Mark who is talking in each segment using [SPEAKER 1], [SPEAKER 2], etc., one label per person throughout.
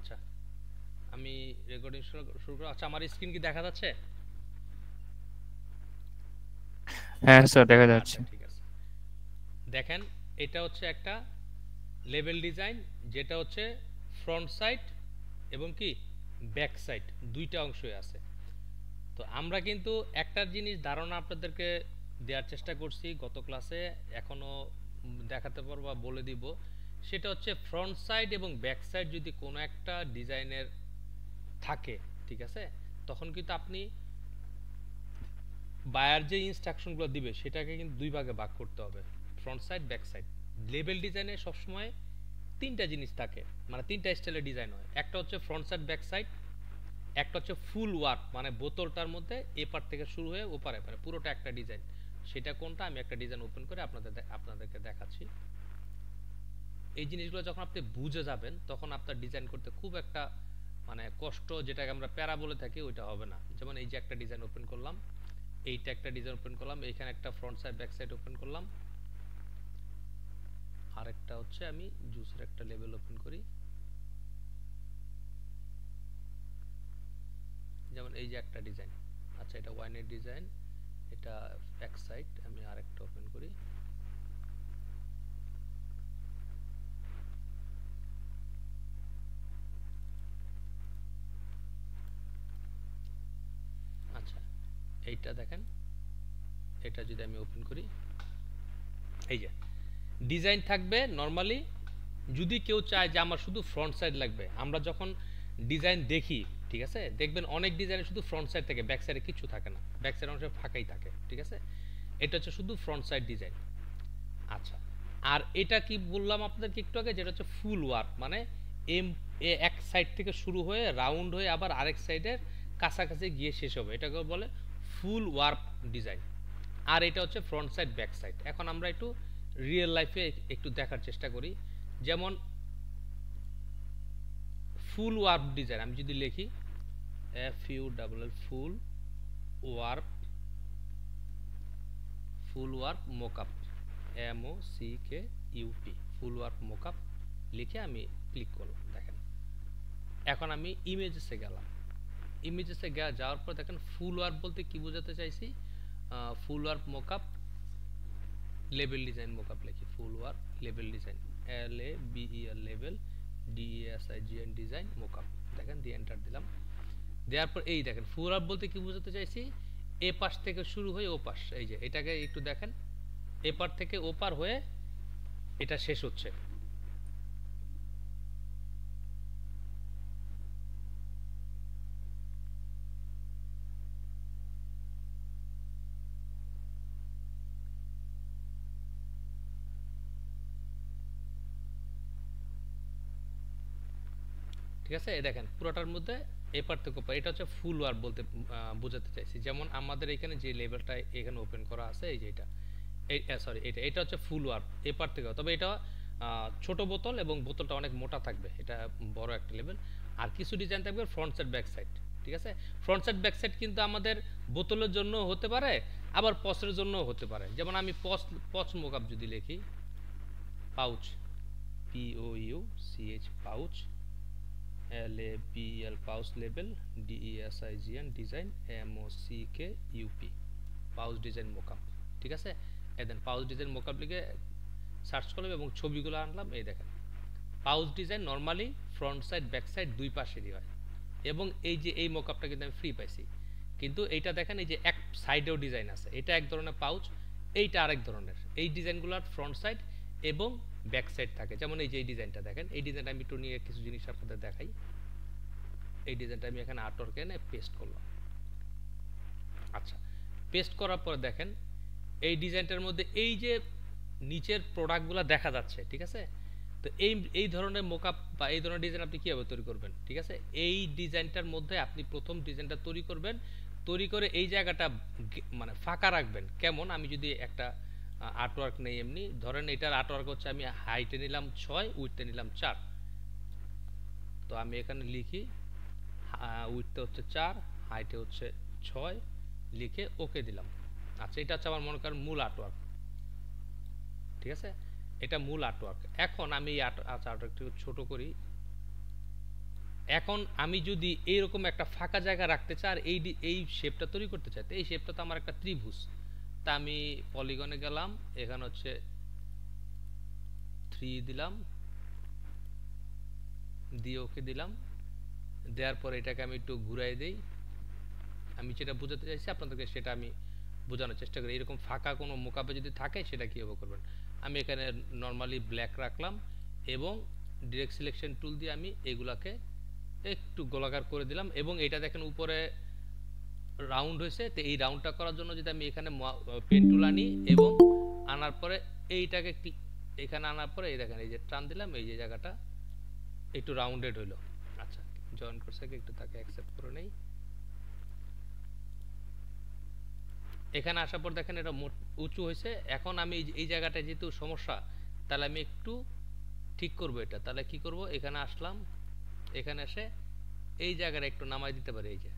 [SPEAKER 1] আচ্ছা, আমি রেকর্ডিং শুরু করব। আচ্ছা, আমার স্ক্রিন কি দেখা যাচ্ছে?
[SPEAKER 2] হ্যাঁ স্যার, দেখা
[SPEAKER 1] আচ্ছা,
[SPEAKER 2] যাচ্ছে।
[SPEAKER 1] ঠিক আছে। দেখেন, এটা হচ্ছে একটা লেভেল ডিজাইন, যেটা হচ্ছে ফ্রন্ট সাইড এবং কি ব্যাক সাইড, দুইটা অংশই আছে। তো আমরা কিন্তু একটা জিনিস ধারণা আপনাদেরকে দেওয়ার চেষ্টা করছি গত ক্লাসে, এখনো দেখাতে পারবো বা বলে দিব। সেটা হচ্ছে ফ্রন্ট সাইড এবং ব্যাক সাইড যদি কোনো একটা ডিজাইনের থাকে, ঠিক আছে, তখন কিন্তু আপনি বায়ার যে ইনস্ট্রাকশনগুলো দিবে সেটাকে কিন্তু দুই ভাগে ভাগ করতে হবে, front side back side. Label ডিজাইনে সবসময় তিনটা জিনিস থাকে, মানে তিনটা স্টাইলের ডিজাইন হয়। একটা হচ্ছে ফ্রন্ট সাইড ব্যাক সাইড, একটা হচ্ছে ফুল ওয়ার্ক, মানে বোতলটার মধ্যে এপার থেকে শুরু হয়ে ওপারে মানে পুরোটা একটা ডিজাইন। সেটা কোনটা, আমি একটা ডিজাইন ওপেন করে আপনাদেরকে দেখাচ্ছি। এই জিনিসগুলো যখন আপনি বুঝে যাবেন তখন আপনার ডিজাইন করতে খুব একটা মানে কষ্ট, যেটাকে আমরা প্যারা বলে থাকি, ওইটা হবে না। যেমন এই যে একটা ডিজাইন ওপেন করলাম, এইটা একটা ডিজাইন ওপেন করলাম, এইখানে একটা front side back side open করলাম, আরেকটা হচ্ছে আমি জুসের একটা লেভেল ওপেন করি। যেমন এই যে একটা ডিজাইন, আচ্ছা এটা ওয়াইনের ডিজাইন, এটা ব্যাক সাইড, আমি আরেকটা ওপেন করি। আচ্ছা, এইটা দেখেন, এটা যদি আমি ওপেন করি, এই যে ডিজাইন থাকবে নরমালি। যদি কেউ চায় যে আমার শুধু ফ্রন্ট সাইড লাগবে, আমরা যখন ডিজাইন দেখি, ঠিক আছে, দেখবেন অনেক ডিজাইনে শুধু ফ্রন্ট সাইড থাকে, ব্যাক সাইডে কিছু থাকে না, ব্যাক সাইড অংশে ফাঁকাই থাকে, ঠিক আছে। এটা হচ্ছে শুধু ফ্রন্ট সাইড ডিজাইন। আচ্ছা, আর এটা কি বললাম আপনাদেরকে একটু আগে, যেটা হচ্ছে ফুল ওয়ার্ক, মানে এম এক সাইড থেকে শুরু হয়ে রাউন্ড হয়ে আবার আরেক সাইডের কাছাকাছি গিয়ে শেষ হবে, এটাকে বলে ফুল ওয়ার্ক ডিজাইন। আর এটা হচ্ছে ফ্রন্ট সাইড ব্যাক সাইড। এখন আমরা একটু রিয়েল লাইফে একটু দেখার চেষ্টা করি। যেমন ফুল ওয়ার্ক ডিজাইন আমি যদি লিখি, FULL ফুল ওয়ার্ক, ফুল ওয়ার্ক মোকআপ, MOCKUP, ফুল ওয়ার্ক মোকআপ লিখে আমি ক্লিক করলাম। দেখেন, এখন আমি ইমেজেসে গেলাম। ইমেজেসে যাওয়ার পর দেখেন ফুল ওয়ার্ক বলতে কি বোঝাতে চাইছি। Full work mockup label design mockup লিখি, full work label design, LABEL label DESIGN design mockup. দেখেন, দিয়ে এন্টার দিলাম। দেওয়ার পর এই দেখেন ফুল ওয়ার্ক বলতে কি বোঝাতে চাইছি, এ পাশ থেকে শুরু হয়ে ও পাশ, এই যে এটাকে একটু দেখেন, এপার থেকে ওপার হয়ে এটা শেষ হচ্ছে। ঠিক আছে, এই দেখেন পুরোটার মধ্যে এপার থেকে ওপার, এটা হচ্ছে ফুল ওয়ার্ক বলতে বোঝাতে চাইছি। যেমন আমাদের এখানে যে লেভেলটা এখানে ওপেন করা আছে, এই যে এটা, এই সরি এটা হচ্ছে ফুল ওয়ার্ক এপার থেকে। তবে এটা ছোট বোতল এবং বোতলটা অনেক মোটা থাকবে, এটা বড় একটা লেভেল। আর কিছু ডিজাইন থাকবে ফ্রন্ট সাইড ব্যাক সাইড, ঠিক আছে। ফ্রন্ট সাইড ব্যাক সাইড কিন্তু আমাদের বোতলের জন্য হতে পারে, আবার পচের জন্য হতে পারে। যেমন আমি পচ মোকআপ যদি লিখি, pouch, POUCH pouch, LABEL pouch label, DESIGN design, MOCKUP pouch design mockup, ঠিক আছে। এই দেন পাউচ ডিজাইন মোকআপ লিখে সার্চ করলাম এবং ছবিগুলো আনলাম। এই দেখেন pouch design normally front side back side দুই পাশেরই হয়, এবং এই যে এই মোকআপটা কিন্তু আমি ফ্রি পাইছি। কিন্তু এইটা দেখেন, এই যে এক সাইডেও ডিজাইন আছে, এটা এক ধরনের পাউচ, এইটা আরেক ধরনের। এই ডিজাইনগুলোর ফ্রন্ট সাইড এবং ব্যাক সাইড থাকে। যেমন এই যে এই ডিজাইনটা দেখেন, এই ডিজাইনটা আমি একটু নিয়ে কিছু জিনিস আপনাদের দেখাই। এই ডিজাইনটা আমি এখানে আর্টওয়ার্কে এনে পেস্ট করলাম। আচ্ছা, পেস্ট করার পর দেখেন এই ডিজাইনটার মধ্যে এই যে নিচের প্রোডাক্টগুলো দেখা যাচ্ছে, ঠিক আছে। তো এই এই ধরনের মোকআপ বা এই ধরনের ডিজাইন আপনি কীভাবে তৈরি করবেন, ঠিক আছে। এই ডিজাইনটার মধ্যে আপনি প্রথম ডিজাইনটা তৈরি করবেন, তৈরি করে এই জায়গাটা মানে ফাঁকা রাখবেন। কেমন, আমি যদি একটা আর্টওয়ার্ক নেই, এমনি ধরেন এটার আর্টওয়ার্ক হচ্ছে, আমি হাইটে নিলাম 6, উইডথে নিলাম 4। তো আমি এখানে লিখি উইডথে হচ্ছে 4, হাইটে হচ্ছে 6, লিখে ওকে দিলাম। আচ্ছা, এটা হচ্ছে আমার মনে করেন মূল আর্টওয়ার্ক, ঠিক আছে। এটা মূল আর্টওয়ার্ক। এখন আমি এই আর্টওয়ার্কটা ছোট করি, এখন আমি যদি এইরকম একটা ফাঁকা জায়গা রাখতে চাই আর এই শেপটা তৈরি করতে চাই, তো এই শেপটা তো আমার একটা ত্রিভুজ। তা আমি পলিগনে গেলাম, এখানে হচ্ছে 3 দিলাম, দিয়ে ওকে দিলাম। দেওয়ার পর এটাকে আমি একটু ঘুরাই দেই। আমি যেটা বোঝাতে চাইছি আপনাদেরকে সেটা আমি বোঝানোর চেষ্টা করি। এরকম ফাঁকা কোনো মোকাপে যদি থাকে সেটা কীভাবে করবেন। আমি এখানে নর্মালি ব্ল্যাক রাখলাম এবং ডিরেক্ট সিলেকশন টুল দিয়ে আমি এগুলাকে একটু গোলাকার করে দিলাম এবং এটা দেখেন উপরে রাউন্ড হয়েছে। তো এই রাউন্ডটা করার জন্য যদি আমি এখানে পেন টুল আনি এবং আনার পরে এইটাকে এখানে আনার পরে এই দেখেন এই যে টান দিলাম, এই যে জায়গাটা একটু রাউন্ডেড হইলো। আচ্ছা, জয়েন করছে একটু তাকে অ্যাকসেপ্ট করে নেই। এখানে আসার পর দেখেন এটা উঁচু হয়েছে। এখন আমি এই জায়গাটায় যেহেতু সমস্যা, তাহলে আমি একটু ঠিক করব এটা। তাহলে কি করব, এখানে আসলাম, এখানে এসে এই জায়গাটা একটু নামাই দিতে পারি। এই যে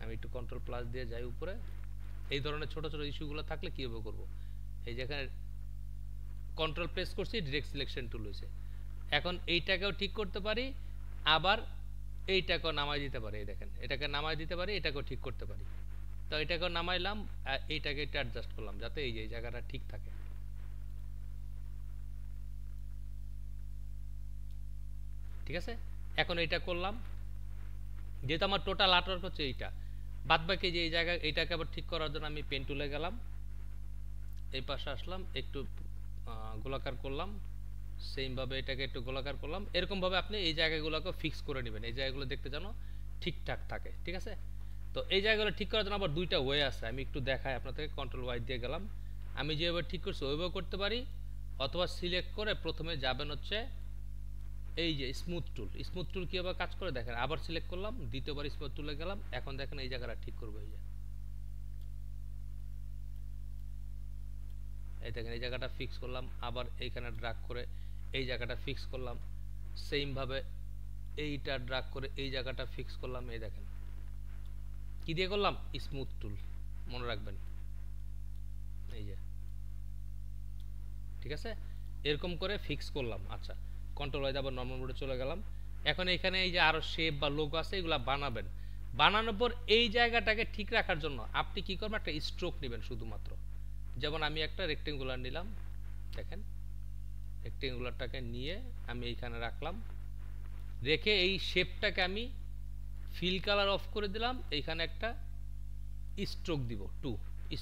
[SPEAKER 1] আমি একটু কন্ট্রোল প্লাস দিয়ে যাই উপরে। এই ধরনের ছোট ছোট ইস্যুগুলো থাকলে কীভাবে করব, এই যে এখানে কন্ট্রোল প্রেস করছি, ডিরেক্ট সিলেকশন টুল হয়েছে। এখন এইটাকেও ঠিক করতে পারি, আবার এইটাকেও নামাই দিতে পারি। এই দেখেন এটাকে নামাই দিতে পারি, এটাকেও ঠিক করতে পারি। তো এটাকেও নামাইলাম, এইটাকে একটু অ্যাডজাস্ট করলাম যাতে এই যে জায়গাটা ঠিক থাকে। ঠিক আছে, এখন এইটা করলাম, যেহেতু আমার টোটাল আর্টওয়ার্ক হচ্ছে এইটা। বাদ বাকি যে এই জায়গা এইটাকে আবার ঠিক করার জন্য আমি পেন টুলে গেলাম, এই পাশে আসলাম, একটু গোলাকার করলাম, সেমভাবে এটাকে একটু গোলাকার করলাম। এরকমভাবে আপনি এই জায়গাগুলোকে ফিক্স করে নেবেন, এই জায়গাগুলো দেখতে যেন ঠিকঠাক থাকে। ঠিক আছে, তো এই জায়গাগুলো ঠিক করার জন্য আবার দুইটা ওয়ে আছে, আমি একটু দেখাই আপনাদেরকে। কন্ট্রোল ওয়াই দিয়ে গেলাম, আমি যেভাবে ঠিক করছি ওইভাবে করতে পারি, অথবা সিলেক্ট করে প্রথমে যাবেন হচ্ছে এই যে স্মুথ টুল। স্মুথ টুল কীভাবে কাজ করে দেখেন, আবার সিলেক্ট করলাম, দ্বিতীয়বার স্মুথ টুলে গেলাম। এখন দেখেন এই জায়গাটা ঠিক করবো, এই দেখেন এই জায়গাটা ফিক্স করলাম, আবার এইখানে ড্রাগ করে এই জায়গাটা ফিক্স করলাম, সেমভাবে এইটা ড্রাগ করে এই জায়গাটা ফিক্স করলাম। এই দেখেন কি দিয়ে করলাম, স্মুথ টুল, মনে রাখবেন। এই যে ঠিক আছে, এরকম করে ফিক্স করলাম। আচ্ছা, কন্ট্রোল ওয়াই আবার নরমাল মোডে চলে গেলাম। এখন এখানে এই যে আরো শেপ বা লোগো আছে, এগুলা বানাবেন। বানানোর পর এই জায়গাটাকে ঠিক রাখার জন্য আপনি কি করবেন, একটা স্ট্রোক নেবেন শুধুমাত্র। যেমন আমি একটা রেক্টেঙ্গুলার নিলাম, দেখেন রেক্টেঙ্গুলারটাকে নিয়ে আমি এইখানে রাখলাম, রেখে এই শেপটাকে আমি ফিল কালার অফ করে দিলাম। এইখানে একটা স্ট্রোক দিব, 2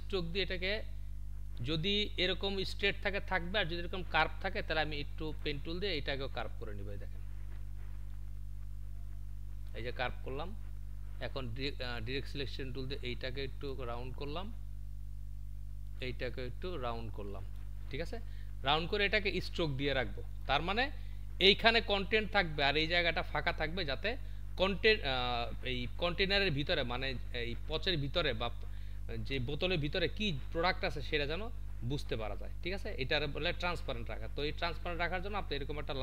[SPEAKER 1] স্ট্রোক দিয়ে এটাকে যদি এরকম স্ট্রেট থাকে থাকবে, আর যদি এরকম কার্ভ থাকে তাহলে আমি একটু পেন টুল দিয়ে এটাকেও কার্ভ করে নিব। দেখেন এই যে কার্ভ করলাম। এখন ডিরেক্ট সিলেকশন টুল দিয়ে এইটাকে একটু রাউন্ড করলাম, এইটাকে একটু রাউন্ড করলাম। ঠিক আছে, রাউন্ড করে এটাকে স্ট্রোক দিয়ে রাখবো। তার মানে এইখানে কন্টেন্ট থাকবে আর এই জায়গাটা ফাঁকা থাকবে, যাতে কন্টেন্ট এই কন্টেনারের ভিতরে, মানে এই পচের ভিতরে বা যে বোতলের ভিতরে কি প্রোডাক্ট আছে সেটা যেন বুঝতে পারা যায়। ঠিক আছে, এটার বলে ট্রান্সপারেন্ট রাখা। তো এই ট্রান্সপারেন্ট রাখার জন্য আপনি এরকম একটা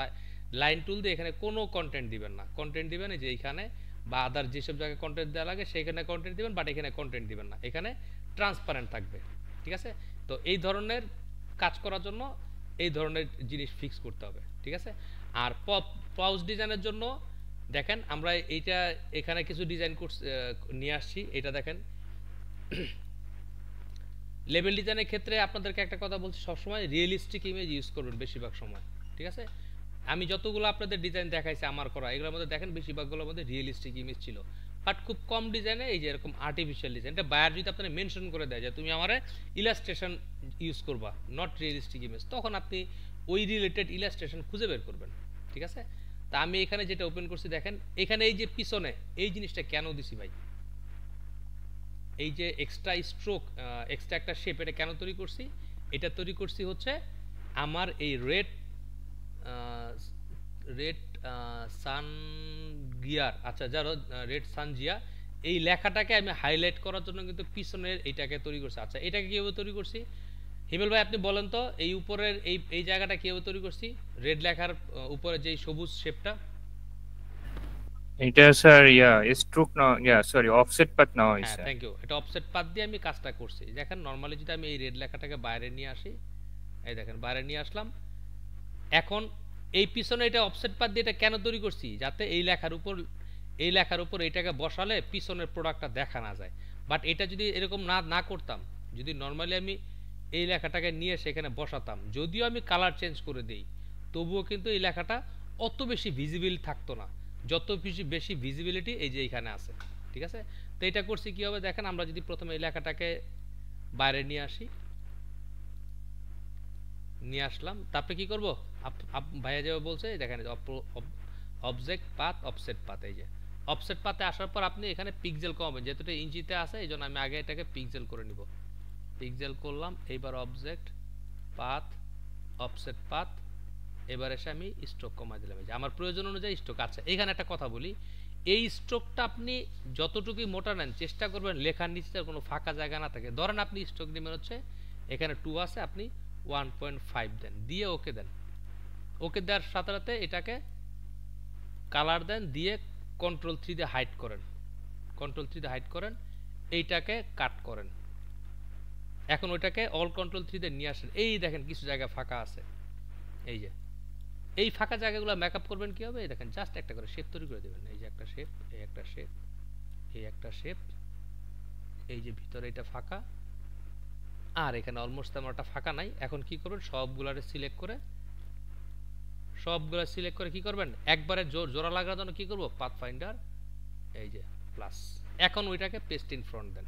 [SPEAKER 1] লাইন টুল দিয়ে এখানে কোনো কন্টেন্ট দিবেন না। কন্টেন্ট দিবেন যে এইখানে বা আদার যেসব জায়গায় কন্টেন্ট দেওয়া লাগে সেখানে কন্টেন্ট দিবেন, বাট এখানে কন্টেন্ট দিবেন না, এখানে ট্রান্সপারেন্ট থাকবে। ঠিক আছে, তো এই ধরনের কাজ করার জন্য এই ধরনের জিনিস ফিক্স করতে হবে। ঠিক আছে, আর পাউচ ডিজাইনের জন্য দেখেন আমরা এইটা এখানে কিছু ডিজাইন নিয়ে আসছি। এটা দেখেন লেভেল ডিজাইনের ক্ষেত্রে আপনাদেরকে একটা কথা বলছি, সবসময় রিয়েলিস্টিক ইমেজ ইউজ করবেন বেশিরভাগ সময়। ঠিক আছে, আমি যতগুলো আপনাদের ডিজাইন দেখাইছি আমার করা, এগুলোর মধ্যে দেখেন বেশিরভাগগুলোর মধ্যে রিয়েলিস্টিক ইমেজ ছিল, বাট খুব কম ডিজাইনে এই যে এরকম আর্টিফিশিয়াল ডিজাইন। এটা বায়ার যদি আপনারা মেনশন করে দেয় যে তুমি আমার ইলাস্ট্রেশন ইউজ করবা, নট রিয়েলিস্টিক ইমেজ, তখন আপনি ওই রিলেটেড ইলাস্ট্রেশন খুঁজে বের করবেন। ঠিক আছে, তা আমি এখানে যেটা ওপেন করছি দেখেন, এখানে এই যে পিছনে এই জিনিসটা কেন দিছি ভাই, এই যে এক্সট্রা স্ট্রোক, এক্সট্রা একটা শেপ, এটা কেন তৈরি করছি, এটা তৈরি করছি হচ্ছে আমার এই রেড সান গিয়ার, আচ্ছা যারা রেড সান জিয়া, এই লেখাটাকে আমি হাইলাইট করার জন্য কিন্তু পিছনের এইটাকে তৈরি করছি। আচ্ছা, এটাকে কীভাবে তৈরি করছি হিমেল ভাই আপনি বলেন তো, এই উপরের এই জায়গাটা কীভাবে তৈরি করছি, রেড লেখার উপরে যে সবুজ শেপটা,
[SPEAKER 2] এটা স্যার স্ট্রোক না, সরি অফসেট পাথ না হয়
[SPEAKER 1] হ্যাঁ
[SPEAKER 2] স্যার।
[SPEAKER 1] থ্যাংক ইউ, এটা অফসেট পাথ দিয়ে আমি কাজটা করছি। দেখেন নর্মালি যদি আমি এই রেড লেখাটাকে বাইরে নিয়ে আসি, এই দেখেন বাইরে নিয়ে আসলাম, এখন এই পিছনে এটা অফসেট পাত দিয়ে এটা কেন তৈরি করছি, যাতে এই লেখার উপর এটাকে বসালে পিছনের প্রোডাক্টটা দেখা না যায়। বাট এটা যদি এরকম না করতাম, যদি নর্মালি আমি এই লেখাটাকে নিয়ে সেখানে বসাতাম, যদিও আমি কালার চেঞ্জ করে দিই, তবুও কিন্তু এই লেখাটা অত বেশি ভিজিবল থাকতো না, যত বেশি ভিজিবিলিটি এই যে এখানে আছে। ঠিক আছে, তো এটা করছি কি হবে দেখেন, আমরা যদি প্রথমে এই লেখাটাকে বাইরে নিয়ে আসলাম, তারপরে কি করব, ভাইয়া যেভাবে বলছে দেখেন অবজেক্ট পাথ অফসেট পাথ, এই যে অফসেট পাথে আসার পর আপনি এখানে পিক্সেল কমাবেন, যেহেতু এটা ইঞ্চিতে আছে এই জন্য আমি আগে এটাকে পিক্সেল করে নিব। পিক্সেল করলাম, এইবার অবজেক্ট পাথ অফসেট পাথ, এবার এসে আমি স্ট্রোক কমাই দিলাম, এই যে আমার প্রয়োজন অনুযায়ী স্ট্রোক। আচ্ছা এখানে একটা কথা বলি, এই স্ট্রোকটা আপনি যতটুকুই মোটা নেন চেষ্টা করবেন লেখার নিচে কোনো ফাঁকা জায়গা না থাকে। ধরেন আপনি স্ট্রোক নেবেন হচ্ছে এখানে 2 আছে, আপনি 1.5 দেন, দিয়ে ওকে দেন। ওকে দেওয়ার সাথে সাথে এটাকে কালার দেন, দিয়ে কন্ট্রোল 3 দিয়ে হাইড করেন, এইটাকে কাট করেন। এখন ওইটাকে অল কন্ট্রোল 3 দিয়ে নিয়ে আসেন, এই দেখেন কিছু জায়গা ফাঁকা আছে, এই যে এই ফাঁকা জায়গাগুলো মেকআপ করবেন কি হবে, এই দেখেন জাস্ট একটা করে শেপ তৈরি করে দেবেন, এই যে একটা শেপ, এই একটা শেপ, এই একটা শেপ, এই যে ভিতরে এটা ফাঁকা, আর এখানে অলমোস্ট তেমনটা ফাঁকা নাই। এখন কি করবেন, সবগুলারে সিলেক্ট করে কি করবেন, একবারে জোড়া লাগার জন্য কি করব, পাথ ফাইন্ডার এই যে প্লাস, এখন ওইটাকে পেস্ট ইন ফ্রন্ট দেন।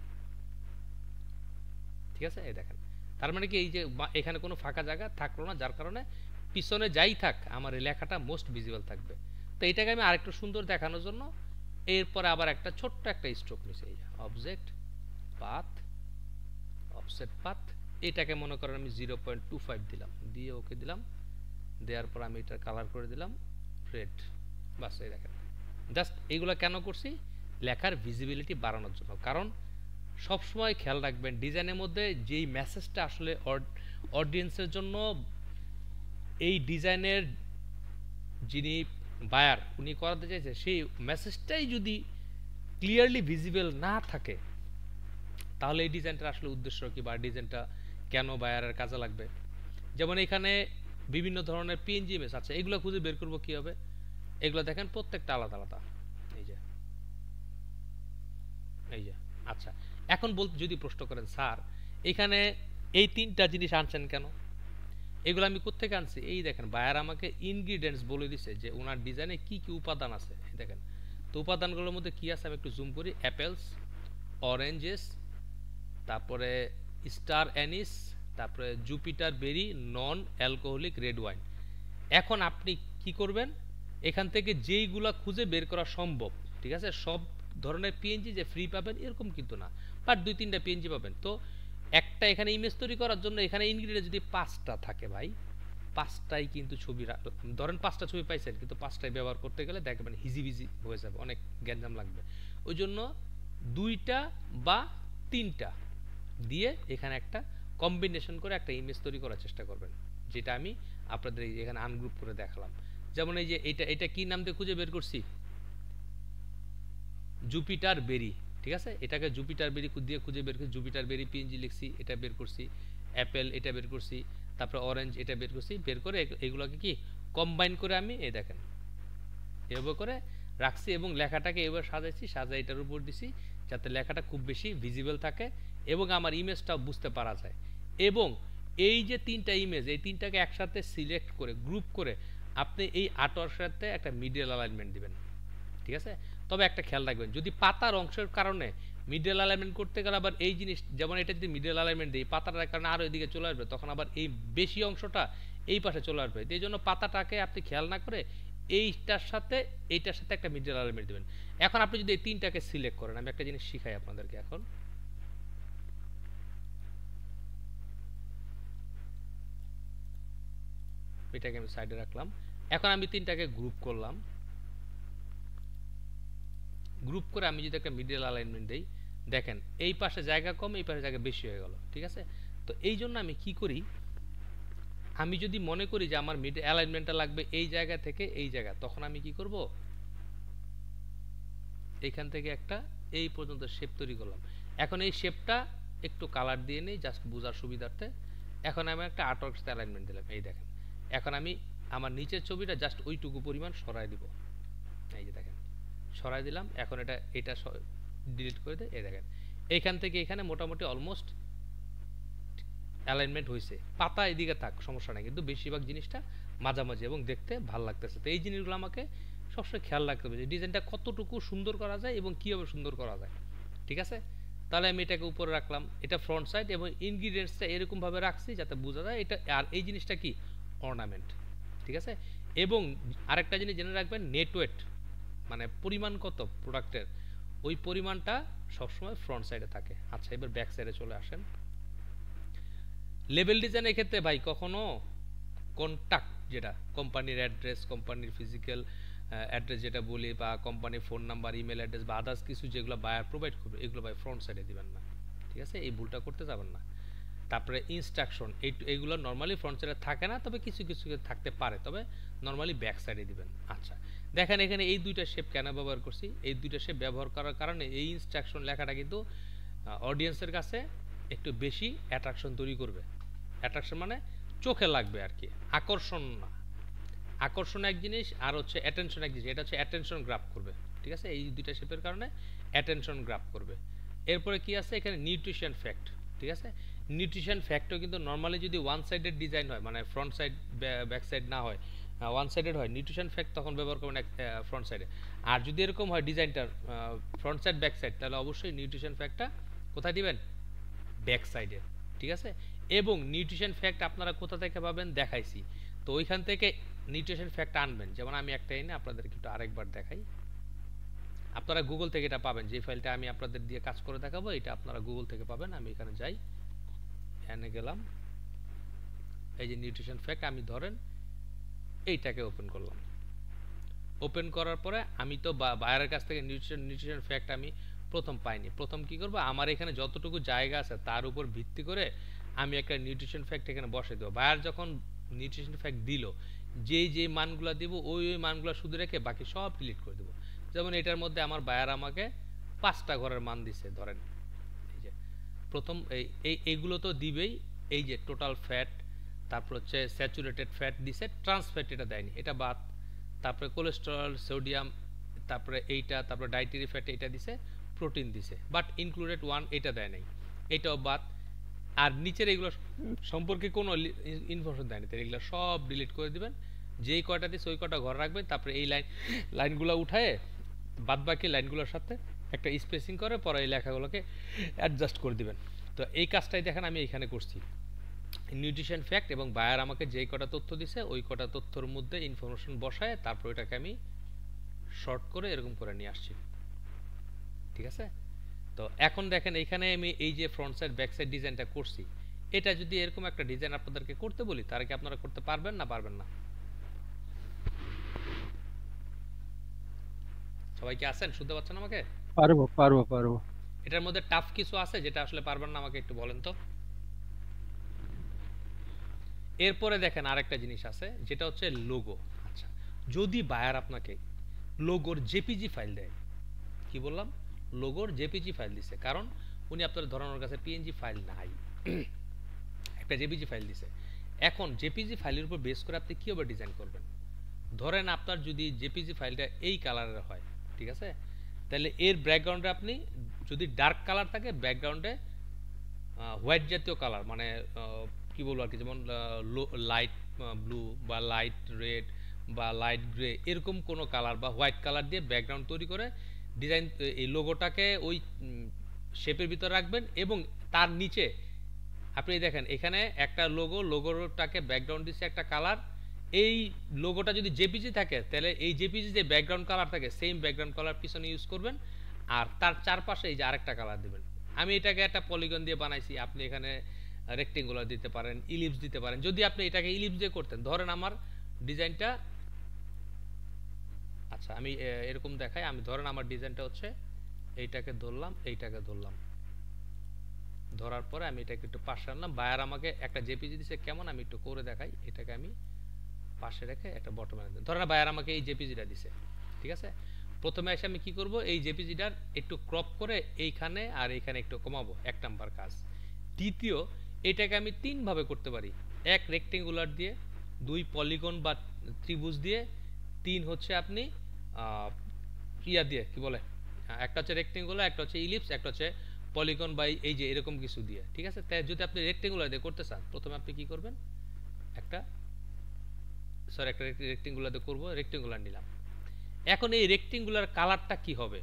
[SPEAKER 1] ঠিক আছে, এই দেখেন, তার মানে কি এই যে এখানে কোনো ফাঁকা জায়গা থাকলো না, যার কারণে পিছনে যাই থাক আমার এই লেখাটা মোস্ট ভিজিবল থাকবে। তো এটাকে আমি আরেকটু সুন্দর দেখানোর জন্য এরপরে আবার একটা ছোট্ট একটা স্ট্রোক নিয়েছি, এই যে অবজেক্ট পাথ অফসেট পাথ, এটাকে মনে করেন আমি 0.25 দিলাম, দিয়ে ওকে দিলাম, দেওয়ার পর আমি এটা কালার করে দিলাম রেড, বাস। এই দেখেন জাস্ট এইগুলো কেন করছি, লেখার ভিজিবিলিটি বাড়ানোর জন্য। কারণ সবসময় খেয়াল রাখবেন ডিজাইনের মধ্যে যেই মেসেজটা আসলে অডিয়েন্সের জন্য, এই ডিজাইনের যিনি বায়ার উনি করাতে চাইছে, সেই মেসেজটাই যদি ক্লিয়ারলি ভিজিবল না থাকে, তাহলে এই ডিজাইনটার আসলে উদ্দেশ্য কি, বা ডিজাইনটা কেন বায়ারের কাজে লাগবে। যেমন এখানে বিভিন্ন ধরনের পিএনজি ইমেজ আছে, এগুলো খুঁজে বের করবো কি হবে, এগুলো দেখেন প্রত্যেকটা আলাদা আলাদা, এই যে আচ্ছা এখন যদি প্রশ্ন করেন স্যার এখানে এই 3টা জিনিস আনছেন কেন, এগুলো আমি কোত্থেকে আনছি, এই দেখেন বায়ার আমাকে ইনগ্রিডিয়েন্টস বলে দিছে যে ওনার ডিজাইনে কি কি উপাদান আছে, দেখেন। তো উপাদানগুলোর মধ্যে কি আছে আমি একটু জুম করি, অ্যাপেলস, অরেঞ্জেস, তারপরে স্টার অ্যানিস, তারপরে জুপিটার বেরি, নন অ্যালকোহলিক রেড ওয়াইন। এখন আপনি কি করবেন, এখান থেকে যেইগুলা খুঁজে বের করা সম্ভব, ঠিক আছে, সব ধরনের পিএনজি যে ফ্রি পাবেন এরকম কিন্তু না, বাট 2-3টা পিএনজি পাবেন। তো একটা এখানে ইমেজ তৈরি করার জন্য এখানে ইনগ্রিডিয়েন্ট যদি 5টা থাকে ভাই, 5টাই কিন্তু ছবি, ধরেন 5টা ছবি পাইছেন, কিন্তু 5টাই ব্যবহার করতে গেলে দেখবেন হিজিবিজি হয়ে যাবে, অনেক গ্যাঞ্জাম লাগবে। ওই জন্য 2টা বা 3টা দিয়ে এখানে একটা কম্বিনেশন করে একটা ইমেজ তৈরি করার চেষ্টা করবেন, যেটা আমি আপনাদের এখানে আনগ্রুপ করে দেখালাম। যেমন এই যে এটা কি নাম দিয়ে খুঁজে বের করছি, জুপিটার বেরি, ঠিক আছে, এটাকে জুপিটার বেরি দিয়ে খুঁজে বের করছি, জুপিটার বেরি পিএনজি লিখছি, এটা বের করছি, অ্যাপেল এটা বের করছি, তারপর অরেঞ্জ এটা বের করছি, বের করে এগুলোকে কি কম্বাইন করে আমি এই দেখেন এভাবে করে রাখছি, এবং লেখাটাকে এবার সাজাই এটার উপর দিছি, যাতে লেখাটা খুব বেশি ভিজিবল থাকে এবং আমার ইমেজটাও বুঝতে পারা যায়। এবং এই যে 3টা ইমেজ, এই 3টাকে একসাথে সিলেক্ট করে গ্রুপ করে আপনি এই আর্টওয়ার্কের সাথে একটা মিডল অ্যালাইনমেন্ট দিবেন, ঠিক আছে। তবে একটা খেয়াল রাখবেন, যদি পাতার অংশের কারণে মিডল অ্যালাইনমেন্ট করতে গেলে আবার এই জিনিস, যেমন এটা যদি মিডল অ্যালাইনমেন্ট দিই পাতাটার কারণে আরও এদিকে চলে আসবে, তখন আবার এই বেশি অংশটা এই পাশে চলে আসবে। এই জন্য পাতাটাকে আপনি খেয়াল না করে এইটার সাথে একটা মিডল অ্যালাইনমেন্ট দেবেন। এখন আপনি যদি এই 3টাকে সিলেক্ট করেন, আমি একটা জিনিস শিখাই আপনাদেরকে, এখন এটাকে আমি সাইডে রাখলাম, এখন আমি 3টাকে গ্রুপ করলাম, গ্রুপ করে আমি যদি একটা মিডল অ্যালাইনমেন্ট দেই, দেখেন এই পাশে জায়গা কম, এই পাশে জায়গা বেশি হয়ে গেল, ঠিক আছে। তো এই জন্য আমি কি করি, আমি যদি মনে করি যে আমার মিডল অ্যালাইনমেন্টটা লাগবে এই জায়গা থেকে এই জায়গা, তখন আমি কি করব, এইখান থেকে একটা এই পর্যন্ত শেপ তৈরি করলাম। এখন এই শেপটা একটু কালার দিয়ে নেই জাস্ট বোঝার সুবিধার্থে। এখন আমি একটা আর্টওয়ার্কস অ্যালাইনমেন্ট দিলাম, এই দেখেন এখন আমি আমার নিচের ছবিটা জাস্ট ওইটুকু পরিমাণ সরাই দিব, এই যে দেখেন সরাই দিলাম। এখন এটা ডিলিট করে দেয়, এই দেখেন এইখান থেকে এখানে মোটামুটি অলমোস্ট অ্যালাইনমেন্ট হয়েছে। পাতা এদিকে থাক সমস্যা নেই, কিন্তু বেশিরভাগ জিনিসটা মাঝামাঝি এবং দেখতে ভালো লাগতেছে। তো এই জিনিসগুলো আমাকে সবসময় খেয়াল রাখতে হবে যে ডিজাইনটা কতটুকু সুন্দর করা যায় এবং কীভাবে সুন্দর করা যায়। ঠিক আছে, তাহলে আমি এটাকে উপরে রাখলাম, এটা ফ্রন্ট সাইড এবং ইনগ্রিডিয়েন্টসটা এরকমভাবে রাখছি যাতে বোঝা যায় এটা। আর এই জিনিসটা কি অর্নামেন্ট, ঠিক আছে। এবং আরেকটা জিনিস জেনে রাখবেন, নেটওয়েট মানে পরিমাণ কত প্রোডাক্টের, ওই পরিমাণটা সবসময় ফ্রন্ট সাইডে থাকে। আচ্ছা, এবার ব্যাক সাইডে চলে আসেন। লেবেল ডিজাইনের ক্ষেত্রে ভাই কখনো কন্ট্যাক্ট, যেটা কোম্পানির অ্যাড্রেস, কোম্পানির ফিজিক্যাল অ্যাড্রেস যেটা বলি, বা কোম্পানির ফোন নাম্বার, ইমেল অ্যাড্রেস বা আদার্স কিছু যেগুলো বায়ার প্রোভাইড করবে, এগুলো ভাই ফ্রন্ট সাইডে দিবেন না। ঠিক আছে, এই ভুলটা করতে যাবেন না। তারপরে ইনস্ট্রাকশন, এইগুলো নর্মালি ফ্রন্ট সাইডে থাকে না, তবে কিছু কিছু থাকতে পারে, তবে নর্মালি ব্যাক সাইডে দিবেন। আচ্ছা দেখেন এখানে এই দুইটা শেপ কেন ব্যবহার করছি, এই দুইটা শেপ ব্যবহার করার কারণে এই ইনস্ট্রাকশন লেখাটা কিন্তু অডিয়েন্সের কাছে একটু বেশি অ্যাট্রাকশন তৈরি করবে। অ্যাট্রাকশন মানে চোখে লাগবে আর কি, আকর্ষণ না। আকর্ষণ এক জিনিস, আর হচ্ছে অ্যাটেনশন এক জিনিস। এটা হচ্ছে অ্যাটেনশন গ্রাফ করবে। ঠিক আছে, এই দুইটা শেপের কারণে অ্যাটেনশন গ্রাফ করবে। এরপরে কি আছে এখানে, নিউট্রিশন ফ্যাক্ট। ঠিক আছে, নিউট্রিশন ফ্যাক্টও কিন্তু নর্মালি যদি ওয়ান সাইডেড ডিজাইন হয়, মানে ফ্রন্ট সাইড ব্যাক সাইড না হয়, ওয়ান সাইডেড হয়, নিউট্রিশন ফ্যাক্ট তখন ব্যবহার করবেন ফ্রন্ট সাইডে। আর যদি এরকম হয় ডিজাইনটার ফ্রন্ট সাইড ব্যাক সাইড, তাহলে অবশ্যই নিউট্রিশন ফ্যাক্টটা কোথায় দিবেন, ব্যাক সাইডে। ঠিক আছে, এবং নিউট্রিশন ফ্যাক্ট আপনারা কোথা থেকে পাবেন দেখাইছি, তো ওইখান থেকে নিউট্রিশন ফ্যাক্ট আনবেন। যেমন আমি একটা এনে আপনাদেরকে একটু আরেকবার দেখাই, আপনারা গুগল থেকে এটা পাবেন। যে ফাইলটা আমি আপনাদের দিয়ে কাজ করে দেখাবো, এটা আপনারা গুগল থেকে পাবেন। আমি এখানে যাই, এনে গেলাম, এই যে নিউট্রিশন ফ্যাক্ট, আমি ধরেন এইটাকে ওপেন করলাম। ওপেন করার পরে আমি তো বায়ারের কাছ থেকে নিউট্রিশন ফ্যাক্ট আমি প্রথম পাইনি। প্রথম কি করব, আমার এখানে যতটুকু জায়গা আছে তার উপর ভিত্তি করে আমি একটা নিউট্রিশন ফ্যাক্ট এখানে বসে দেবো। বায়ার যখন নিউট্রিশন ফ্যাক্ট দিল, যেই মানগুলো দিব ওই মানগুলো শুধু রেখে বাকি সব ডিলিট করে দেবো। যেমন এটার মধ্যে আমার বায়ার আমাকে 5টা ঘরের মান দিছে ধরেন, এই যে প্রথম এইগুলো তো দিবেই। এই যে টোটাল ফ্যাট, তারপর হচ্ছে স্যাচুরেটেড ফ্যাট দিছে, ট্রান্স ফ্যাট এটা দেয়নি, এটা বাদ। তারপরে কোলেস্টেরল, সোডিয়াম, তারপরে এইটা, তারপরে ডায়েটারি ফ্যাট এটা দিছে, প্রোটিন দিছে, বাট ইনক্লুডেড 1 এটা দেয় নাই, এটাও বাদ। আর নিচের এগুলো সম্পর্কে কোনো ইনফরমেশন দেয়নি, তাই এগুলো সব ডিলিট করে দিবেন। যেই কয়টা দিছে ওই কয়টা ঘর রাখবেন। তারপরে এই লাইনগুলো উঠায় বাদ বাকি লাইনগুলোর সাথে একটা স্পেসিং করে পরে এই লেখাগুলোকে অ্যাডজাস্ট করে দিবেন। তো এই কাজটাই দেখেন আমি এখানে করছি। নিউট্রিশন ফ্যাক্ট এবং বায়ার আমাকে যেই কটা তথ্য দিছে ওই কটা তথ্যর মধ্যে ইনফরমেশন বসায় তারপর এটাকে আমি শর্ট করে এরকম করে নিয়ে আসছি। ঠিক আছে, তো এখন দেখেন এখানে আমি এই যে ফ্রন্ট সাইড ব্যাক সাইড ডিজাইনটা করছি, এটা যদি এরকম একটা ডিজাইন আপনাদেরকে করতে বলি, তাহলে কি আপনারা করতে পারবেন না পারবেন না? সবাই কি আছেন, শুনতে পাচ্ছেন আমাকে?
[SPEAKER 3] পারবো পারবো পারবো।
[SPEAKER 1] এটার মধ্যে টাফ কিছু আছে যেটা আসলে পারবেন না, আমাকে একটু বলেন তো। এরপরে দেখেন আরেকটা জিনিস আছে যেটা হচ্ছে লোগো। আচ্ছা, যদি বায়ার আপনাকে লোগোর জেপিজি ফাইল দেয়, কি বললাম, লোগোর জেপিজি ফাইল দিছে, কারণ উনি আপনার ধরানোর কাছে পিএনজি ফাইল নাই, একটা জেপিজি ফাইল দিছে। এখন জেপিজি ফাইলের উপর বেস করে আপনি কিভাবে ডিজাইন করবেন? ধরেন আপনার যদি জেপিজি ফাইলটা এই কালারের হয়, ঠিক আছে, তাহলে এর ব্যাকগ্রাউন্ডে আপনি যদি ডার্ক কালার থাকে, ব্যাকগ্রাউন্ডে হোয়াইট জাতীয় কালার, মানে কি বলবো আর কি, যেমন লাইট ব্লু বা লাইট রেড বা লাইট গ্রে, এরকম কোনো কালার বা হোয়াইট কালার দিয়ে ব্যাকগ্রাউন্ড তৈরি করে ডিজাইন, এই লোগোটাকে ওই শেপের ভিতরে রাখবেন। এবং তার নিচে আপনি দেখেন এখানে একটা লোগোটাকে ব্যাকগ্রাউন্ড দিচ্ছে একটা কালার। এই লোগোটা যদি জেপিজি থাকে, তাহলে এই জেপিজি যে ব্যাকগ্রাউন্ড কালার থাকে সেম ব্যাকগ্রাউন্ড কালার পিছনে ইউজ করবেন, আর তার চারপাশে এই যে আরেকটা কালার দেবেন। আমি এটাকে একটা পলিগন দিয়ে বানাইছি, আপনি এখানে রেক্টেঙ্গুলার দিতে পারেন, ইলিপস দিতে পারেন। যদি আপনি এটাকে ইলিপস দিয়ে করতেন, ধরেন আমার ডিজাইনটা, আচ্ছা আমি এরকম দেখাই, আমি ধরেন আমার ডিজাইনটা হচ্ছে এইটাকে ধরলাম, এইটাকে ধরলাম, ধরার পরে আমি এটাকে একটু পাশে আনলাম। বায়ার আমাকে একটা জেপিজি দিছে, কেমন আমি একটু করে দেখাই, এটাকে আমি পাশে রেখে একটা বটম এনে দিই। ধরেন বায়ার আমাকে এই জেপিজিটা দিছে, ঠিক আছে। প্রথমে এসে আমি কি করব, এই জেপিজিটার একটু ক্রপ করে এইখানে আর এইখানে একটু কমাবো, 1 নাম্বার কাজ। দ্বিতীয়, এটাকে আমি 3 ভাবে করতে পারি, 1 রেক্টেঙ্গুলার দিয়ে, 2 পলিগন বা ত্রিভুজ দিয়ে, 3 হচ্ছে আপনি ইয়া দিয়ে কি বলে, একটা হচ্ছে রেক্টেঙ্গুলার, একটা হচ্ছে ইলিপস, একটা হচ্ছে পলিগন বা এই যে এরকম কিছু দিয়ে, ঠিক আছে। তাই যদি আপনি রেক্টেঙ্গুলার দিয়ে করতে চান, প্রথমে আপনি কি করবেন, একটা রেক্টেঙ্গুলার দিয়ে করবো, রেক্টেঙ্গুলার নিলাম। এখন এই রেক্টেঙ্গুলার কালারটা কি হবে,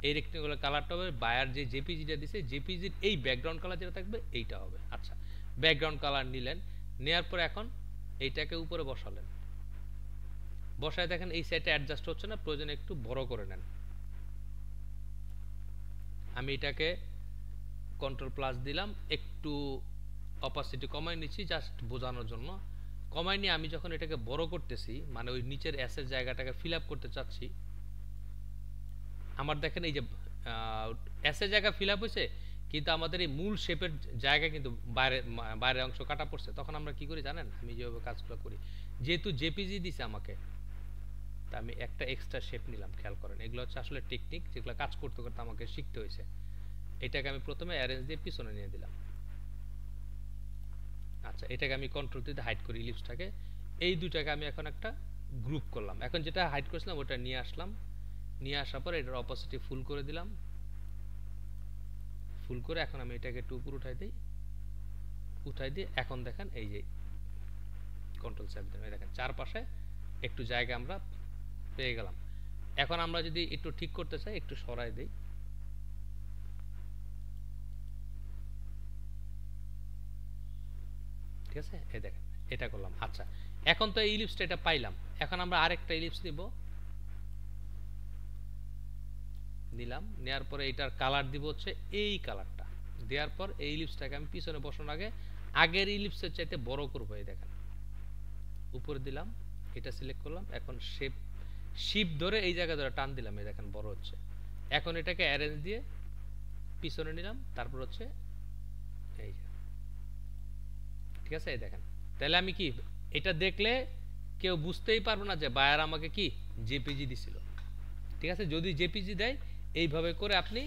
[SPEAKER 1] এই রেক্টেঙ্গুলার কালারটা হবে বায়ার যে জেপিজিটা দিছে, জেপিজির এই ব্যাকগ্রাউন্ড কালার যেটা থাকবে এইটা হবে। আচ্ছা, ব্যাকগ্রাউন্ড কালার নিলেন, নেওয়ার পরে এখন এইটাকে উপরে বসালেন, বসায় দেখেন এই সাইডটা অ্যাডজাস্ট হচ্ছে না, প্রয়োজনে একটু বড় করে নেন। আমি এটাকে কন্ট্রোল প্লাস দিলাম, একটু অপাসিটি কমাই নিচ্ছি জাস্ট বোঝানোর জন্য। কমাই নিয়ে আমি যখন এটাকে বড় করতেছি, মানে ওই নিচের অ্যাসের জায়গাটাকে ফিল আপ করতে চাচ্ছি, আমার দেখেন এই যে অ্যাসের জায়গা ফিল আপ হয়েছে, কিন্তু আমাদের এই মূল শেপের জায়গা কিন্তু বাইরের অংশ কাটা পড়ছে। তখন আমরা কি করি জানেন, আমি যেভাবে কাজগুলো করি, যেহেতু জেপিজি দিছে আমাকে, তা আমি একটা এক্সট্রা শেপ নিলাম। খেয়াল করেন, এগুলো হচ্ছে আসলে টেকনিক যেগুলো কাজ করতে করতে আমাকে শিখতে হয়েছে। এটাকে আমি প্রথমে অ্যারেঞ্জ দিয়ে পিছনে নিয়ে দিলাম। আচ্ছা, এটাকে আমি কন্ট্রোল দিয়ে হাইড করি ইলিপসটাকে। এই দুটাকে আমি এখন একটা গ্রুপ করলাম। এখন যেটা হাইড করেছিলাম ওটা নিয়ে আসলাম, নিয়ে আসার পর এটার অপোজিটে ফুল করে দিলাম। ফুল করে এখন আমি এটাকে একটু উপর উঠাই দিই, উঠাই দিয়ে এখন দেখেন এই যে কন্ট্রোল সেভ দিলাম, এই দেখেন চারপাশে একটু জায়গা আমরা পেয়ে গেলাম। এখন আমরা যদি একটু ঠিক করতে চাই, একটু সরাই দিই, ঠিক আছে, এই দেখেন এটা করলাম। আচ্ছা, এখন তো এই ইলিপসটা এটা পাইলাম, এখন আমরা আরেকটা ইলিপস দিব, নিলাম, নেওয়ার পরে এটার কালার দিব হচ্ছে এই কালারটা, দেওয়ার পর এই ইলিপসটাকে আমি পিছনে বসানোর আগে আগের ইলিপসের চাইতে বড় করবো। এই দেখেন উপরে দিলাম, এটা সিলেক্ট করলাম, এখন শিপ ধরে এই জায়গা ধরে টান দিলাম, এই দেখেন বড় হচ্ছে। এখন এটাকে অ্যারেঞ্জ দিয়ে পিছনে নিলাম, তারপর হচ্ছে এই যে, ঠিক আছে, এই দেখেন। তাহলে আমি কি, এটা দেখলে কেউ বুঝতেই পারবে না যে বায়ার আমাকে কি জেপিজি দিছিল, ঠিক আছে। যদি জেপিজি দেয়, এইভাবে করে আপনি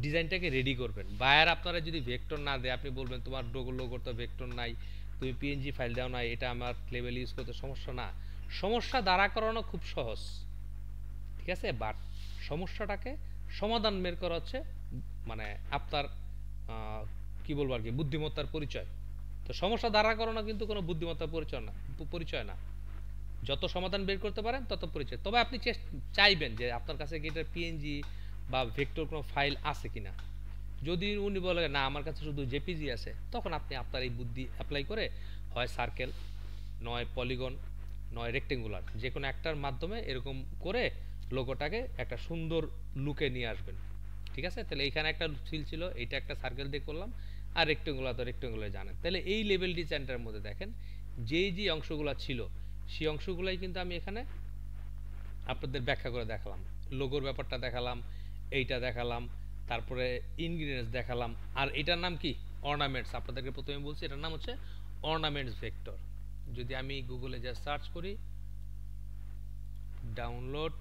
[SPEAKER 1] ডিজাইনটাকে রেডি করবেন। বায়ার আপনারা যদি ভেক্টর না দেয়, আপনি বলবেন তোমার লোগোর তো ভেক্টর নাই, তুমি পিএনজি ফাইল দাও না, এটা আমার লেভেল ইউজ করতে সমস্যা না। সমস্যা দাঁড়া করানো খুব সহজ, ঠিক আছে, বাট সমস্যাটাকে সমাধান বের করা হচ্ছে মানে আপনার কি বলবো আর কি, বুদ্ধিমত্তার পরিচয়। তো সমস্যা দাঁড়া করানো কিন্তু কোনো বুদ্ধিমত্তার পরিচয় না। যত সমাধান বের করতে পারেন তত পরিচয়। তবে আপনি চাইবেন যে আপনার কাছে কি এটা পিএনজি বা ভেক্টর কোনো ফাইল আছে কিনা। যদি উনি বলে না আমার কাছে শুধু জেপিজি আছে, তখন আপনি আপনার এই বুদ্ধি অ্যাপ্লাই করে হয় সার্কেল, নয় পলিগন, নয় রেক্টেঙ্গুলার, যে কোনো একটার মাধ্যমে এরকম করে লোগোটাকে একটা সুন্দর লুকে নিয়ে আসবেন, ঠিক আছে। তাহলে এইখানে একটা সিল ছিল, এইটা একটা সার্কেল দিয়ে করলাম, আর রেক্টেঙ্গুলার তো রেক্টেঙ্গুলার জানেন। তাহলে এই লেভেল ডিজাইনটার মধ্যে দেখেন যে অংশগুলো ছিল, সেই অংশগুলাই কিন্তু আমি এখানে আপনাদের ব্যাখ্যা করে দেখালাম। লোগোর ব্যাপারটা দেখালাম, এইটা দেখালাম, তারপরে ইনগ্রিডিয়েন্টস দেখালাম, আর এটার নাম কি অর্নামেন্টস। আপনাদেরকে প্রথমে বলছি এটার নাম হচ্ছে অর্নামেন্টস ভেক্টর। যদি আমি গুগলে যা সার্চ করি, ডাউনলোড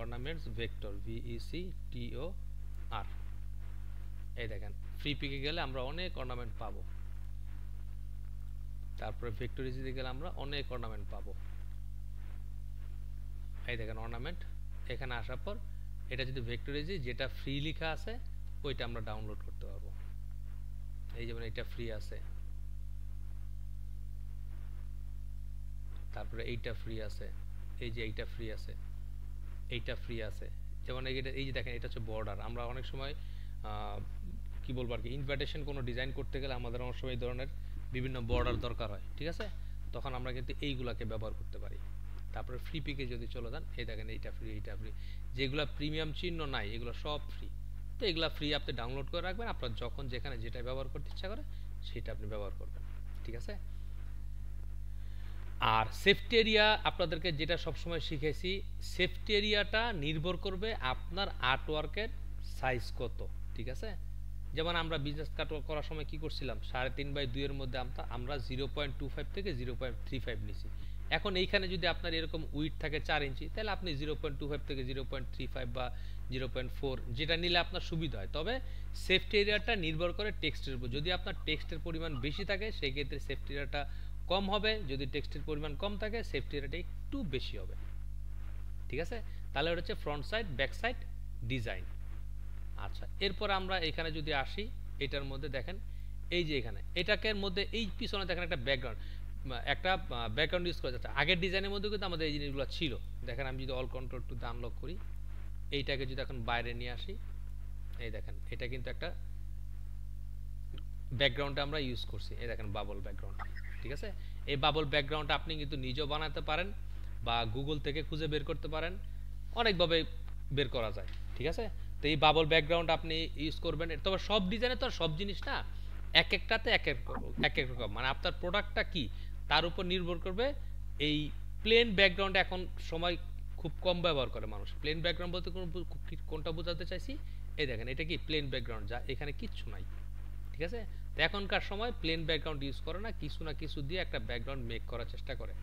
[SPEAKER 1] অর্নামেন্টস ভেক্টর, VECTOR, এই দেখেন ফ্রি পিকে গেলে আমরা অনেক অর্নামেন্ট পাবো। তারপরে ভেক্টরিজিতে গেলে আমরা অনেক অর্নামেন্ট পাবো। এই দেখেন অর্নামেন্ট, এখানে আসার পর এটা যদি ভেক্টরিজি যেটা ফ্রি লেখা আছে ওইটা আমরা ডাউনলোড করতে পারবো। এই যেমন এটা ফ্রি আছে, তারপরে এইটা ফ্রি আছে, এই যে এইটা ফ্রি আছে, এইটা ফ্রি আছে। যেমন এই যে দেখেন এটা হচ্ছে বর্ডার। আমরা অনেক সময় কি বলবো আর কি, ইনভাইটেশন কোনো ডিজাইন করতে গেলে আমাদের অনেক সময় এই ধরনের বিভিন্ন বর্ডার দরকার হয়, ঠিক আছে। তখন আমরা কিন্তু এইগুলাকে ব্যবহার করতে পারি। তারপরে ফ্রি পিকে যদি চলে যান, এই দেখেন এইটা ফ্রি, এইটা ফ্রি, যেগুলো প্রিমিয়াম চিহ্ন নাই এগুলো সব ফ্রি। তো এগুলা ফ্রি আপনি ডাউনলোড করে রাখবেন, আপনার যখন যেখানে যেটা ব্যবহার করতে ইচ্ছা করে সেটা আপনি ব্যবহার করবেন, ঠিক আছে। আর সেফটি এরিয়া আপনাদেরকে যেটা সবসময় শিখেছি, সেফটি এরিয়াটা নির্ভর করবে আপনার আর্টওয়ার্কের সাইজ কত, ঠিক আছে। যেমন আমরা বিজনেস কার্ড করার সময় কি করছিলাম, 3.5 বাই 2 এর মধ্যে আমরা 0.25 থেকে 0.35 নিছি। এখন এইখানে যদি আপনার এরকম উইডথ থাকে 4 ইঞ্চি, তাহলে আপনি 0.25 থেকে 0.35 বা 0.4 যেটা নিলে আপনার সুবিধা হয়। তবে সেফটি এরিয়াটা নির্ভর করে টেক্সটের উপর। যদি আপনার টেক্সটের পরিমাণ বেশি থাকে সেই ক্ষেত্রে সেফটি এরিয়াটা কম হবে, যদি টেক্সটের পরিমাণ কম থাকে সেফটি এরিয়াটা একটু বেশি হবে। ঠিক আছে, তাহলে ওটা হচ্ছে front side, back side design. আচ্ছা, এরপর আমরা এখানে যদি আসি, এটার মধ্যে দেখেন এই যে এখানে এটাকে মধ্যে এই পিছনে দেখেন একটা ব্যাকগ্রাউন্ড ইউজ করা যাচ্ছে। আগের ডিজাইনের মধ্যে কিন্তু আমাদের এই জিনিসগুলো ছিল। দেখেন আমি যদি অল কন্ট্রোল টু আনলক করি, এইটাকে যদি এখন বাইরে নিয়ে আসি, এই দেখেন এটা কিন্তু একটা ব্যাকগ্রাউন্ডে আমরা ইউজ করছি। এই দেখেন বাবল ব্যাকগ্রাউন্ড। ঠিক আছে, এই বাবল ব্যাকগ্রাউন্ড আপনি কিন্তু নিজেও বানাতে পারেন বা গুগল থেকে খুঁজে বের করতে পারেন, অনেকভাবে বের করা যায়। ঠিক আছে, তো এই বাবল ব্যাকগ্রাউন্ড আপনি ইউজ করবেন। তবে সব ডিজাইনে তো আর সব জিনিস না, এক একটাতে এক এক রকম, মানে আপনার প্রোডাক্টটা কি তার উপর নির্ভর করবে। এই প্লেন ব্যাকগ্রাউন্ড এখন সময় খুব কম ব্যবহার করে মানুষ। প্লেন ব্যাকগ্রাউন্ড বলতে কোনটা বোঝাতে চাইছি, এই দেখেন এটা কি প্লেন ব্যাকগ্রাউন্ড, যা এখানে কিচ্ছু নাই। ঠিক আছে, তো এখনকার সময় প্লেন ব্যাকগ্রাউন্ড ইউজ করে না, কিছু না কিছু দিয়ে একটা ব্যাকগ্রাউন্ড মেক করার চেষ্টা করে।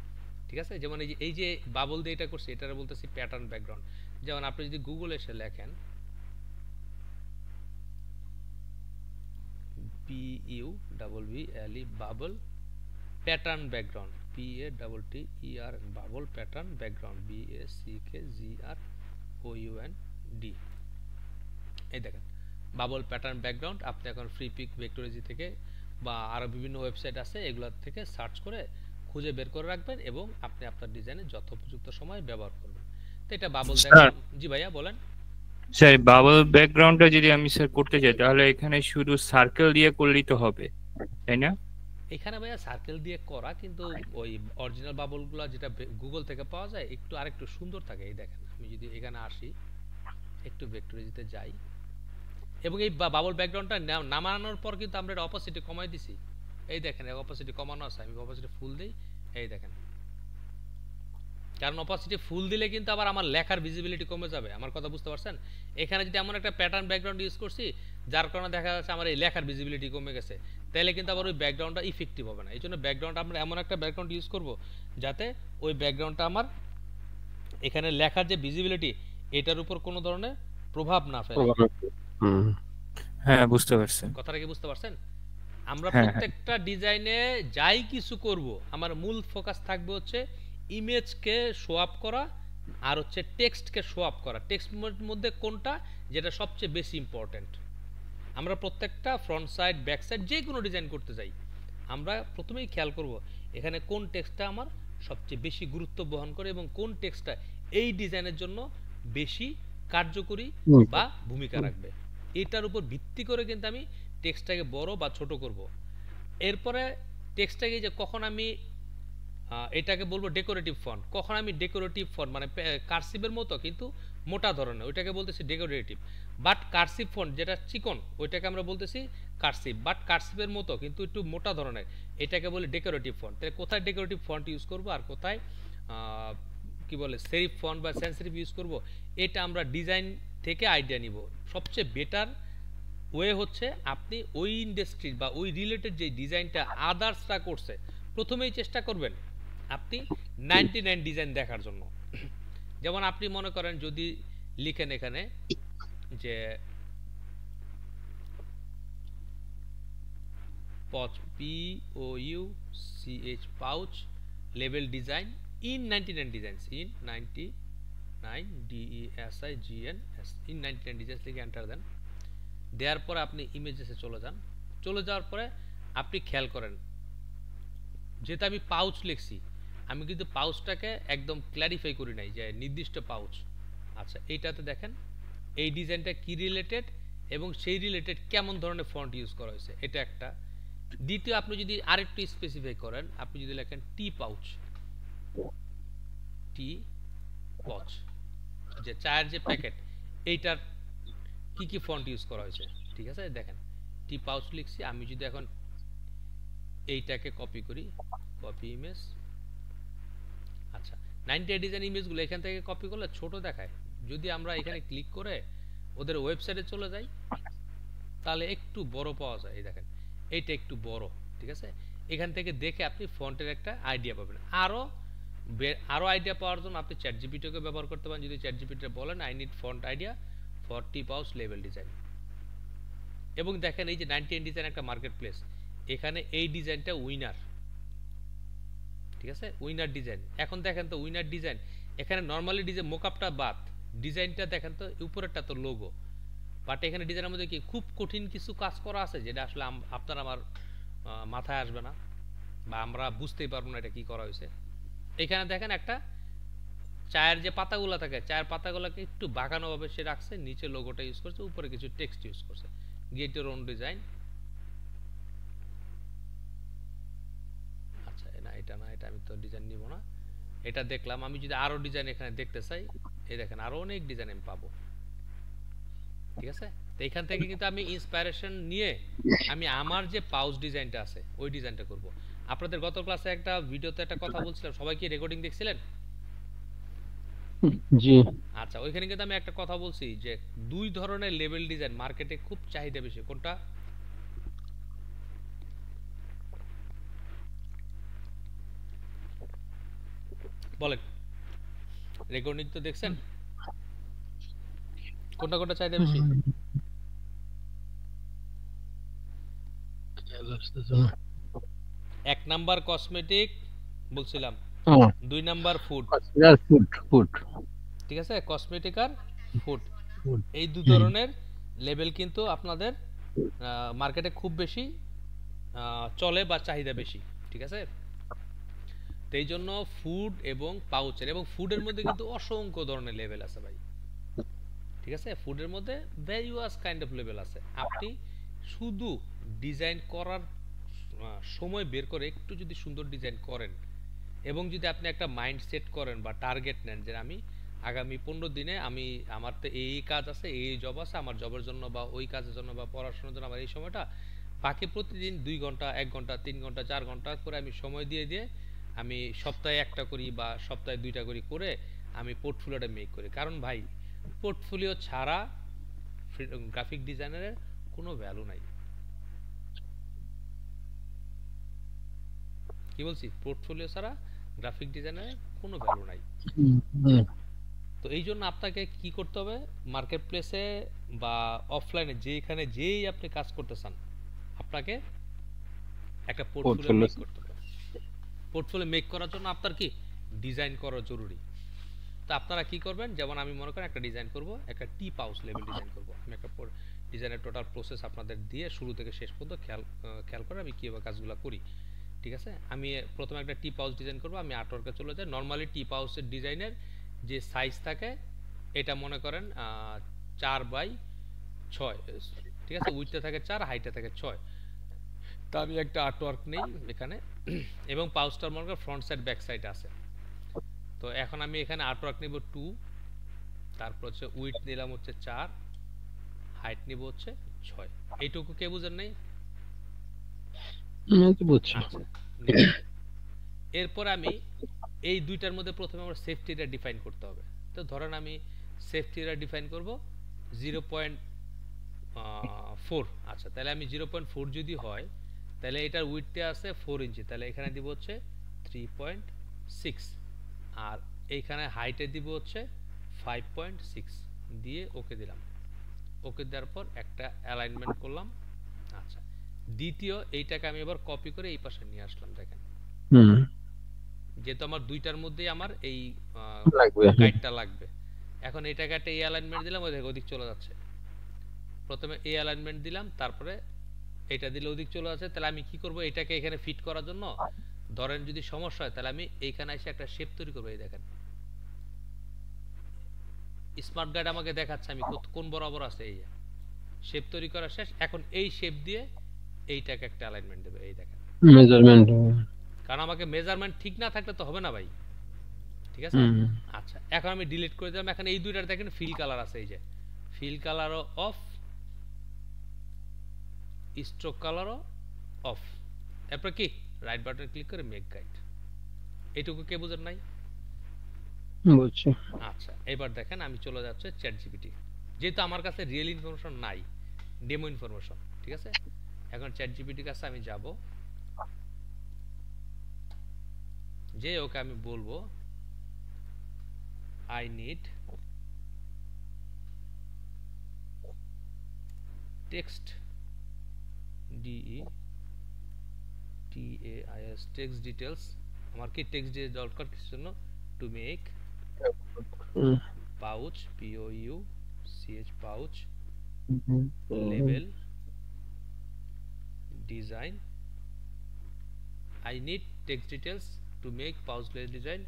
[SPEAKER 1] ঠিক আছে, যেমন এই যে বাবল দিয়ে এটা করছে, এটারে বলতেছি প্যাটার্ন ব্যাকগ্রাউন্ড। যেমন আপনি যদি গুগলে এসে লেখেন BUBBLE bubble pattern background, PATTER bubble pattern background, BACKGROUND, এই দেখেন বাবল প্যাটার্ন ব্যাকগ্রাউন্ড। আপনি এখন ফ্রি পিক ভেক্টরোলজি থেকে বা আরো বিভিন্ন ওয়েবসাইট আছে, এগুলো থেকে সার্চ করে খুঁজে বের করে রাখবেন এবং আপনি আপনার ডিজাইনে যথোপযুক্ত সময় ব্যবহার করবেন। তো এটা বাবল
[SPEAKER 2] স্যার,
[SPEAKER 1] দেখেন। জি ভাইয়া বলেন।
[SPEAKER 2] স্যার বাবল ব্যাকগ্রাউন্ডটা যদি আমি স্যার করতে চাই তাহলে এখানে শুধু সার্কেল দিয়ে করলেই তো হবে, তাই না?
[SPEAKER 1] এখানে ভাইয়া সার্কেল দিয়ে করা, কিন্তু ওই অরিজিনাল বাবলগুলো যেটা গুগল থেকে পাওয়া যায় একটু আরেকটু সুন্দর থাকে। এই দেখেন আমি যদি এখানে আসি, একটু ভেক্টরোলজিতে যাই, এবং এই বাবল ব্যাকগ্রাউন্ডটা নামানোর পর কিন্তু আমরা এটা অপাসিটি কমাই দিছি। এই দেখেন অপাসিটি কমানো আছে, আমি অপাসিটি ফুল দিই, এই দেখেন। কারণ অপাসিটি ফুল দিলে কিন্তু আবার আমার লেখার ভিজিবিলিটি কমে যাবে। আমার কথা বুঝতে পারছেন? এখানে যদি এমন একটা প্যাটার্ন ব্যাকগ্রাউন্ড ইউজ করছি যার কারণে দেখা যাচ্ছে আমার এই লেখার ভিজিবিলিটি কমে গেছে, তাহলে কিন্তু আবার ওই ব্যাকগ্রাউন্ডটা ইফেক্টিভ হবে না। এই জন্য ব্যাকগ্রাউন্ড আমরা এমন একটা ব্যাকগ্রাউন্ড ইউজ করব যাতে ওই ব্যাকগ্রাউন্ডটা আমার এখানে লেখার যে ভিজিবিলিটি এটার উপর কোনো ধরনের প্রভাব না ফেলে।
[SPEAKER 2] হ্যাঁ, বুঝতে পারছেন।
[SPEAKER 1] কথাটা কি বুঝতে পারছেন? আমরা
[SPEAKER 2] হ্যাঁ, হ্যাঁ।
[SPEAKER 1] প্রত্যেকটা ডিজাইনে যাই কিছু করব, আমার মূল ফোকাস থাকবে হচ্ছে ইমেজকে শো আপ করা আর হচ্ছে টেক্সটকে শো আপ করা। টেক্সটের মধ্যে কোনটা যেটা সবচেয়ে বেশি ইম্পর্টেন্ট। আমরা প্রত্যেকটা ফ্রন্ট সাইড ব্যাক সাইড যে কোনো ডিজাইন করতে যাই, আমরা প্রথমেই খেয়াল করব এখানে কোন টেক্সটটা আমার সবচেয়ে বেশি গুরুত্ব বহন করে এবং কোন টেক্সটটা এই ডিজাইনের জন্য বেশি কার্যকরী বা ভূমিকা রাখবে। এটার উপর ভিত্তি করে কিন্তু আমি টেক্সটটাকে বড় বা ছোট করব। এরপরে টেক্সটটাকে যে কখন আমি এটাকে বলবো ডেকোরেটিভ ফন্ট, কখন আমি ডেকোরেটিভ ফন্ট মানে কার্সিভের মতো কিন্তু মোটা ধরনের, ওইটাকে বলতেছি ডেকোরেটিভ। বাট কার্সিভ ফন্ট যেটা চিকন ওইটাকে আমরা বলতেছি কার্সিভ, বাট কার্সিভের মতো কিন্তু একটু মোটা ধরনের, এটাকে বলি ডেকোরেটিভ ফন্ট। তাহলে কোথায় ডেকোরেটিভ ফন্ট ইউজ করব আর কোথায় কি বলে সেরিফ ফন্ট বা সেন্সিটিভ ইউজ করব, এটা আমরা ডিজাইন থেকে আইডিয়া নিব। সবচেয়ে বেটার ওয়ে হচ্ছে আপনি ওই ইন্ডাস্ট্রির বা ওই রিলেটেড যে ডিজাইনটা আদার্সরা করছে প্রথমেই চেষ্টা করবেন আপনি 99 ডিজাইন দেখার জন্য। যেমন আপনি মনে করেন যদি লিখেন এখানে যে POUCH পাউচ লেভেল design in 99 designs, in 99 DESIGNS, in 99 designs লিখে এন্টার দেন। দেওয়ার পরে আপনি ইমেজেসে চলে যান। চলে যাওয়ার পরে আপনি খেয়াল করেন যেটা আমি পাউচ লিখছি, আমি কিন্তু পাউচটাকে একদম ক্ল্যারিফাই করি নাই যে নির্দিষ্ট পাউচ। আচ্ছা, এইটাতে দেখেন এই ডিজাইনটা কি রিলেটেড এবং সেই রিলেটেড কেমন ধরনের ফন্ট ইউজ করা হয়েছে, এটা একটা। দ্বিতীয়, আপনি যদি আরেকটু স্পেসিফাই করেন, আপনি যদি লেখেন টি পাউচ, যে চায়ের যে প্যাকেট এইটার কি কি ফন্ট ইউজ করা হয়েছে। ঠিক আছে, দেখেন টি পাউচ লিখছি। আমি যদি এখন এইটাকে কপি করি, কপি ইমেজ, আচ্ছা 98 ডিজাইন ইমেজগুলো এখান থেকে কপি করলে ছোট দেখায়। যদি আমরা এখানে ক্লিক করে ওদের ওয়েবসাইটে চলে যাই তাহলে একটু বড় পাওয়া যায়। এই দেখেন এইটা একটু বড়। ঠিক আছে, এখান থেকে দেখে আপনি ফন্টের একটা আইডিয়া পাবেন। আরও আরো আইডিয়া পাওয়ার জন্য আপনি চ্যাট জিপিটিকে ব্যবহার করতে পারেন। যদি চ্যাট জিপিটি বলেন I need font idea for tea pouch লেভেল ডিজাইন, এবং দেখেন এই যে 90 ডিজাইন একটা মার্কেট প্লেস, এখানে এই ডিজাইনটা উইনার, ঠিক আছে, উইনার ডিজাইন। এখন দেখেন তো উইনার ডিজাইন, এখানে নরমালি ডিজাইন মোকআপটা বাদ, ডিজাইনটা দেখেন তো উপরেরটা তো লোগো, বাট এখানে ডিজাইনের মধ্যে কি খুব কঠিন কিছু কাজ করা আছে যেটা আসলে আপনার আমার মাথায় আসবে না, বা আমরা বুঝতেই পারবো না এটা কি করা হয়েছে। এখানে দেখেন একটা চায়ের যে পাতাগুলো থাকে, চায়ের পাতাগুলোকে একটু বাঁকানো ভাবে সে রাখছে, নিচে লোগোটা ইউজ করছে, উপরে কিছু টেক্সট ইউজ করছে, গেট ইওর ওন ডিজাইন। আচ্ছা না এটা না, এটা আমি তো ডিজাইন নিব না, এটা দেখলাম। আমি যদি আরো ডিজাইন এখানে দেখতে চাই, এই দেখেন আরো অনেক ডিজাইন আমি পাবো, ঠিক আছে। তো এখান থেকে কিন্তু আমি ইন্সপায়ারেশন নিয়ে আমি আমার যে পাউচ ডিজাইনটা আছে ওই ডিজাইনটা করব। আপনাদের গত ক্লাসে একটা ভিডিওতে একটা কথা বলছিলাম, সবাই কি রেকর্ডিং দেখছিলেন?
[SPEAKER 3] জি।
[SPEAKER 1] আচ্ছা, ওইখানে কিন্তু আমি একটা কথা বলছি যে দুই ধরনের লেভেল ডিজাইন মার্কেটে খুব চাহিদা বেশি, কোনটা? বলেন, রেকর্ডিং তো দেখছেন, কোনটা কোনটা চাহিদা বেশি? এক নাম্বার কসমেটিক বলছিলাম, দুই নাম্বার ফুড,
[SPEAKER 3] ফুড,
[SPEAKER 1] ঠিক আছে, কসমেটিক আর ফুড, এই দু ধরনের লেভেল কিন্তু আপনাদের মার্কেটে খুব বেশি চলে বা চাহিদা বেশি, ঠিক আছে। তো এই জন্য ফুড এবং পাউচের, এবং ফুডের মধ্যে কিন্তু অসংখ্য ধরনের লেভেল আছে ভাই, ঠিক আছে। ফুডের মধ্যে ভ্যারিয়াস কাইন্ড অফ লেভেল আছে। আপনি শুধু ডিজাইন করার সময় বের করে একটু যদি সুন্দর ডিজাইন করেন, এবং যদি আপনি একটা মাইন্ড সেট করেন বা টার্গেট নেন যে আমি আগামী 15 দিনে আমি আমার তো এই কাজ আছে, এই জব আছে, আমার জবের জন্য বা ওই কাজের জন্য বা পড়াশোনার জন্য আমার এই সময়টা, বাকি প্রতিদিন 2 ঘন্টা 1 ঘন্টা 3 ঘন্টা 4 ঘন্টা করে আমি সময় দিয়ে দিয়ে আমি সপ্তাহে একটা করি বা সপ্তাহে 2টা করি করে আমি পোর্টফোলিওটা মেক করি। কারণ ভাই পোর্টফোলিও ছাড়া গ্রাফিক ডিজাইনারের কোনো ভ্যালু নাই। কি বলছি? পোর্টফোলিও ছাড়া গ্রাফিক ডিজাইনারের কোনো ভ্যালু নাই। তো এই জন্য আপনাকে কি করতে হবে, মার্কেট প্লেসে বা অফলাইনে যেখানে যেই আপনি কাজ করতে চান, আপনাকে একটা পোর্টফোলিও মেক করতে হবে। পোর্টফোলিও মেক করার জন্য আপনার কি ডিজাইন করা জরুরি। তো আপনারা কি করবেন, যেমন আমি মনে করেন একটা ডিজাইন করব, একটা টি পাউচ লেভেল ডিজাইন করব, আমি একটা ডিজাইনের টোটাল প্রসেস আপনাদের দিয়ে শুরু থেকে শেষ পর্যন্ত খেয়াল করে আমি কীভাবে কাজগুলো করি, ঠিক আছে। আমি প্রথমে একটা টি পাউচ ডিজাইন করব, আমি আর্টওয়ার্কে চলে যাই। নর্মালি টি পাউচের ডিজাইনের যে সাইজ থাকে এটা মনে করেন 4x6, ঠিক আছে, উইডথে থাকে 4, হাইটে থাকে 6। তো আমি একটা আর্টওয়ার্ক নেই এখানে, এবং পাউচটার মনে করেন ফ্রন্ট সাইড ব্যাক সাইড আছে। তো এখন আমি এখানে আর্টওয়ার্ক নিব 2, তারপর হচ্ছে উইডথ নিলাম হচ্ছে 4, হাইট নিব হচ্ছে 6। এইটুকু কে বুঝেন নাই? আচ্ছা, এরপর আমি এই দুইটার মধ্যে প্রথমে আমরা সেফটিটা ডিফাইন করতে হবে। তো ধরেন আমি সেফটিটা ডিফাইন করব 0.4। আচ্ছা, তাহলে আমি 0.4 যদি হয় তাহলে এটার উইডথে আছে 4 ইঞ্চি, তাহলে এখানে দিব হচ্ছে 3.6, আর এইখানে হাইটে দিব হচ্ছে 5.6 দিয়ে ওকে দিলাম। ওকে দেওয়ার পর একটা অ্যালাইনমেন্ট করলাম। আচ্ছা, দ্বিতীয় এইটাকে আমি এবার কপি করে এই পাশে নিয়ে আসলাম। দেখেন যেহেতু আমার দুইটার মধ্যেই আমার এই গাইডটা লাগবে, এখন এটাকে একটা এই অ্যালাইনমেন্ট দিলাম, ওই দেখো ওদিক চলে যাচ্ছে। প্রথমে এই অ্যালাইনমেন্ট দিলাম, তারপরে এটা দিলে ওদিক চলে যাচ্ছে। তাহলে আমি কি করব, এটাকে এখানে ফিট করার জন্য ধরেন যদি সমস্যা হয় তাহলে আমি এইখানে এসে একটা শেপ তৈরি করব। এই দেখেন স্মার্ট গাইড আমাকে দেখাচ্ছে আমি কোন বরাবর আছে, এই শেপ তৈরি করা শেষ। এখন এই শেপ দিয়ে এইটাকে একটা অ্যালাইনমেন্ট দেবে, এই দেখেন
[SPEAKER 3] মেজারমেন্ট,
[SPEAKER 1] কারণ আমাকে মেজারমেন্ট ঠিক না থাকলে তো হবে না ভাই, ঠিক আছে। আচ্ছা, এখন আমি ডিলিট করে দিলাম। এখন এই দুইটার দেখেন ফিল কালার আছে, এই যে ফিল কালারও অফ, স্ট্রোক কালারও অফ। এরপর কি রাইট বাটন ক্লিক করে মেক গাইড। এইটুকু কে বুঝেন নাই?
[SPEAKER 3] বুঝছি।
[SPEAKER 1] আচ্ছা, এবার দেখেন আমি চলে যাচ্ছে চ্যাট জিপিটি, যেহেতু আমার কাছে রিয়েল ইনফরমেশন নাই, ডেমো ইনফরমেশন, ঠিক আছে। এখন চ্যাট জিপিটির কাছে আমি যাব, যে ওকে আমি বলবো I need text DETAIS text details, আমার কি টেক্সট ডিটেলস দরকার কিসের জন্য? To make pouch POUCH pouch label design. I need text details to make pouch label design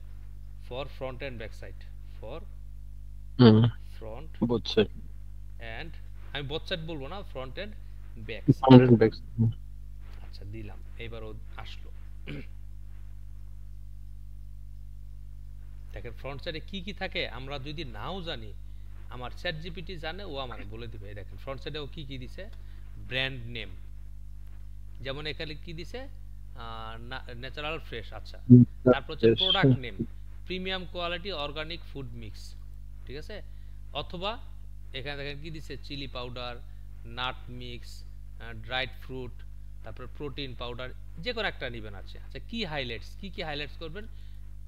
[SPEAKER 1] for front and back side, for front
[SPEAKER 3] both side
[SPEAKER 1] and আমি both side বলবো না, front and back side.
[SPEAKER 3] front and back
[SPEAKER 1] আচ্ছা দিলাম, এবার ও আসলো। দেখেন front সাইডে কি কি থাকে আমরা যদি নাও জানি, আমার চ্যাট জিপিটি জানে, ও আমাকে বলে দিবে। এই দেখেন ফ্রন্ট সাইডে ও কি কি দিছে, ব্র্যান্ড নেম, যেমন এখানে কি দিছে ন্যাচারাল ফ্রেশ, আচ্ছা। তারপর হচ্ছে product name, premium quality organic food mix, ঠিক আছে। অথবা এখানে দেখেন কি দিছে, chilli powder, nut mix, dried fruit, তারপর প্রোটিন পাউডার, যে কোনো একটা নেবেন। আছে আচ্ছা কি হাইলাইটস, কি কি হাইলাইটস করবেন,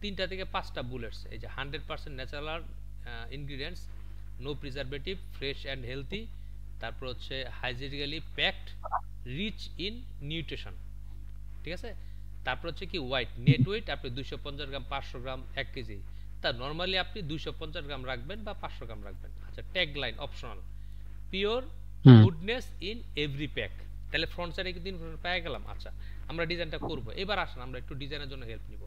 [SPEAKER 1] 3টা থেকে 5টা বুলেটস। এই যে 100% natural ingredients, no preservative, fresh and healthy, তারপর হচ্ছে hygienically packed, rich in nutrition, ঠিক আছে। তারপর হচ্ছে কি ওয়েট, নেট ওয়েট আপনি 250 গ্রাম, 500 গ্রাম, 1 কেজি, তা নর্মালি আপনি 250 গ্রাম রাখবেন বা 500 গ্রাম রাখবেন। আচ্ছা tag line optional, pure goodness in every pack. তাহলে ফ্রন্ট সাইডে কিন্তু ইনফরমেশন পেয়ে গেলাম। আচ্ছা আমরা ডিজাইনটা করব, এবার আসেন আমরা একটু ডিজাইনের জন্য হেল্প নিব।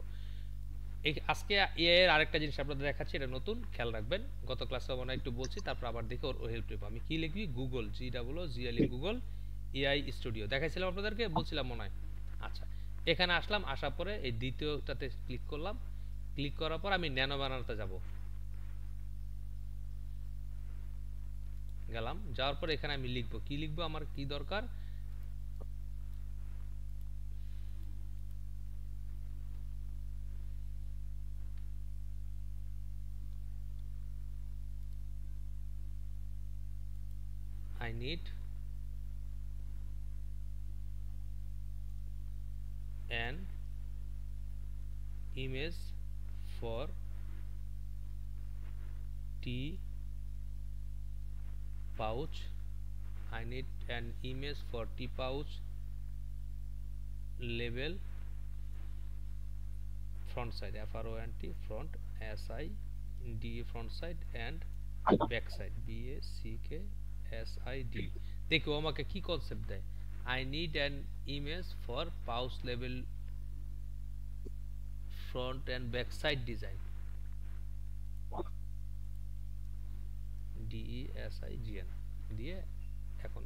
[SPEAKER 1] আজকে এআই এর আরেকটা জিনিস আপনাদের দেখাচ্ছি, এটা নতুন, খেয়াল রাখবেন। গত ক্লাসে মনে একটু বলছি, তারপর আবার দেখে ওর হেল্প নেব। আমি কি লিখবি, Google GOOGLE Google AI studio দেখাইছিলাম আপনাদেরকে, বলছিলাম মনে হয়। আচ্ছা এখানে আসলাম, আসার পরে এই দ্বিতীয়টাতে ক্লিক করলাম, ক্লিক করার পর আমি ন্যানো বানাতে যাব, গেলাম, যাওয়ার পর এখানে আমি লিখবো, কি লিখবো, আমার কি দরকার, I need an image for tea pouch. I need an image for tea pouch label, front side, FRONT, front SID, front side, and back side, BACKSID। দেখো আমাকে কি কনসেপ্ট দেয়, I need an image for pouch label, front and back side design, DESIGN দিয়ে এখন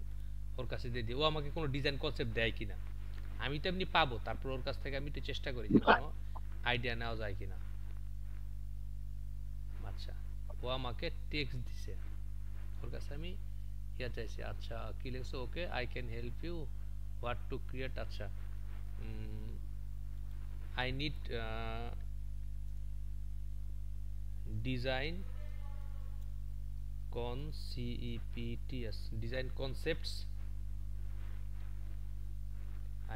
[SPEAKER 1] ওর কাছে দিয়ে দিই, ও আমাকে কোনো ডিজাইন কনসেপ্ট দেয় কিনা। আমি তো এমনি পাবো, তারপর ওর কাছ থেকে আমি একটু চেষ্টা করি যে কোনো আইডিয়া নেওয়া যায় কিনা। আচ্ছা ও আমাকে টেক্সট দিছে, ওর কাছে আমি ইয়া চাইছি। আচ্ছা কি লিখছো, okay I can help you what to create. আচ্ছা I need design CEPTS, design concepts.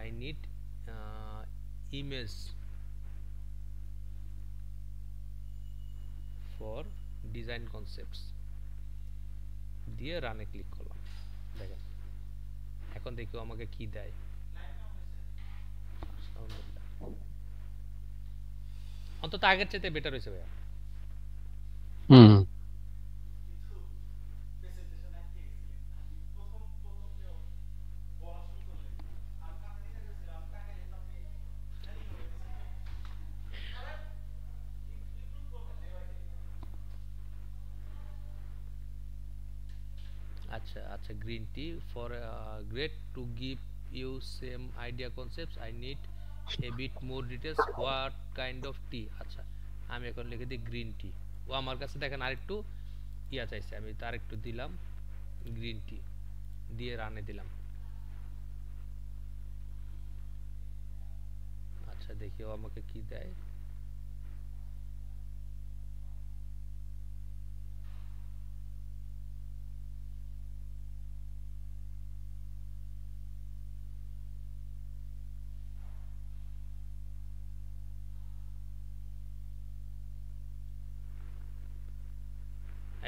[SPEAKER 1] I need image for design concepts দিয়ে রানে ক্লিক করলাম। দেখেন এখন দেখো আমাকে কি দেয়, অন্তত আগের চাইতে বেটার হয়েছে ভাইয়া। আচ্ছা আচ্ছা green tea for great to give you same idea concepts I need a bit more details what kind of tea. আচ্ছা আমি এখন লিখে দিই গ্রিন টি। ও আমার কাছে দেখেন আরেকটু ইয়া চাইছে, আমি তার একটু দিলাম গ্রিন টি দিয়ে রানে দিলাম। আচ্ছা দেখি ও আমাকে কি দেয়,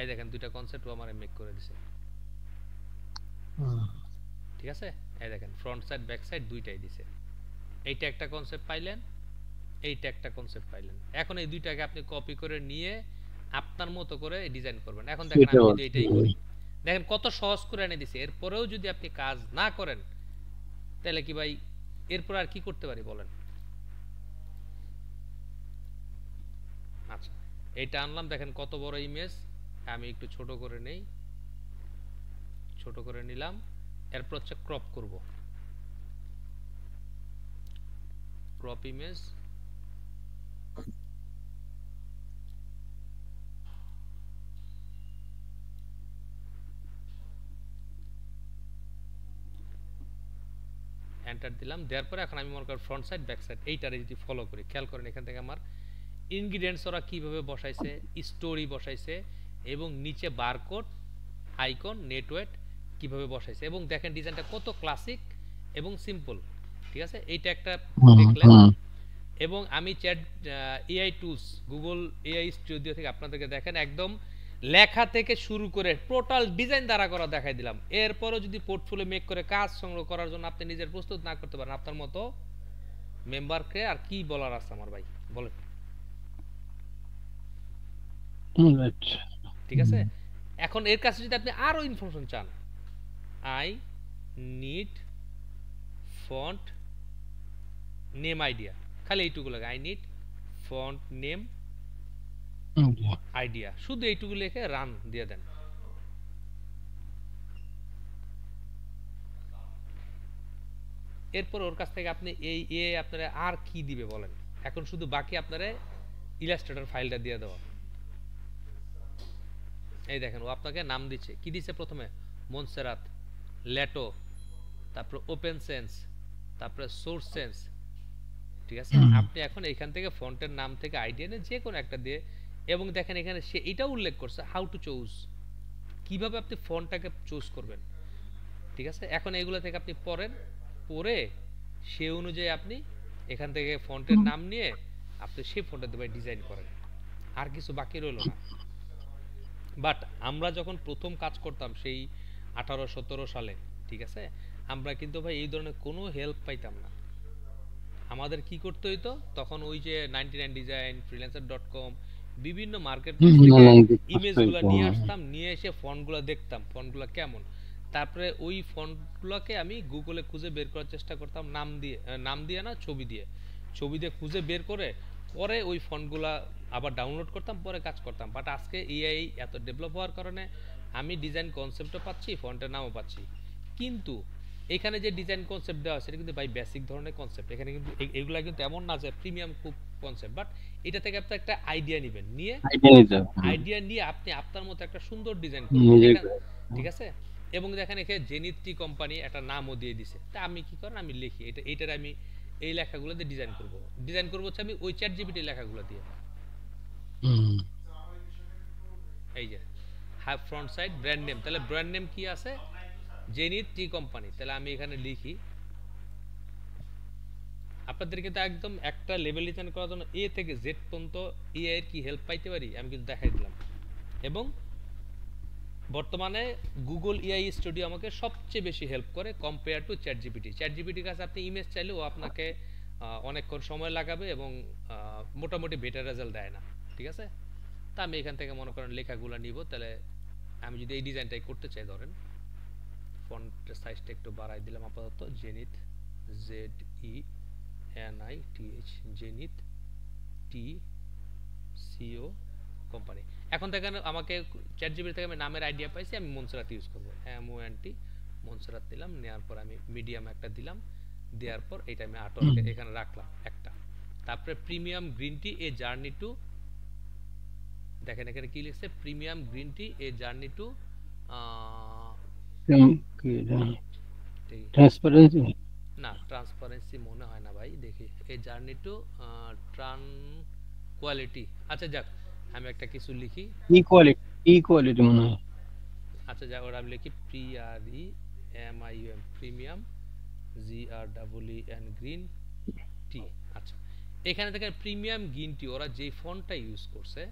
[SPEAKER 1] এই দেখেন দুইটা কনসেপ্ট আমার মেক করে দিছে, ঠিক আছে। এই দেখেন ফ্রন্ট সাইড ব্যাক সাইড দুইটাই দিছে। এইটা একটা কনসেপ্ট পাইলেন, এইটা একটা কনসেপ্ট পাইলেন। এখন এই দুইটাকে আপনি কপি করে নিয়ে আপনার মতো করে ডিজাইন করবেন। এখন দেখেন আমি যদি এটাই করি, দেখেন কত সহজ করে এনে দিছে। এরপরেও যদি আপনি কাজ না করেন তাহলে কি ভাই এরপর আর কি করতে পারি বলেন? আচ্ছা এইটা আনলাম, দেখেন কত বড় ইমেজ। আমি একটু ছোট করে নেই, ছোট করে নিলাম। এরপর হচ্ছে ক্রপ করব, ক্রপ ইমেজ। এন্টার দিলাম, দেওয়ার পরে এখন আমি মনে করি ফ্রন্ট সাইড ব্যাক সাইড এইটারে যদি ফলো করি, খেয়াল করেন এখান থেকে আমার ইনগ্রিডিয়েন্টস ওরা কিভাবে বসাইছে, স্টোরি বসাইছে, এবং নিচে বারকোড, আইকন, নেটওয়েট কিভাবে বসাইছে, এবং দেখেন ডিজাইনটা কত ক্লাসিক এবং সিম্পল, ঠিক আছে। এইটা একটা দেখলেন। এবং আমি chat AI tools, Google AI studio থেকে আপনাদেরকে দেখেন একদম লেখা থেকে শুরু করে টোটাল ডিজাইন দ্বারা করা দেখাই দিলাম। এরপরও যদি পোর্টফোলিও মেক করে কাজ সংগ্রহ করার জন্য আপনি নিজের প্রস্তুত না করতে পারেন, আপনার মতো মেম্বারকে আর কি বলার আছে আমার ভাই, বলেন। ঠিক আছে। এখন এর কাছে যদি আপনি আরো ইনফরমেশন চান, I need font name idea, খালি এইটুকু লাগে, I need font name idea, শুধু এইটুকু লিখে রান দিয়ে দেন। এরপর ওর কাছ থেকে আপনি এই আপনারা আর কি দিবে বলেন। এখন শুধু বাকি আপনারা ইলাস্ট্রেটর ফাইলটা দিয়ে দেওয়া। এই দেখেন ও আপনাকে নাম দিচ্ছে, কি দিচ্ছে প্রথমে, মনসেরাত, লেটো, তারপর ওপেন সেন্স, তারপরে সোর্স সেন্স, ঠিক আছে। আপনি এখন এইখান থেকে ফন্টের নাম থেকে আইডিয়া নেন যে কোনো একটা দিয়ে, এবং দেখেন এখানে সে এটাও উল্লেখ করছে হাউ টু চুজ, কিভাবে আপনি ফন্টটাকে চুজ করবেন, ঠিক আছে। এখন এগুলো থেকে আপনি পড়েন, পড়ে সে অনুযায়ী আপনি এখান থেকে ফন্টের নাম নিয়ে আপনি সেই ফন্টের দিয়ে ডিজাইন করেন, আর কিছু বাকি রইল না। বাট আমরা যখন প্রথম কাজ করতাম সেই 18-17 সালে, ঠিক আছে, আমরা কিন্তু ভাই এই ধরনের কোনো হেল্প পাইতাম না। আমাদের কি করতে হইতো তখন, ওই যে 99 ডিজাইন, freelancer.com, বিভিন্ন মার্কেট প্লেস থেকে ইমেজগুলো নিয়ে আসতাম, নিয়ে এসে ফন্টগুলো দেখতাম, ফন্টগুলো কেমন, তারপরে ওই ফন্টগুলোকে আমি গুগলে খুঁজে বের করার চেষ্টা করতাম, নাম দিয়ে না, ছবি দিয়ে খুঁজে বের করে পরে ওই ফন্টগুলা আবার ডাউনলোড করতাম, পরে কাজ করতাম। বাট আজকে এআই এত ডেভেলপ হওয়ার কারণে আমি ডিজাইন কনসেপ্টও পাচ্ছি, ফন্টের নামও পাচ্ছি, কিন্তু এখানে যে ডিজাইন কনসেপ্ট দেওয়া সেটা কিন্তু ভাই বেসিক ধরনের কনসেপ্ট। এখানে কিন্তু এগুলা কিন্তু এমন না যে প্রিমিয়াম খুব কনসেপ্ট, বাট এটা থেকে আপনি একটা আইডিয়া নেবেন, নিয়ে আইডিয়া নিয়ে আপনি আপনার মতো একটা সুন্দর ডিজাইন করবেন, ঠিক আছে। এবং দেখেন এখানে জেনিথ টি কোম্পানি একটা নামও দিয়ে দিছে, তা আমি কি করেন, আমি লিখি এইটার আমি এই লেখাগুলো দিয়ে ডিজাইন করব হচ্ছে আমি ওই চ্যাট জিপিটি লেখাগুলো দিয়ে। এই যে ফ্রন্ট সাইড ব্র্যান্ড নেম, তাহলে ব্র্যান্ড নেম কি আছে, জেনিথ টি কোম্পানি, তাহলে আমি এখানে লিখি। আপনাদের কিন্তু একদম একটা লেভেল ডিজাইন করার জন্য এ থেকে জেড পর্যন্ত এআই এর কি হেল্প পাইতে পারি আমি কিন্তু দেখাই দিলাম। এবং বর্তমানে গুগল এআই স্টুডিও আমাকে সবচেয়ে বেশি হেল্প করে কম্পেয়ার টু চ্যাট জিপিটি। চ্যাট জিপিটির কাছে আপনি ইমেজ চাইলেও আপনাকে অনেকক্ষণ সময় লাগাবে এবং মোটামুটি বেটার রেজাল্ট দেয় না, ঠিক আছে। তা আমি এখান থেকে মনে করেন লেখাগুলো নিব, তাহলে আমি যদি এই ডিজাইনটাই করতে চাই, ধরেন ফন্টের সাইজটা একটু বাড়াই দিলাম আপাতত, জেনিথ, ZENITH, জেনিথ টি সিও কোম্পানি। এখন দেখেন আমাকে চ্যাট জিপিটি থেকে আমি নামের আইডিয়া পাইছি, আমি মনসেরাত ইউজ করব, MONT মনসেরাত দিলাম, নেওয়ার পর আমি মিডিয়াম একটা দিলাম, দেওয়ার পর এটা আমি আর্টওয়ার্ক এখানে রাখলাম একটা। তারপরে প্রিমিয়াম গ্রিন টি এ জার্নি টু, দেখেন এখানে কি লিখছে, প্রিমিয়াম গ্রিন টি এ জার্নি টু
[SPEAKER 3] ট্রান্সপারেন্সি,
[SPEAKER 1] না ট্রান্সপারেন্সি মনে হয় না ভাই, দেখি এ জার্নি টু কোয়ালিটি। আচ্ছা যাক, আমি একটা কিছু লিখি,
[SPEAKER 3] ইকুয়ালিটি মনে হয়।
[SPEAKER 1] আচ্ছা যাক, ওরা আমি লিখি PREMIUM, premium GREEN green tea. আচ্ছা এখানে দেখেন প্রিমিয়াম গ্রিন টি ওরা যে ফন্টটা ইউজ করছে,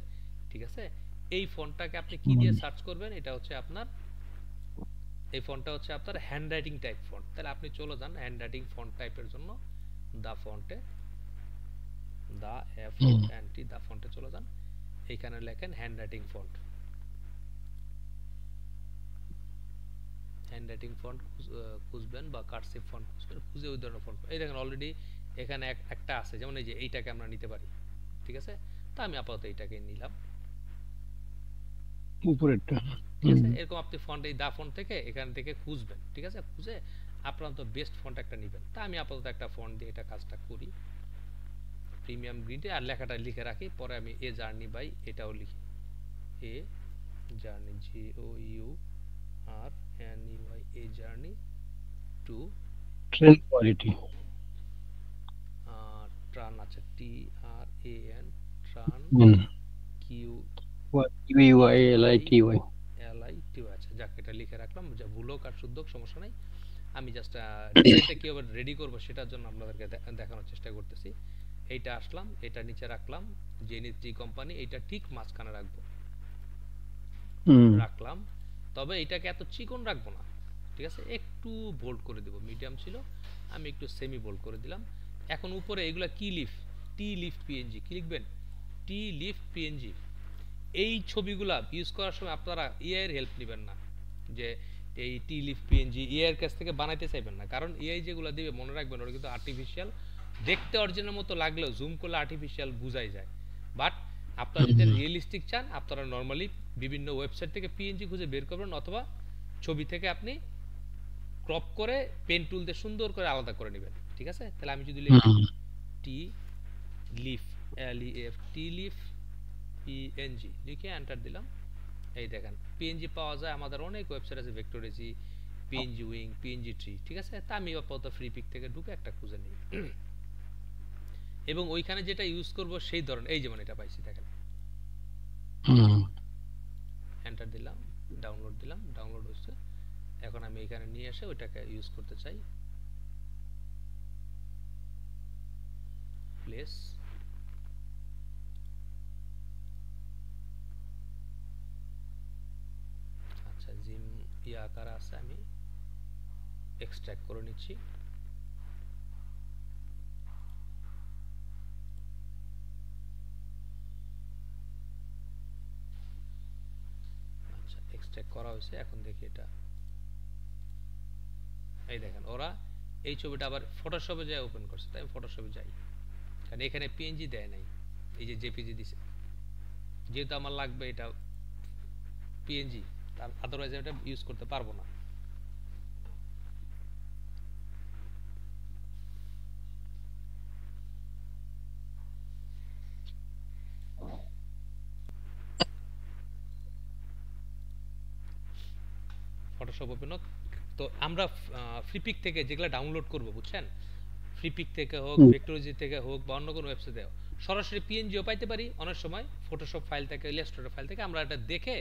[SPEAKER 1] ঠিক আছে, এই ফন্টটাকে আপনি কি দিয়ে সার্চ করবেন, এটা হচ্ছে আপনার এই ফন্টটা হচ্ছে আপনার হ্যান্ডরাইটিং টাইপ ফন্ট। তাহলে আপনি চলে যান হ্যান্ডরাইটিং ফন্ট টাইপের জন্য দা ফন্টে, দা এফ এন টি দা ফন্টে চলে যান, এইখানে লেখেন হ্যান্ডরাইটিং ফন্ট। হ্যান্ডরাইটিং ফন্ট খুঁজবেন বা কার্সিভ ফন্ট খুঁজবেন, খুঁজে ওই ধরনের ফন্ট এই দেখেন অলরেডি এখানে একটা আছে, যেমন এই যে এইটাকে আমরা নিতে পারি, ঠিক আছে। তো আমি আপাতত এইটাকে নিলাম,
[SPEAKER 3] উপরেরটা।
[SPEAKER 1] ঠিক আছে। এরকম আপনি ফন্ট এই দা ফন্ট থেকে এখান থেকে খুঁজবেন, ঠিক আছে। খুঁজে আপনার তো বেস্ট ফন্ট একটা নেবেন। তা আমি আপাতত একটা ফন্ট দিয়ে এটা কাজটা করি, প্রিমিয়াম গ্রিডে, আর লেখাটা লিখে রাখি, পরে আমি এ জার্নি বাই এটাও লিখি, a journey JOURNEY a journey to
[SPEAKER 3] train quality.
[SPEAKER 1] ট্রান আছে TRAN ট্রান
[SPEAKER 3] QUILITY।
[SPEAKER 1] QUILITY আছে, যাক এটা লিখে রাখলাম, যা ভুল হোক আর শুদ্ধ হোক সমস্যা নাই। আমি জাস্ট ডিজাইনটা কিভাবে রেডি করব সেটার জন্য আপনাদেরকে দেখানোর চেষ্টা করতেছি। এইটা আসলাম, এটা নিচে রাখলাম, জেনিথ কোম্পানি, এইটা ঠিক মাঝখানে রাখবো, রাখলাম। তবে এটাকে এত চিকন রাখবো না, ঠিক আছে, একটু বোল্ড করে দেব, মিডিয়াম ছিল, আমি একটু সেমি বোল্ড করে দিলাম। এখন উপরে এগুলা কি লিফ, টি লিফ পিএনজি, কি লিখবেন, টি লিফ পিএনজি। এই ছবিগুলা ইউজ করার সময় আপনারা এআই এর হেল্প নেবেন না, যে এই টি লিফ পিএনজি এআই এর কাছ থেকে বানাইতে চাইবেন না, কারণ এআই যেগুলো দিবে মনে রাখবেন ওটা কিন্তু আর্টিফিশিয়াল, দেখতে অরিজিনাল মতো লাগলেও জুম করলে আর্টিফিশিয়াল বোঝাই যায়। বাট আপনারা যদি রিয়েলিস্টিক চান, আপনারা নরমালি বিভিন্ন ওয়েবসাইট থেকে পিএনজি খুঁজে বের করবেন, অথবা ছবি থেকে আপনি ক্রপ করে পেন টুল দিয়ে সুন্দর করে আলাদা করে নেবেন, ঠিক আছে। তাহলে আমি যদি লিখি টি লিফ LEF টি লিফ পিএনজি লিখে এন্টার দিলাম, এই দেখেন পিএনজি পাওয়া যায় আমাদের অনেক ওয়েবসাইট আছে, ভেক্টরেজি, পিএনজি উইং, পিএনজি ট্রি, ঠিক আছে। তা আমি আপাতত ফ্রি পিক থেকে ঢুকে একটা খুঁজে নিই, এবং ওইখানে যেটা ইউজ করব সেই ধরনের, এই যেমন এটা পাইছি দেখেন, এন্টার দিলাম, ডাউনলোড দিলাম, ডাউনলোড হচ্ছে। এখন আমি এখানে নিয়ে এসে ওইটাকে ইউজ করতে চাই, প্লেস, আচ্ছা জিম আকারে আছে, আমি এক্সট্রাক্ট করে নিচ্ছি। আচ্ছা এক্সট্রাক্ট করা হয়েছে, এখন দেখি এটা, এই দেখেন ওরা এই ছবিটা আবার ফটোশপে যায় ওপেন করছে, তাই আমি ফটোশপে যাই, কারণ এখানে পিএনজি দেয় নাই, এই যে জেপিজি দিছে, যেহেতু আমার লাগবে এটা পিএনজি, তার আদারওয়াইজ এটা ইউজ করতে পারবো না। ফটোশপ ওপেন হোক। তো আমরা ফ্রিপিক থেকে যেগুলো ডাউনলোড করব, বুঝছেন, ফ্রিপিক থেকে হোক, ভেক্টরজি থেকে হোক, বা অন্য কোনো ওয়েবসাইটে হোক, সরাসরি পিএনজিও পাইতে পারি অনেক সময়, ফটোশপ ফাইল থেকে, ইলাস্ট্রেটর ফাইল থেকে, আমরা এটা দেখে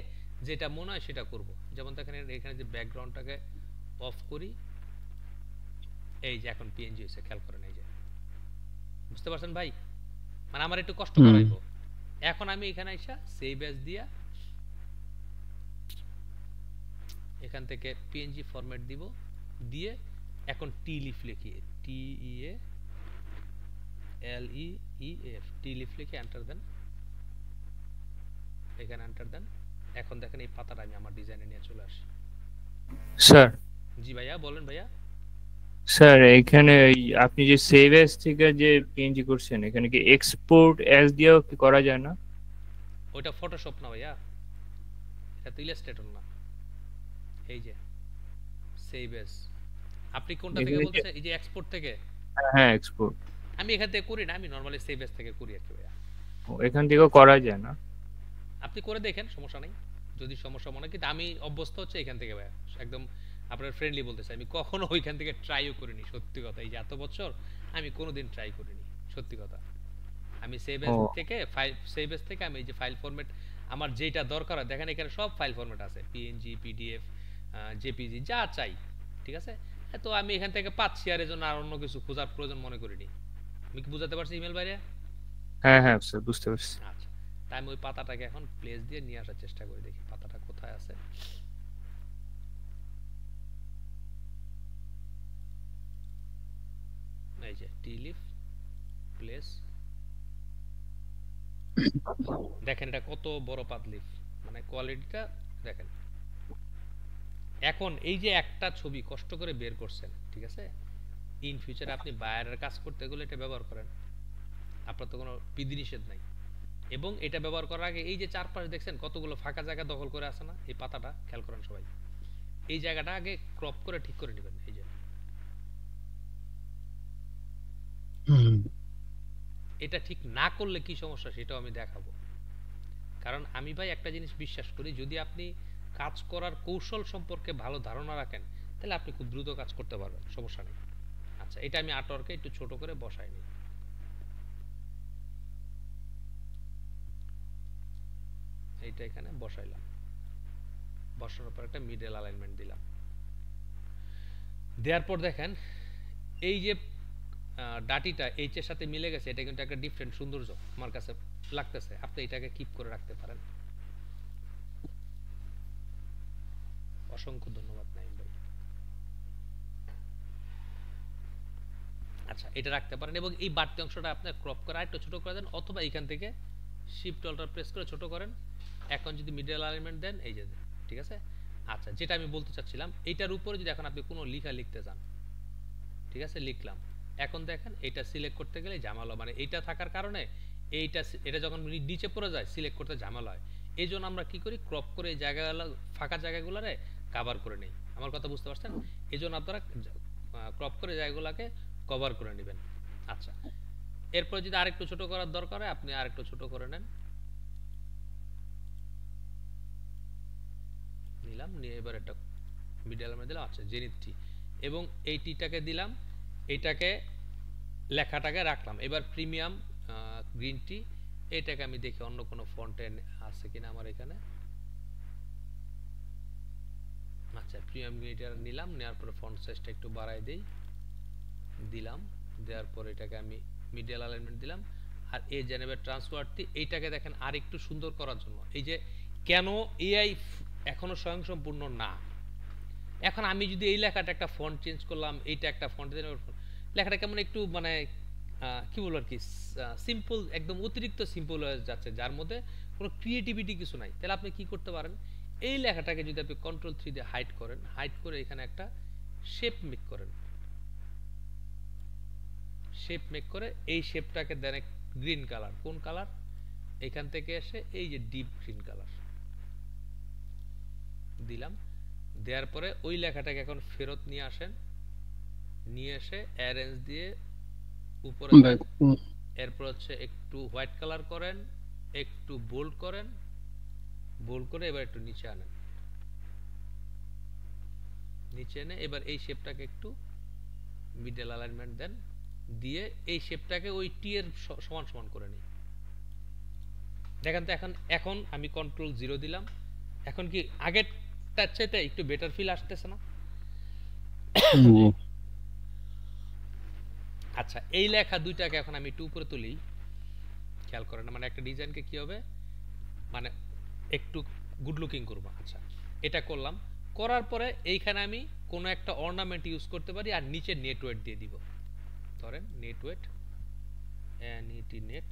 [SPEAKER 1] যেটা মনে হয় সেটা করব। যেমন দেখেন এখানে যে ব্যাকগ্রাউন্ডটাকে অফ করি, এই যে এখন পিএনজি হয়েছে, খেয়াল করেন, এই যে, বুঝতে পারছেন ভাই, মানে আমার একটু কষ্ট করাইবো। এখন আমি এখানে আইসা সেভ অ্যাজ দিয়া এখান থেকে পিএনজি ফরম্যাট দিব, দিয়ে এখন টি লিফ লিখি, TEALEEF টি লিফ লিখে এন্টার দেন, এখানে এন্টার দেন। এখন দেখেন এই পাতাটা আমি আমার ডিজাইনে নিয়ে চলে আসি।
[SPEAKER 2] স্যার,
[SPEAKER 1] জি ভাইয়া বলেন ভাইয়া।
[SPEAKER 2] স্যার এখানে আপনি যে সেভ অ্যাজ থেকে যে পিএনজি করছেন, এখানে কি এক্সপোর্ট অ্যাজ দিয়েও কি করা যায় না?
[SPEAKER 1] ওটা ফটোশপ না ভাইয়া, এটা তো ইলাস্ট্রেটর না। এই যে সেভ অ্যাজ, আপনি কোনটা থেকে বলতেছেন, এই যে এক্সপোর্ট থেকে?
[SPEAKER 2] হ্যাঁ এক্সপোর্ট।
[SPEAKER 1] আমি এখান থেকে করি না, আমি নরমালি সেভ অ্যাজ থেকে করি আর কি ভাইয়া।
[SPEAKER 2] এখান থেকেও করা যায় না?
[SPEAKER 1] আপনি করে দেখেন, সমস্যা নাই, যদি সমস্যা মনে, কিন্তু আমি অভ্যস্ত হচ্ছে এখান থেকে ভাইয়া, একদম আপনার ফ্রেন্ডলি বলতেছে, আমি কখনো ওইখান থেকে ট্রাইও করিনি, সত্যি কথা, এই যে এত বছর আমি কোনোদিন ট্রাই করিনি, সত্যি কথা। আমি সেভ অ্যাজ থেকে আমি এই যে ফাইল ফরম্যাট আমার যেটা দরকার হয়, দেখেন এখানে সব ফাইল ফরম্যাট আছে, পিএনজি, পিডিএফ, জেপিজি, যা চাই, ঠিক আছে। তো আমি এখান থেকে পাচ্ছি, আর এজন্য আর অন্য কিছু খোঁজার প্রয়োজন মনে করিনি। আমি কি বুঝাতে পারছি ইমেল বাইরে?
[SPEAKER 2] হ্যাঁ হ্যাঁ স্যার বুঝতে পারছি।
[SPEAKER 1] আচ্ছা, তাই আমি ওই পাতাটাকে এখন প্লেস দিয়ে নিয়ে আসার চেষ্টা করি, দেখি পাতাটা কোথায় আছে। এই যে টি লিফ প্লেস, দেখেন এটা কত বড় পাত লিফ, মানে কোয়ালিটিটা দেখেন। এখন এই যে একটা ছবি কষ্ট করে বের করছেন, ঠিক আছে, ইন ফিউচারে আপনি বায়ারের কাজ করতে গেলে এটা ব্যবহার করেন, আপনার তো কোনো বিধিনিষেধ নাই। এবং এটা ব্যবহার করার আগে এই যে চারপাশে দেখছেন কতগুলো ফাঁকা জায়গা দখল করে আছে না, এই পাতাটা খেয়াল করেন সবাই, এই জায়গাটা আগে ক্রপ করে ঠিক করে নেবেন। এই যে এটা ঠিক না করলে কি সমস্যা সেটাও আমি দেখাবো। কারণ আমি ভাই একটা জিনিস বিশ্বাস করি, যদি আপনি কাজ করার কৌশল সম্পর্কে ভালো ধারণা রাখেন তাহলে আপনি খুব দ্রুত কাজ করতে পারবেন, সমস্যা নেই। আচ্ছা, এটা আমি আর্টওয়ার্কে একটু ছোট করে বসাই নিই। এইটা এখানে বসাইলাম, বসানোর পর একটা মিডল অ্যালাইনমেন্ট দিলাম। দেওয়ার পর দেখেন এই যে ডাটিটা এইচ এর সাথে মিলে গেছে, এটা কিন্তু একটা ডিফারেন্ট সৌন্দর্য আমার কাছে লাগতেছে। আপনি এটাকে কিপ করে রাখতে পারেন। অসংখ্য ধন্যবাদ নাইম ভাই। আচ্ছা, এটা রাখতে পারেন এবং এই বাড়তি অংশটা আপনার ক্রপ করে আরেকটু ছোট করে দেন, অথবা এখান থেকে শিফট অল্টার প্রেস করে ছোট করেন। এখন যদি মিডল অ্যালাইনমেন্ট দেন, এই যে ঠিক আছে। আচ্ছা, যেটা আমি বলতে চাচ্ছিলাম, এইটার উপরে যদি এখন আপনি কোনো লেখা লিখতে চান, ঠিক আছে, লিখলাম। এখন দেখেন এটা সিলেক্ট করতে গেলে ঝামেলা, মানে এইটা থাকার কারণে এটা যখন নিচে পড়ে যায় সিলেক্ট করতে ঝামেলা হয়। এই জন্য আমরা কি করি, ক্রপ করে এই জায়গাগুলো, ফাঁকা জায়গাগুলোরে কভার করে নেই। আমার কথা বুঝতে পারছেন? এই জন্য আপনারা ক্রপ করে জায়গাগুলোকে কভার করে নেবেন। আচ্ছা, এরপর যদি আরেকটু ছোট করার দরকার হয় আপনি আরেকটু ছোট করে নেন, নিলাম, নিয়ে এবার একটা মিডল মধ্যে দিলাম। আচ্ছা, জেনিথ টি, এবং এই টিটাকে দিলাম, এইটাকে লেখাটাকে রাখলাম। এবার প্রিমিয়াম গ্রিন টি, এটাকে আমি দেখি অন্য কোনো ফন্টে আছে কিনা আমার এখানে। আচ্ছা, প্রিমিয়াম গ্রিন টি নিলাম, নেওয়ার পরে ফন্ট সাইজটা একটু বাড়াই দেই, দিলাম। দেওয়ার পর এটাকে আমি মিডল অ্যালাইনমেন্ট দিলাম। আর এই জেনারেট ট্রান্সফারটি, এইটাকে দেখেন আর একটু সুন্দর করার জন্য, এই যে কেন এআই এখনো স্বয়ংসম্পূর্ণ না। এখন আমি যদি এই লেখাটা একটা ফন্ট চেঞ্জ করলাম, এইটা একটা ফন্ট দিলাম, লেখাটা কেমন একটু মানে কি বলবো আর কি, সিম্পল, একদম অতিরিক্ত সিম্পল হয়ে যাচ্ছে, যার মধ্যে কোনো ক্রিয়েটিভিটি কিছু নাই। তাহলে আপনি কি করতে পারেন, এই লেখাটাকে যদি আপনি কন্ট্রোল 3 দিয়ে হাইড করেন, হাইড করে এখানে একটা শেপ মেক করেন, শেপ মেক করে এই শেপটাকে দেন গ্রিন কালার। কোন কালার? এখান থেকে এসে এই যে ডিপ গ্রিন কালার দিলাম। দেওয়ার পরে ওই লেখাটাকে এখন ফেরত নিয়ে আসেন, নিয়ে এসে অ্যারেঞ্জ দিয়ে উপরে, এরপর হচ্ছে একটু হোয়াইট কালার করেন, একটু বোল্ড করেন, বোল্ড করে এবার একটু নিচে আনেন, নিচে এনে এবার এই শেপটাকে একটু মিডল অ্যালাইনমেন্ট দেন, দিয়ে এই শেপটাকে ওই টি এর সমান সমান করে নিই। দেখেন তো এখন আমি কন্ট্রোল 0 দিলাম, এখন কি আগেরটার চাইতে একটু বেটার ফিল আসতেছে না? আচ্ছা, এই লেখা দুইটাকে এখন আমি একটু উপরে তুলি, খেয়াল করেন, মানে একটা ডিজাইনকে কি হবে, মানে একটু গুড লুকিং করব। আচ্ছা, এটা করলাম, করার পরে এইখানে আমি কোনো একটা অর্নামেন্ট ইউজ করতে পারি, আর নিচে নেট ওয়েট দিয়ে দিব। ধরেন net weight, NET net,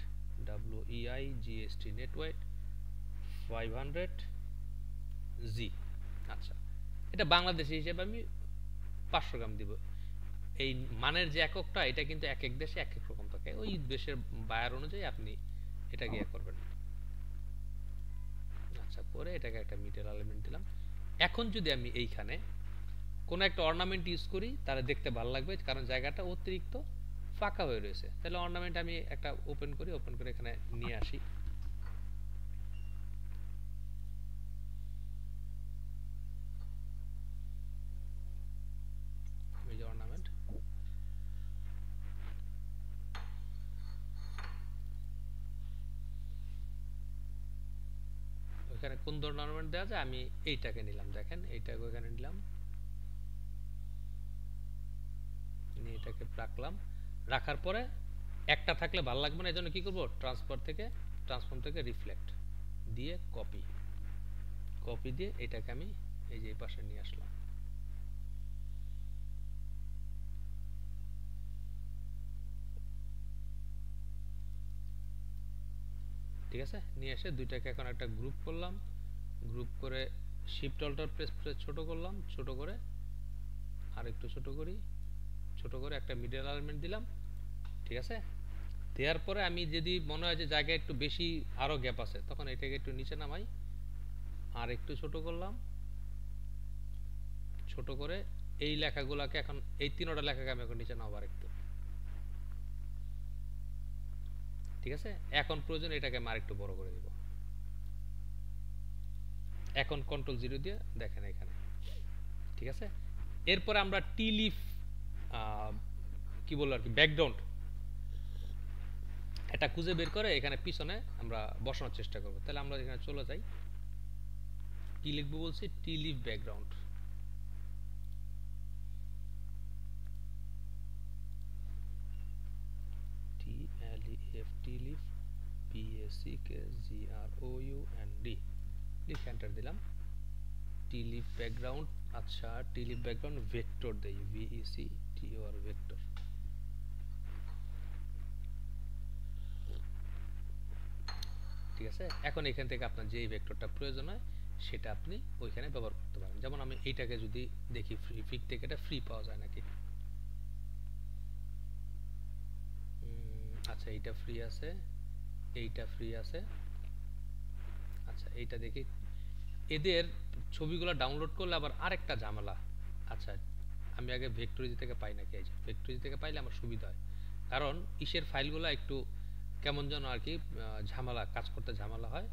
[SPEAKER 1] WEIGST net weight 500 G। আচ্ছা, এটা বাংলাদেশি হিসেবে আমি 500 গ্রাম দিব। এই মানের যে এককটা, এটা কিন্তু এক এক দেশে এক এক রকম থাকে, ওই দেশের বায়ার অনুযায়ী আপনি এটাকে ইয়ে করবেন। আচ্ছা, পরে এটাকে একটা মিডল এলিমেন্ট দিলাম। এখন যদি আমি এইখানে কোনো একটা অর্নামেন্ট ইউজ করি তাহলে দেখতে ভালো লাগবে, কারণ জায়গাটা অতিরিক্ত ফাঁকা হয়ে রয়েছে। তাহলে অর্নামেন্ট আমি একটা ওপেন করি, ওপেন করে এখানে নিয়ে আসি, এই যে অর্নামেন্ট। এখানে কোন ধরনের অর্নামেন্ট দেওয়া যায়, আমি এইটাকে নিলাম, দেখেন এইটাকে এখানে নিলাম, নিয়ে এটাকে রাখলাম। রাখার পরে একটা থাকলে ভালো লাগবে না, এই জন্য কি করবো, ট্রান্সফার থেকে ট্রান্সফর্ম থেকে রিফ্লেক্ট দিয়ে কপি দিয়ে এটাকে আমি এই যে এই পাশে নিয়ে আসলাম। ঠিক আছে, নিয়ে এসে দুইটাকে এখন একটা গ্রুপ করলাম, গ্রুপ করে শিফট অল্টার প্রেস ছোট করলাম, ছোট করে আর একটু ছোট করি, ছোট করে একটা মিডল এলিমেন্ট দিলাম। ঠিক আছে, দেওয়ার পরে আমি যদি মনে হয় যে জায়গায় একটু বেশি আরো গ্যাপ আছে, তখন এটাকে একটু নিচে নামাই, আর একটু ছোট করলাম, ছোট করে এই লেখাগুলোকে এখন এই তিনটা লেখাকে আমি এখন নিচে নামাবো একটু। ঠিক আছে, এখন প্রয়োজন এটাকে আমি আরেকটু বড় করে দিব। এখন কন্ট্রোল 0 দিয়ে দেখেন এখানে। ঠিক আছে, এরপরে আমরা টি লিফ কি বলবো আর কি ব্যাকগ্রাউন্ড এটা খুঁজে বের করে এখানে পিছনে আমরা বসানোর চেষ্টা করব। তাহলে আমরা এখানে চলে যাই, কি লিখবো বলছি, tea leaf background. Tea L E F tea leaf P A C K G R O U N D, লিখে এন্টার দিলাম। টি লিফ ব্যাকগ্রাউন্ড, আচ্ছা টি লিফ ব্যাকগ্রাউন্ড ভেক্টর দেই, V E C T O R vector. ঠিক আছে, এখন এখান থেকে আপনার যেই ভেক্টরটা প্রয়োজন হয় সেটা আপনি ওইখানে ব্যবহার করতে পারেন। যেমন আমি এইটাকে যদি দেখি ফিগ থেকে এটা ফ্রি পাওয়া যায় নাকি, আচ্ছা এইটা ফ্রি আছে, এইটা ফ্রি আছে, আচ্ছা এইটা দেখি। এদের ছবিগুলো ডাউনলোড করলে আবার আরেকটা ঝামেলা। আচ্ছা আমি আগে ভেক্টরিজি থেকে পাই নাকি, এই যে ভেক্টরিজি থেকে পাইলে আমার সুবিধা হয়, কারণ ইসের ফাইলগুলো একটু কেমন যেন আর কি ঝামেলা, কাজ করতে ঝামেলা হয়।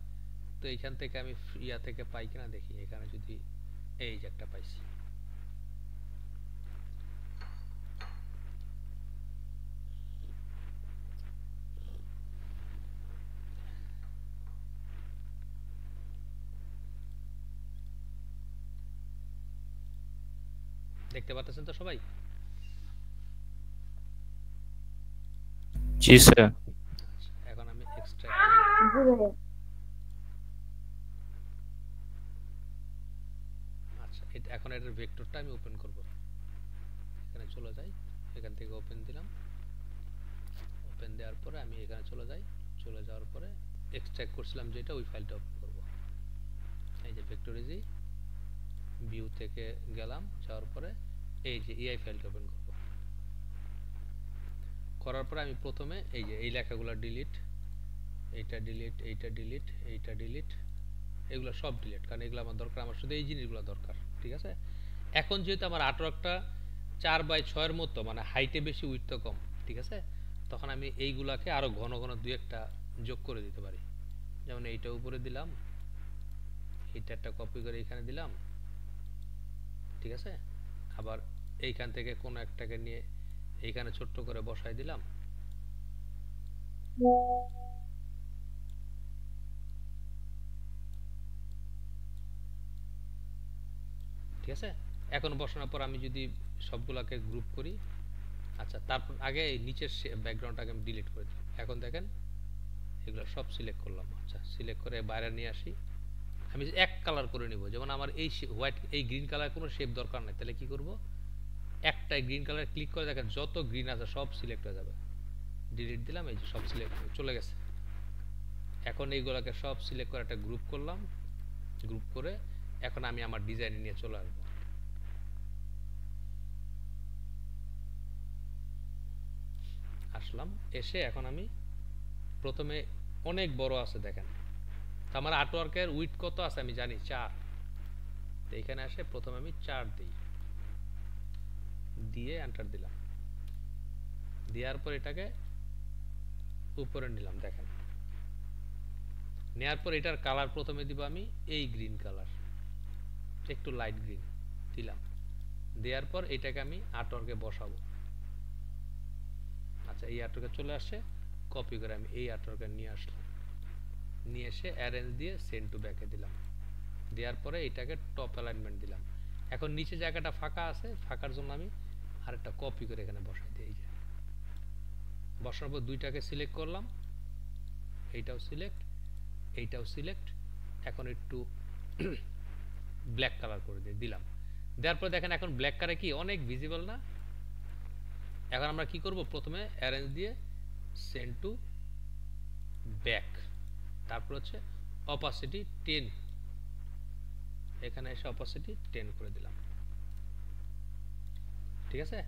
[SPEAKER 1] তো এইখান থেকে আমি ইয়া থেকে পাই কিনা দেখি, এখানে যদি এই যে একটা পাইছি। দেখতে পাচ্ছেন তো সবাই?
[SPEAKER 2] জি স্যার।
[SPEAKER 1] এখন আমি এক্সট্রাক্ট করি। আচ্ছা এখন এটার ভেক্টরটা আমি ওপেন করব, এখানে চলে যাই, এখান থেকে ওপেন দিলাম, ওপেন দেওয়ার পরে আমি এখানে চলে যাই, চলে যাওয়ার পরে এক্সট্রাক্ট করছিলাম যেটা ওই ফাইলটা ওপেন করব। এই যে ভেক্টরিজি ভিউ থেকে গেলাম, যাওয়ার পরে এই যে এআই ফাইলটা ওপেন করব। করার পরে আমি প্রথমে এই যে এই লেখাগুলো ডিলিট, এইটা ডিলিট, এইটা ডিলিট, এইটা ডিলিট, এগুলো সব ডিলিট, কারণ এগুলো আমার দরকার, আমার শুধু এই জিনিসগুলো দরকার। ঠিক আছে, এখন যেহেতু আমার আর্টওয়ার্কটা 4x6 এর মতো, মানে হাইটে বেশি উইডথে কম, ঠিক আছে, তখন আমি এইগুলাকে আরো ঘন ঘন দুই একটা যোগ করে দিতে পারি। যেমন এইটা উপরে দিলাম, এইটা একটা কপি করে এখানে দিলাম। ঠিক আছে, আবার এইখান থেকে কোন একটাকে নিয়ে এইখানে ছোট্ট করে বসাই দিলাম। ঠিক আছে, এখন বসানোর পর আমি যদি সবগুলাকে গ্রুপ করি, আচ্ছা তারপর আগে এই নিচের ব্যাকগ্রাউন্ডটাকে আমি ডিলিট করে দিলাম। এখন দেখেন এগুলো সব সিলেক্ট করলাম, আচ্ছা সিলেক্ট করে বাইরে নিয়ে আসি, আমি এক কালার করে নিব। যেমন আমার এই হোয়াইট, এই গ্রিন কালার কোনো শেপ দরকার নাই, তাহলে কি করব, একটাই গ্রিন কালার ক্লিক করে দেখেন যত গ্রিন আছে সব সিলেক্ট হয়ে যাবে। ডিলিট দিলাম, এই যে সব সিলেক্ট চলে গেছে। এখন এইগুলোকে সব সিলেক্ট করে একটা গ্রুপ করলাম, গ্রুপ করে এখন আমি আমার ডিজাইন নিয়ে চলে আসবো। আসলাম, এসে এখন আমি প্রথমে অনেক বড় আছে দেখেন, তো আমার আর্টওয়ার্কের উইথ কত আছে আমি জানি 4, তো এখানে আসে প্রথমে আমি 4 দিই, দিয়ে এন্টার দিলাম, দেওয়ার পর এটাকে উপরে নিলাম দেখেন, নেওয়ার পর এটার কালার প্রথমে দিব আমি এই গ্রিন কালার, একটু লাইট গ্রিন দিলাম, দেওয়ার পর এটাকে আমি আর্টওয়ার্কে বসাবো। আচ্ছা এই আর্টওয়ার্কে চলে আসছে, কপি করে আমি এই আর্টওয়ার্কে নিয়ে আসলাম, নিয়ে এসে অ্যারেঞ্জ দিয়ে সেন্ড টু ব্যাকে দিলাম, দেওয়ার পরে এটাকে টপ অ্যালাইনমেন্ট দিলাম। এখন নিচে জায়গাটা ফাঁকা আছে, ফাঁকার জন্য আমি আরেকটা কপি করে এখানে বসাই দিই, এই যে বসানোর পর দুইটাকে সিলেক্ট করলাম, এইটাও সিলেক্ট, এইটাও সিলেক্ট। এখন একটু ব্ল্যাক কালার করে দিলাম। দেওয়ার পর দেখেন এখন ব্ল্যাক কালার কি অনেক ভিজিবল না? এখন আমরা কি করব, প্রথমে অ্যারেঞ্জ দিয়ে সেন্ড টু ব্যাক, তারপর হচ্ছে অপাসিটি 10, এখানে এসে অপাসিটি 10 করে দিলাম। ঠিক আছে,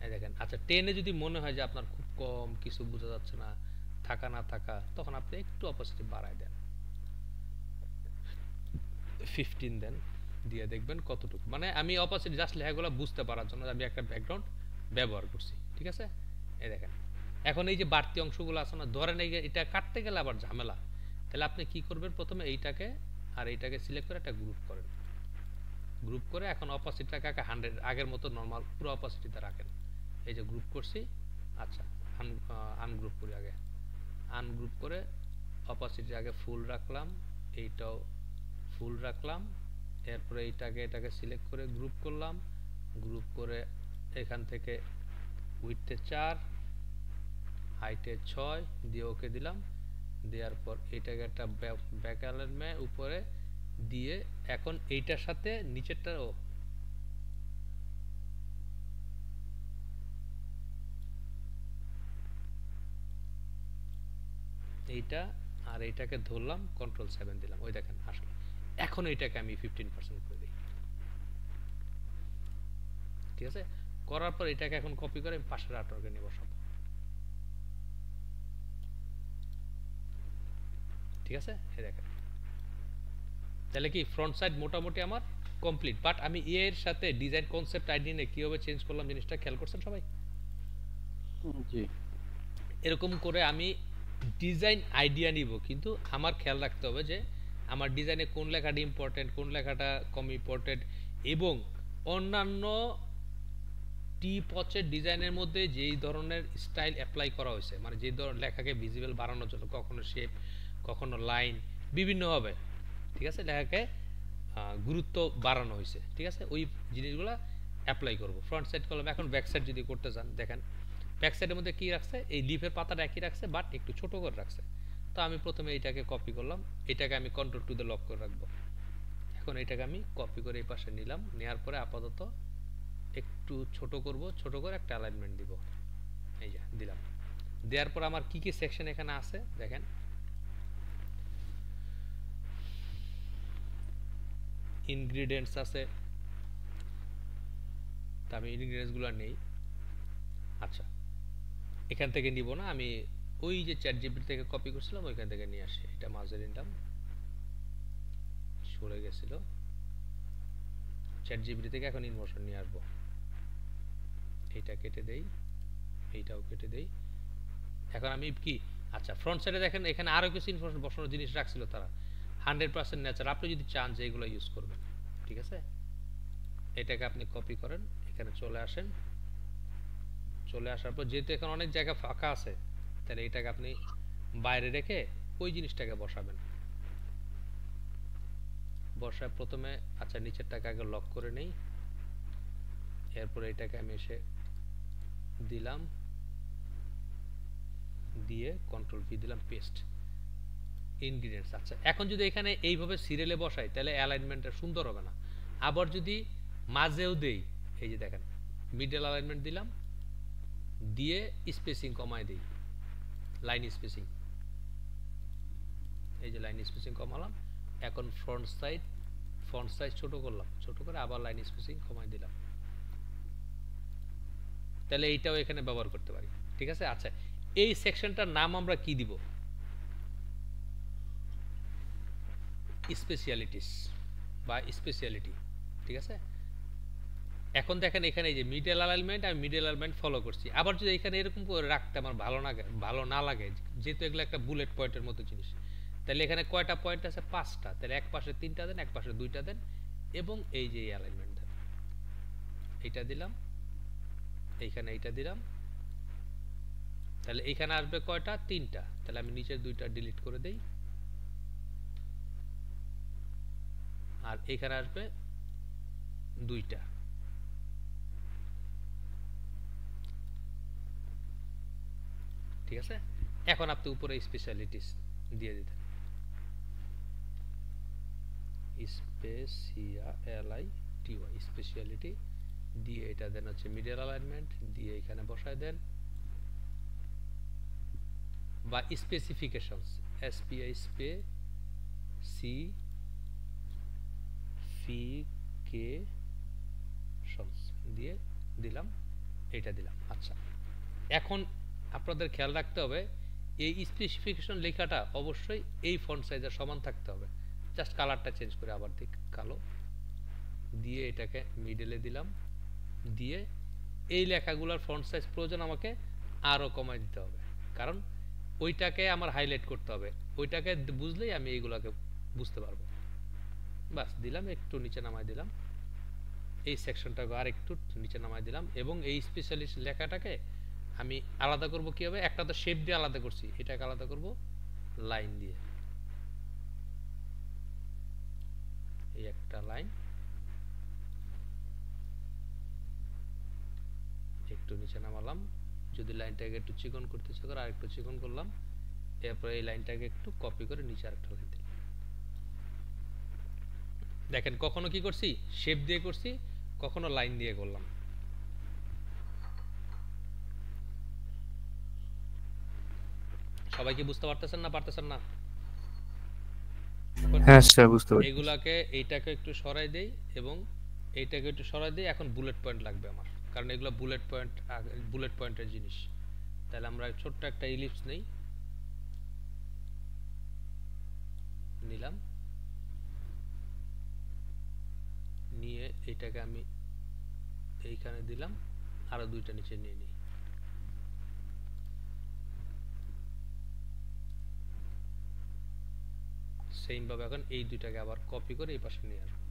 [SPEAKER 1] এই দেখেন। আচ্ছা 10 এ যদি মনে হয় যে আপনার খুব কম, কিছু বোঝা যাচ্ছে না, থাকা না থাকা, তখন আপনি একটু অপাসিটি বাড়ায় দেন, 15 দেন, দিয়ে দেখবেন কতটুকু। মানে আমি অপাসিটি জাস্ট লেখাগুলো বুঝতে পারার জন্য আমি একটা ব্যাকগ্রাউন্ড ব্যবহার করছি। ঠিক আছে, এই দেখেন। এখন এই যে বাড়তি অংশগুলো আছে না, ধরেন এটা কাটতে গেলে আবার ঝামেলা, তাহলে আপনি কি করবেন, প্রথমে এইটাকে আর এইটাকে সিলেক্ট করে একটা গ্রুপ করেন। গ্রুপ করে এখন অপাসিটিটাকে 100 আগের মতো নরমাল পুরো অপাসিটিতে রাখেন। এই যে গ্রুপ করছি। আচ্ছা আনগ্রুপ করি আগে, আনগ্রুপ করে অপাসিটি আগে ফুল রাখলাম, এইটাও ফুল রাখলাম। এরপরে এটাকে সিলেক্ট করে গ্রুপ করলাম, গ্রুপ করে এখান থেকে উইডথে 4, হাইটে 6 দিয়ে ওকে দিলাম। দেওয়ার পর এটাকে একটা ব্যাক অ্যালাইনমেন্ট উপরে দিয়ে এখন এইটার সাথে নিচেরটা এইটা আর এইটাকে ধরলাম, কন্ট্রোল 7 দিলাম, ওই দেখেন আসলো। এখন এইটাকে আমি 15% করে দিই। ঠিক আছে, করার পর এটাকে এখন কপি করে আমি পাশের আর্টওয়ার্কে নিয়ে বসাবো। ঠিক আছে, এই দেখেন। তাহলে কি ফ্রন্ট সাইড মোটামুটি আমার কমপ্লিট। বাট আমি এর সাথে ডিজাইন কনসেপ্ট আইডি নিয়ে কিভাবে চেঞ্জ করলাম জিনিসটা খেয়াল করছেন সবাই?
[SPEAKER 3] জি
[SPEAKER 1] এরকম করে আমি ডিজাইন আইডিয়া নিব, কিন্তু আমার খেয়াল রাখতে হবে যে আমার ডিজাইনে কোন লেখাটা ইম্পর্টেন্ট, কোন লেখাটা কম ইম্পর্টেন্ট, এবং অন্যান্য টি-পচের ডিজাইনের মধ্যে যেই ধরনের স্টাইল অ্যাপ্লাই করা হয়েছে, মানে যে ধরনের লেখাকে ভিজিবল বাড়ানোর জন্য কখনো শেপ, কখনো লাইন, বিভিন্ন হবে। ঠিক আছে, লেখাকে গুরুত্ব বাড়ানো হয়েছে। ঠিক আছে, ওই জিনিসগুলো অ্যাপ্লাই করব। ফ্রন্ট সাইড কলম। এখন ব্যাক সাইড যদি করতে চান, দেখেন ব্যাক সাইডের মধ্যে কি রাখছে, এই লিফের পাতাটা একই রাখছে, বাট একটু ছোট করে রাখছে। তো আমি প্রথমে এইটাকে কপি করলাম, এটাকে আমি কন্ট্রোল টু দিয়ে লক করে রাখবো। এখন এটাকে আমি কপি করে এই পাশে নিলাম, নেওয়ার পরে আপাতত একটু ছোট করব, ছোট করে একটা অ্যালাইনমেন্ট দিব। এই যে দিলাম। দেওয়ার পর আমার কি কি সেকশন এখানে আছে দেখেন। ইনগ্রিডিয়েন্টস আছে, তা আমি ইনগ্রিডিয়েন্টসগুলো নেই। আচ্ছা এখান থেকে নিব না, আমি ওই যে চ্যাট জিপিটি থেকে কপি করছিলাম ওইখান থেকে নিয়ে আসি। এটা মাঝে নিলাম, সরে গেছিল চ্যাট জিপিটি থেকে, এখন ইনমোশন নিয়ে আসবো। এইটা কেটে দেই, এইটাও কেটে দেই। এখন আমি কি, আচ্ছা ফ্রন্ট সাইডে দেখেন এখানে আরো কিছু ইনফরমেশন বসানোর জিনিস রাখছিল তারা। 100% নেচার, আপনি যদি চান যে এগুলো ইউজ করবেন, ঠিক আছে, এটাকে আপনি কপি করেন, এখানে চলে আসেন। চলে আসার পর যেহেতু এখানে অনেক জায়গা ফাঁকা আছে, তাহলে এটাকে আপনি বাইরে রেখে ওই জিনিসটাকে বসাবেন। বসায় প্রথমে আচ্ছা নিচেরটাকে আগে লক করে নেই, এরপরে এটাকে আমি এসে দিলাম, দিয়ে কন্ট্রোল ভি দিলাম, পেস্ট ইনগ্রিডিয়েন্টস। আচ্ছা এখন যদি এখানে এইভাবে সিরিয়ালে বসাই তাহলে অ্যালাইনমেন্টটা সুন্দর হবে না। আবার যদি মাঝেও দেই, এই যে দেখেন মিডল অ্যালাইনমেন্ট দিলাম, দিয়ে স্পেসিং কমায় দিই, লাইন স্পেসিং, এই যে লাইন স্পেসিং কমালাম। এখন ফ্রন্ট সাইজ ছোট করলাম, ছোট করে আবার লাইন স্পেসিং কমায় দিলাম। তাহলে এইটাও এখানে ব্যবহার করতে পারি। ঠিক আছে, আচ্ছা এই সেকশনটার নাম আমরা কি দিব? স্পেশালিটিস বা স্পেশালিটি। ঠিক আছে, এখন দেখেন এখানে এই যে মিডল অ্যালাইনমেন্ট, আমি মিডল অ্যালাইনমেন্ট ফলো করছি। আবার যদি এখানে এরকম করে রাখতে আমার ভালো না লাগে, যেহেতু এগুলো একটা বুলেট পয়েন্টের মতো জিনিস, তাহলে এখানে কয়টা পয়েন্ট আছে? 5টা। তাহলে এক পাশে 3টা দেন, এক পাশে 2টা দেন, এবং এই যে অ্যালাইনমেন্ট দেন, এইটা দিলাম, এইখানে এইটা দিলাম। তাহলে এইখানে আসবে কয়টা? 3টা। তাহলে আমি নিচের 2টা ডিলিট করে দেই, আর এখানে আসবে 2টা। ঠিক আছে, এখন আপনি উপরে স্পেশালিটিস দিয়ে দিতেন, স্পেশালিটি স্পেশালিটি দিয়ে এটা দেন হচ্ছে মিডল অ্যালাইনমেন্ট দিয়ে এখানে বসায় দেন, বা স্পেসিফিকেশনস এসপিআই স্পে সি ফিকেশনস দিয়ে দিলাম, এটা দিলাম। আচ্ছা, এখন আপনাদের খেয়াল রাখতে হবে এই স্পেসিফিকেশন লেখাটা অবশ্যই এই ফন্ট সাইজের সমান থাকতে হবে। জাস্ট কালারটা চেঞ্জ করে আবার দিক কালো দিয়ে এটাকে মিডলে দিলাম, দিয়ে এই লেখাগুলোর ফন্ট সাইজ প্রয়োজন আমাকে আরও কমাই দিতে হবে, কারণ ওইটাকে আমার হাইলাইট করতে হবে, ওইটাকে বুঝলেই আমি এইগুলোকে বুঝতে পারবো। বাস দিলাম, একটু নিচে নামাই দিলাম, এই সেকশনটাকে আর একটু নিচে নামাই দিলাম, এবং এই স্পেশালিস্ট লেখাটাকে আমি আলাদা করব কিভাবে, একটা তো শেপ দিয়ে আলাদা করছি, এটাকে আলাদা করব লাইন দিয়ে, এই একটা লাইন একটু নিচে নামালাম, যদি লাইনটাকে একটু চিকন করতে ইচ্ছা করে আর একটু চিকন করলাম, এরপর এই লাইনটাকে একটু কপি করে নিচে আরেকটা লাইন দিলাম। দেখেন কখনো কি করছি শেপ দিয়ে করছি, কখনো লাইন দিয়ে করলাম। সবাই কি বুঝতে পারতেছেন না পারতেছেন না?
[SPEAKER 2] হ্যাঁ স্যার বুঝতে পারছি।
[SPEAKER 1] এগুলাকে এইটাকে একটু সরাই দেই এবং এইটাকে একটু সরাই দেই। এখন বুলেট পয়েন্ট লাগবে আমার, কারণ এগুলো বুলেট পয়েন্টের জিনিস। তাহলে আমরা ছোট্ট একটা ইলিপস নেই, নিলাম, নিয়ে এইটাকে আমি এইখানে দিলাম, আরো দুইটা নিচে নিয়ে নিই। সেম ভাবে এখন এই দুইটাকে আবার কপি করে এই পাশে নিয়ে আসবো।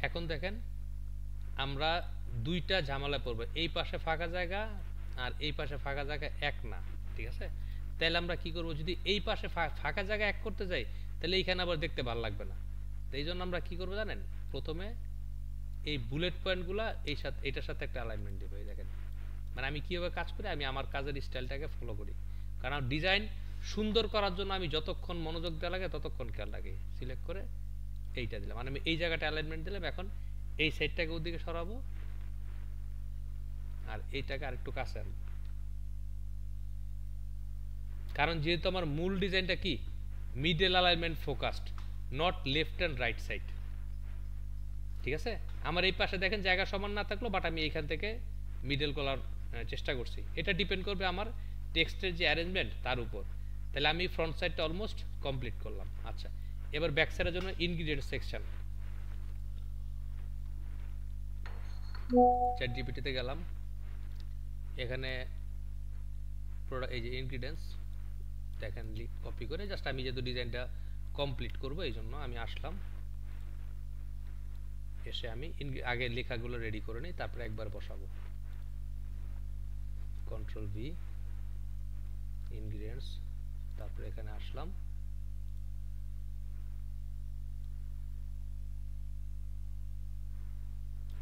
[SPEAKER 1] এখন দেখেন আমরা দুইটা ঝামেলা পড়বো, এই পাশে ফাঁকা জায়গা আর এই পাশে ফাঁকা জায়গা এক না, ঠিক আছে? তাহলে আমরা কি করব, যদি এই পাশে ফাঁকা জায়গা এক করতে যাই তাহলে এইখানে আবার দেখতে ভালো লাগবে না। এই জন্য আমরা কি করবো জানেন, প্রথমে এই বুলেট পয়েন্টগুলা এই সাথে এটার সাথে একটা অ্যালাইনমেন্ট দেবো। এই দেখেন মানে আমি কিভাবে কাজ করি, আমি আমার কাজের স্টাইলটাকে ফলো করি, কারণ ডিজাইন সুন্দর করার জন্য আমি যতক্ষণ মনোযোগ দেওয়া লাগে ততক্ষণ খেয়াল রাখি। সিলেক্ট করে এইটা দিলাম, মানে আমি এই জায়গাটা অ্যালাইনমেন্ট দিলাম। এখন এই সাইডটাকে ওদিকে সরাবো আর এইটাকে আরেকটু কাছে আনবো, কারণ যেহেতু আমার মূল ডিজাইনটা কি middle alignment focused, not left and right side, ঠিক আছে? আমার এই পাশে দেখেন জায়গা সমান না থাকলো, বাট আমি এখান থেকে মিডল করার চেষ্টা করছি। এটা ডিপেন্ড করবে আমার টেক্সটের যে অ্যারেঞ্জমেন্ট তার উপর। তাহলে আমি ফ্রন্ট সাইডটা অলমোস্ট কমপ্লিট করলাম। আচ্ছা, এবার ব্যাক সাইডের জন্য ইনগ্রিডিয়েন্ট সেকশন, চ্যাট জিপিটিতে গেলাম, এখানে এই যে ইনগ্রিডিয়েন্টস দেখেন কপি করে জাস্ট আমি যেহেতু ডিজাইনটা কমপ্লিট করব এই জন্য আমি আসলাম, এসে আমি আগে লেখাগুলো রেডি করে নিই, তারপরে একবার বসাবো। কন্ট্রোল ভি, ইনগ্রিডিয়েন্টস, তারপরে এখানে আসলাম,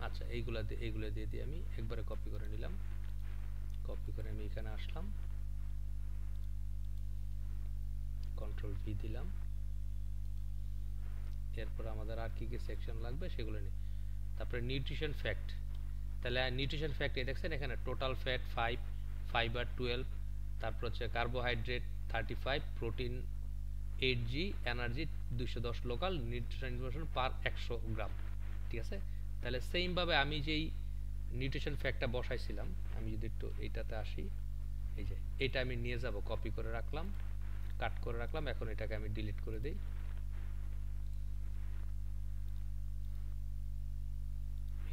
[SPEAKER 1] আচ্ছা এইগুলো দিয়ে আমি একবারে কপি করে নিলাম। কপি করে আমি এখানে আসলাম, কন্ট্রোল ভি দিলাম, এরপর আমাদের আর কি কি সেকশন লাগবে সেগুলো নিই। তারপরে নিউট্রিশন ফ্যাক্ট, তাহলে নিউট্রিশন ফ্যাক্ট এই দেখছেন এখানে টোটাল ফ্যাট 5, ফাইবার 12, তারপর হচ্ছে carbohydrate 35, protein 8G, energy 210 local, nutrition information per 100 gram, ঠিক আছে? তাহলে সেম ভাবে আমি যেই নিউট্রিশন ফ্যাক্টটা বসাইছিলাম, আমি যদি একটু এইটাতে আসি, এই যে এটা আমি নিয়ে যাব, কপি করে রাখলাম, কাট করে রাখলাম। এখন এটাকে আমি ডিলিট করে দেই,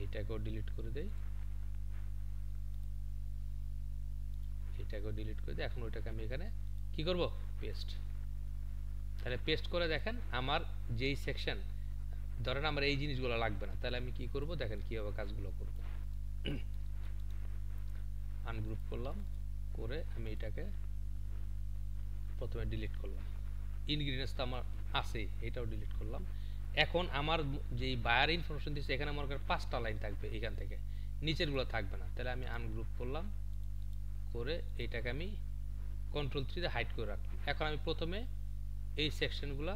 [SPEAKER 1] এটাকেও ডিলিট করে দেই, এটাকেও ডিলিট করে দিই। এখন ওইটাকে আমি এখানে কি করব, পেস্ট। তাহলে পেস্ট করে দেখেন আমার যেই সেকশন, ধরেন আমার এই জিনিসগুলো লাগবে না, তাহলে আমি কি করব দেখেন কিভাবে কাজগুলো করব। আনগ্রুপ করলাম, করে আমি এটাকে প্রথমে ডিলিট করলাম, ইনগ্রিডিয়েন্টস তো আমার আছে, এটাও ডিলিট করলাম। এখন আমার যেই বায়ার ইনফরমেশন দিচ্ছে এখানে আমার 5টা লাইন থাকবে, এখান থেকে নিচেরগুলো থাকবে না। তাহলে আমি আনগ্রুপ করলাম, করে এইটাকে আমি কন্ট্রোল 3 দিয়ে হাইড করে রাখলাম। এখন আমি প্রথমে এই সেকশনগুলো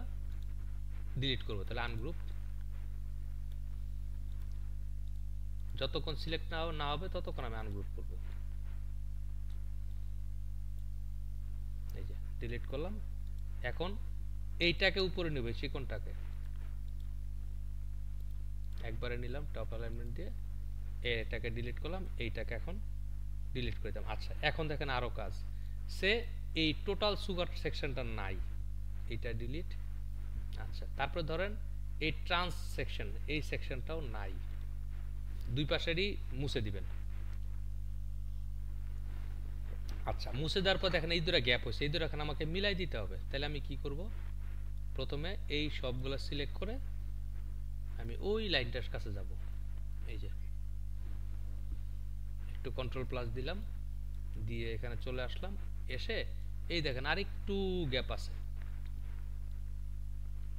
[SPEAKER 1] ডিলিট করব। তাহলে আনগ্রুপ, যতক্ষণ সিলেক্ট না হবে ততক্ষণ আমি আনগ্রুপ করব। এই যে ডিলিট করলাম। এখন এইটাকে উপরে নেব, চিকনটাকে একবারে নিলাম টপ অ্যালাইনমেন্ট দিয়ে, এটাকে ডিলিট করলাম, এইটাকে এখন ডিলিট করে দিলাম। আচ্ছা এখন দেখেন আরো কাজ, সে এই টোটাল সুগার সেকশনটা নাই, এটা ডিলিট। আচ্ছা তারপর ধরেন এই ট্রান্স সেকশন, এই সেকশনটাও নাই, দুই পাশেরই মুছে দিবেন। আচ্ছা মুছে দেওয়ার পর দেখেন এই দুটো গ্যাপ হয়েছে, এই দুটো এখন আমাকে মিলাই দিতে হবে। তাহলে আমি কি করব, প্রথমে এই সবগুলো সিলেক্ট করে আমি ওই লাইনটার কাছে যাব। এই যে একটু কন্ট্রোল+ দিলাম, দিয়ে এখানে চলে আসলাম, এসে এই দেখেন আরেকটু গ্যাপ আছে,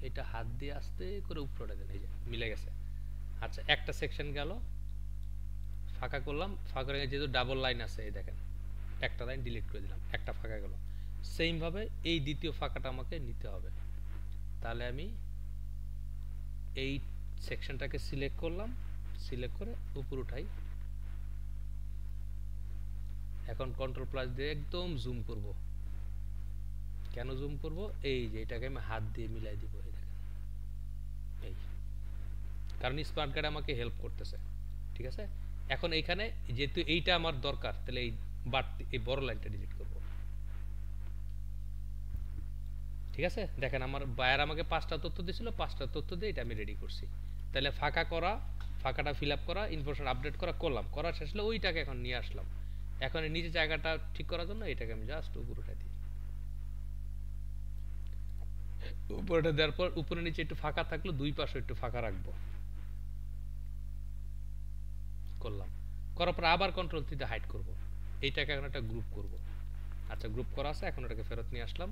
[SPEAKER 1] এটা হাত দিয়ে আস্তে করে উপরে দেন, এই যে মিলে গেছে। আচ্ছা একটা সেকশন গেল, ফাঁকা করলাম, ফাঁকা করে যেহেতু ডাবল লাইন আছে, এই দেখেন একটা লাইন ডিলিট করে দিলাম, একটা ফাঁকা গেল। সেম ভাবে এই দ্বিতীয় ফাঁকাটা আমাকে নিতে হবে। তাহলে আমি এই সেকশনটাকে সিলেক্ট করলাম, সিলেক্ট করে উপর উঠাই, এখন কন্ট্রোল+ দিয়ে একদম জুম করব। কেন জুম করব, এই যে এটাকে আমি হাত দিয়ে মিলাই দিব, এই দেখেন, এই কারণ স্মার্ট গার্ড আমাকে হেল্প করতেছে। ঠিক আছে, এখন এইখানে যেহেতু এইটা আমার দরকার, তাহলে এই বাড়তি এই বড় লাইনটা ডিলিট করব। ঠিক আছে, দেখেন আমার বায়ার আমাকে 5টা তথ্য দিয়েছিল, 5টা তথ্য দিয়ে এটা আমি রেডি করছি। তাহলে ফাঁকা করা, ফাঁকাটা ফিল আপ করা, ইনফরমেশন আপডেট করলাম, করা শেষ হলে ওইটাকে এখন নিয়ে আসলাম। এখন এই নিচে জায়গাটা ঠিক করার জন্য এটাকে আমি জাস্ট উপরে উঠাই দিই। উপরে দেওয়ার পর উপরে নিচে একটু ফাঁকা থাকলো, দুই পাশে একটু ফাঁকা রাখবো, করলাম। করার পর আবার কন্ট্রোল 3 দিয়ে হাইড করব, এইটাকে এখন একটা গ্রুপ করব। আচ্ছা গ্রুপ করা আছে, এখন এটাকে ফেরত নিয়ে আসলাম।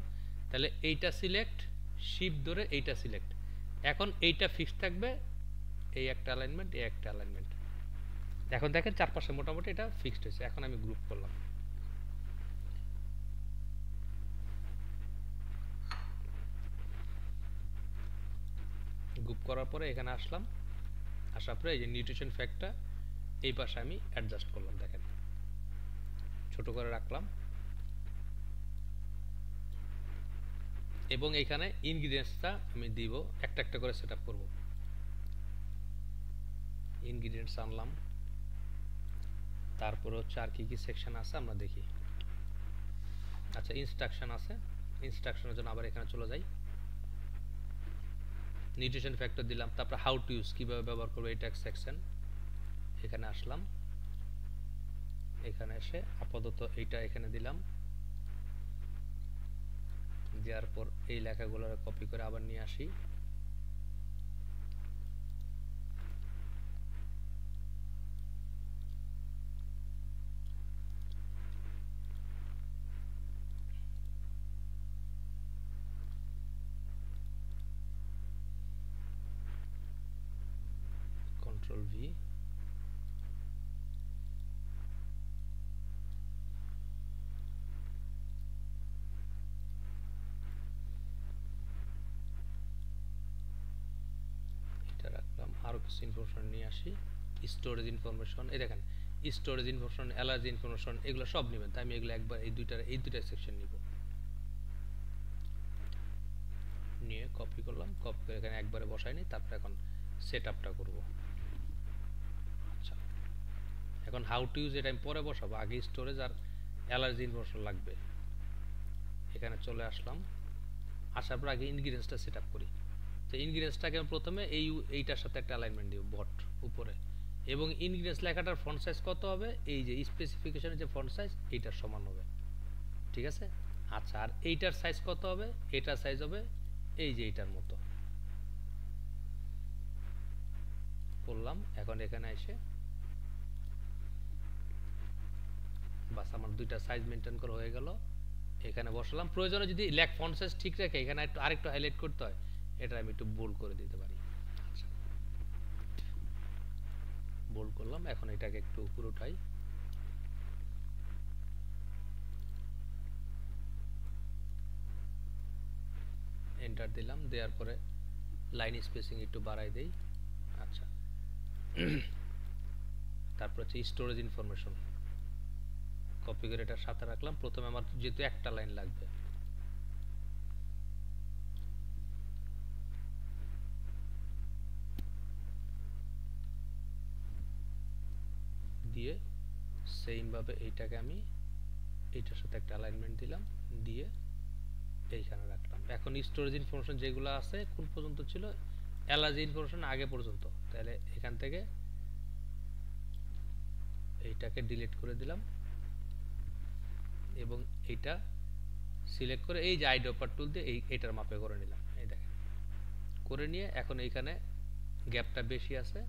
[SPEAKER 1] তাহলে এইটা সিলেক্ট, শিফট ধরে এইটা সিলেক্ট, এখন এইটা ফিক্স থাকবে, এই একটা অ্যালাইনমেন্ট, এই একটা অ্যালাইনমেন্ট। এখন দেখেন চারপাশে মোটামুটি এটা ফিক্সড হয়েছে। এখন আমি গ্রুপ করলাম, গ্রুপ করার পরে এখানে আসলাম, আসার পরে এই যে নিউট্রিশন ফ্যাক্টটা এই পাশে আমি অ্যাডজাস্ট করলাম, দেখেন ছোট করে রাখলাম, এবং এখানে ইনগ্রিডিয়েন্টসটা আমি দিব, একটা একটা করে সেটআপ করব। ইনগ্রিডিয়েন্টস আনলাম, তারপর হচ্ছে আর কি কি সেকশন আছে আমরা দেখি। আচ্ছা ইনস্ট্রাকশন আছে, ইনস্ট্রাকশনের জন্য আবার এখানে চলে যাই, নিউট্রিশন ফ্যাক্টর দিলাম, তারপর হাউ টু ইউজ, কিভাবে ব্যবহার করব, এটা এক সেকশন। এখানে আসলাম, এখানে এসে আপাতত এইটা এখানে দিলাম, দেওয়ার পর এই লেখাগুলো কপি করে আবার নিয়ে আসি, কন্ট্রোল V, এটা রাখলাম, আরো কিছু ইনফরমেশন নিয়ে আসি, স্টোরেজ ইনফরমেশন, এই দেখেন স্টোরেজ ইনফরমেশন, অ্যালার্জি ইনফরমেশন, এগুলো সব নেবেন। তাই আমি এগুলো একবার এই দুইটা সেকশন নিব, নিয়ে কপি করলাম, কপি করে এখানে একবারে বসাই নি, তারপর এখন সেটআপটা করব। আচ্ছা এখন হাউ টু ইউজ এটা আমি পরে বসাবো, আগে স্টোরেজ আর অ্যালার্জি ইনফরমেশন লাগবে। এখানে চলে আসলাম, আসার পর আগে ইনগ্রিডিয়েন্টসটা সেটআপ করি। তো ইনগ্রিডিয়েন্টসটাকে আমি প্রথমে এইটার সাথে একটা অ্যালাইনমেন্ট দিব বট উপরে, এবং ইনগ্রিডিয়েন্টস লেখাটার ফন্ট সাইজ কত হবে, এই যে স্পেসিফিকেশনের যে ফন্ট সাইজ এইটার সমান হবে। ঠিক আছে, আচ্ছা আর এইটার সাইজ কত হবে, এটার সাইজ হবে এই যে এইটার মতো করলাম। এখন এখানে এসে বাস আমার দুইটা সাইজ মেনটেন করা হয়ে গেল। এখানে বসালাম। প্রয়োজনে যদি লেখ ফন্ট সাইজ ঠিক রেখে এখানে একটু আরেকটু হাইলাইট করতে হয়, এটা আমি একটু বোল্ড করে দিতে পারি। আচ্ছা, বোল্ড করলাম। এখন এটাকে একটু উপরে উঠাই। এন্টার দিলাম, দেওয়ার পরে লাইন স্পেসিং একটু বাড়াই দেই। আচ্ছা, তারপর হচ্ছে স্টোরেজ ইনফরমেশন, কপি করে এটার সাথে রাখলাম। প্রথমে আমার যেহেতু একটা লাইন লাগবে, দিয়ে সেম ভাবে এইটাকে আমি এইটার সাথে একটা অ্যালাইনমেন্ট দিলাম, দিয়ে এইখানে রাখলাম। এখন স্টোরেজ ইনফরমেশন যেগুলো আছে কোন পর্যন্ত ছিল, অ্যালার্জি ইনফরমেশন আগে পর্যন্ত, তাহলে এখান থেকে এইটাকে ডিলিট করে দিলাম এবং এইটা সিলেক্ট করে এই যে আইড্রপার টুল দিয়ে এইটার মাপে করে নিলাম। এই দেখেন, করে নিয়ে এখন এইখানে গ্যাপটা বেশি আছে,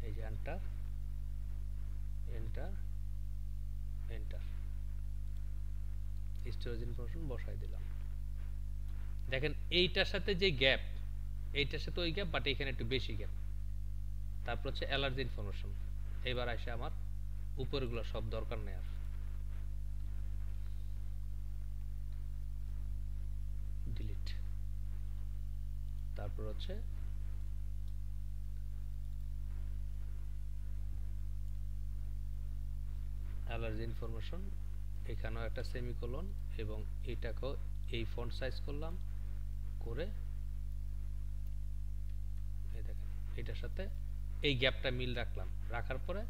[SPEAKER 1] এই যে enter enter enter, storage information বসাই দিলাম। দেখেন এইটার সাথে যে গ্যাপ, এইটার সাথে ওই গ্যাপ, বাট এখানে একটু বেশি গ্যাপ। তারপর হচ্ছে অ্যালার্জি ইনফরমেশন, এবার আসে আমার উপরগুলো সব দরকার নেই আর, ডিলিট। তারপর হচ্ছে অ্যালার্জি ইনফরমেশন, এখানেও একটা সেমিকোলন এবং এইটাকেও এই ফন্ট সাইজ করলাম, করে এই দেখেন এটার সাথে এই গ্যাপটা মিল রাখলাম। রাখার পরে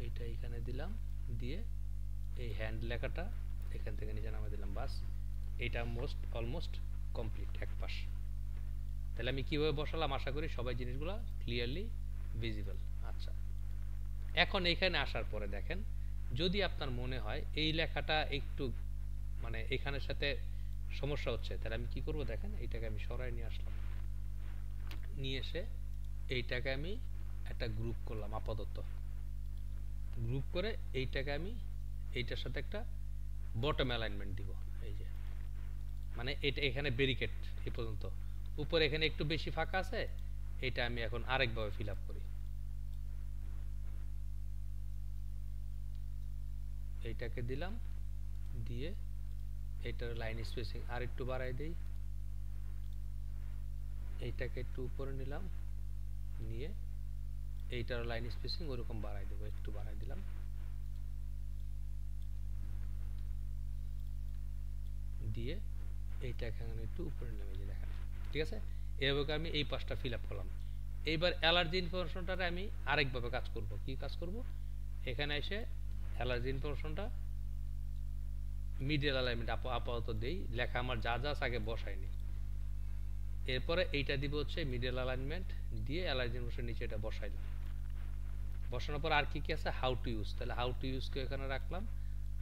[SPEAKER 1] এইটা এখানে দিলাম, দিয়ে এই হ্যান্ড লেখাটা এখান থেকে নিচে নামিয়ে দিলাম। বাস, এইটা অলমোস্ট কমপ্লিট এক পাশ। তাহলে আমি কিভাবে বসালাম আশা করি সবাই জিনিসগুলো ক্লিয়ারলি ভিজিবল। আচ্ছা, এখন এইখানে আসার পরে দেখেন, যদি আপনার মনে হয় এই লেখাটা একটু মানে এখানের সাথে সমস্যা হচ্ছে, তাহলে আমি কি করব দেখেন, এইটাকে আমি সরাই নিয়ে আসলাম, নিয়ে এসে এইটাকে আমি একটা গ্রুপ করলাম। আপাতত গ্রুপ করে এইটাকে আমি এইটার সাথে একটা বটম অ্যালাইনমেন্ট দিব। এই যে মানে এটা এখানে ব্যারিকেড এই পর্যন্ত, উপরে এখানে একটু বেশি ফাঁকা আছে, এটা আমি এখন আরেকভাবে ফিল আপ করি। এইটাকে দিলাম, দিয়ে এইটার লাইন স্পেসিং আর একটু বাড়াই দেই, এইটাকে একটু উপরে নিলাম, নিয়ে এইটার লাইন স্পেসিং ওরকম বাড়াই দেবো, একটু বাড়াই দিলাম, দিয়ে এইটাকে এখানে একটু উপরে নেমে যে দেখেন, ঠিক আছে। এভাবে আমি এই পাশটা ফিল আপ করলাম। এইবার অ্যালার্জি ইনফরমেশনটা আমি আরেকভাবে কাজ করব। কি কাজ করব, এখানে এসে অ্যালার্জি ইনফরমেশনটা মিডল অ্যালাইনমেন্ট আপাতত দেই, লেখা আমার যা যা আগে বসাইনি। এরপরে এইটা দিব হচ্ছে মিডল অ্যালাইনমেন্ট, দিয়ে অ্যালার্জি ইনফরমেশন নিচে এটা বসাইলাম। বসানোর পর আর কি কি আছে, হাউ টু ইউজ, তাহলে হাউ টু ইউজকে এখানে রাখলাম।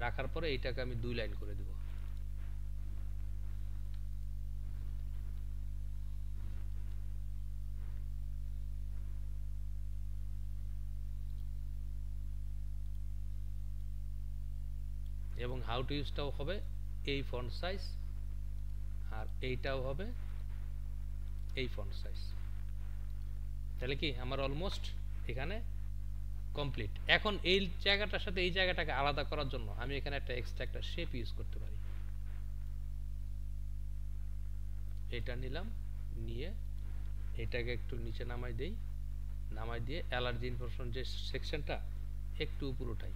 [SPEAKER 1] রাখার পরে এইটাকে আমি 2 লাইন করে দিব। এবং হাউ টু ইউজটাও হবে এই ফন্ট সাইজ, আর এইটাও হবে এই ফন্ট সাইজ। তাহলে কি আমার অলমোস্ট এখানে কমপ্লিট। এখন এই জায়গাটার সাথে এই জায়গাটাকে আলাদা করার জন্য আমি এখানে একটা এক্সট্রা একটা শেপ ইউজ করতে পারি। এটা নিলাম, নিয়ে এটাকে একটু নিচে নামাই দেই, নামাই দিয়ে অ্যালার্জি ইনফরমেশন যে সেকশনটা একটু উপর উঠাই,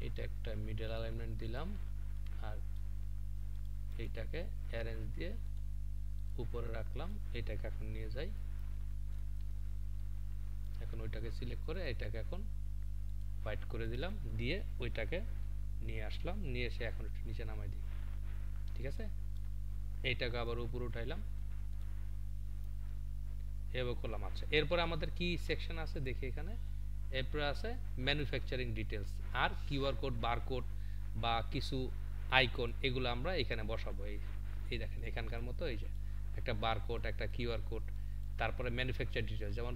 [SPEAKER 1] এটা একটা মিডল অ্যালাইনমেন্ট দিলাম, আর এইটাকে অ্যারেঞ্জ দিয়ে উপরে রাখলাম। এটাকে এখন নিয়ে যাই, এখন ওইটাকে সিলেক্ট করে এটাকে এখন হোয়াইট করে দিলাম, দিয়ে ওইটাকে নিয়ে আসলাম, নিয়ে এসে এখন একটু নিচে নামাই দিই, ঠিক আছে। এইটাকে আবার উপরে উঠাইলাম, এভাবে করলাম। আচ্ছা, এরপরে আমাদের কি সেকশন আছে দেখি এখানে। এরপরে আছে ম্যানুফ্যাকচারিং ডিটেলস আর কিউআর কোড, বারকোড বা কিছু আইকন, এগুলো আমরা এখানে বসাবো। এই দেখেন এখানকার মতো এই যে একটা বারকোড, একটা কিউআর কোড, তারপরে ম্যানুফ্যাকচার ডিটেলস যেমন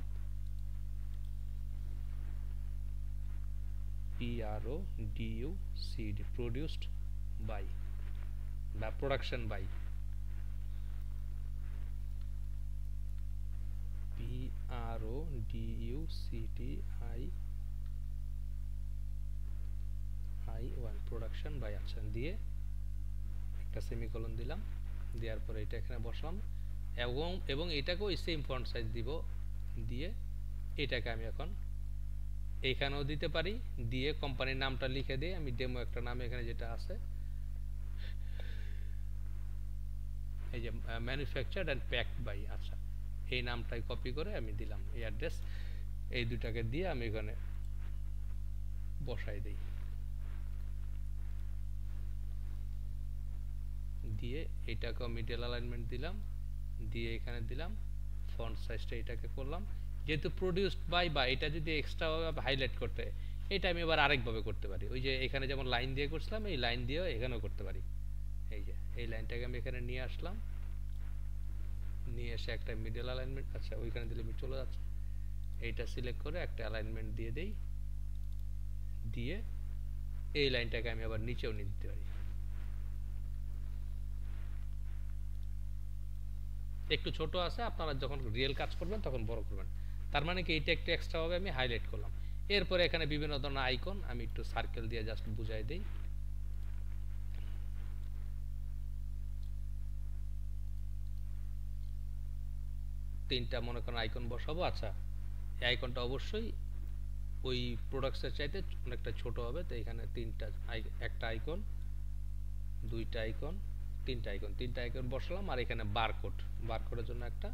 [SPEAKER 1] PRODUCD প্রোডিউসড বাই বা production by, PRODUCTII production by. আচ্ছা, দিয়ে একটা সেমিকোলন দিলাম, দেওয়ার পরে এটা এখানে বসলাম এবং এটাকেও সেম ফন্ট সাইজ দিব। দিয়ে এটাকে আমি এখন এইখানেও দিতে পারি, দিয়ে কোম্পানির নামটা লিখে দিয়ে আমি ডেমো একটা নাম এখানে যেটা আছে এই যে ম্যানুফ্যাকচারড অ্যান্ড প্যাকড বাই, আচ্ছা এই নামটাই কপি করে আমি দিলাম, এই অ্যাড্রেস, এই দুটাকে দিয়ে আমি এখানে বসাই দিই। দিয়ে এটাকেও মিডল অ্যালাইনমেন্ট দিলাম, দিয়ে এখানে দিলাম ফন্ট সাইজটা এটাকে করলাম। যেহেতু প্রোডিউসড বাই বা এটা যদি এক্সট্রা ভাবে হাইলাইট করতে, এটা আমি আবার আরেকভাবে করতে পারি। ওই যে এখানে যেমন লাইন দিয়ে করছিলাম, এই লাইন দিয়েও এখানেও করতে পারি। এই যে এই লাইনটাকে আমি এখানে নিয়ে আসলাম, নিয়ে এসে একটা মিডল অ্যালাইনমেন্ট, আচ্ছা ওইখানে দিলে চলে যাচ্ছে, এইটা সিলেক্ট করে একটা অ্যালাইনমেন্ট দিয়ে দেই, দিয়ে এই লাইনটাকে আমি আবার নিচেও নিয়ে দিতে পারি। একটু ছোট আছে, আপনারা যখন রিয়েল কাজ করবেন তখন বড় করবেন। তার মানে কি এটা একটু এক্সট্রা ভাবে আমি হাইলাইট করলাম। এরপরে এখানে বিভিন্ন ধরনের আইকন আমি একটু সার্কেল দিয়ে জাস্ট বুঝাই দেই। তিনটা মনে করেন আইকন বসাবো। আচ্ছা, এই আইকনটা অবশ্যই ওই প্রোডাক্টসের চাইতে অনেকটা ছোট হবে, তো এখানে একটা আইকন, দুইটা আইকন, তিনটা আইকন বসালাম। আর এখানে বারকোডের জন্য একটা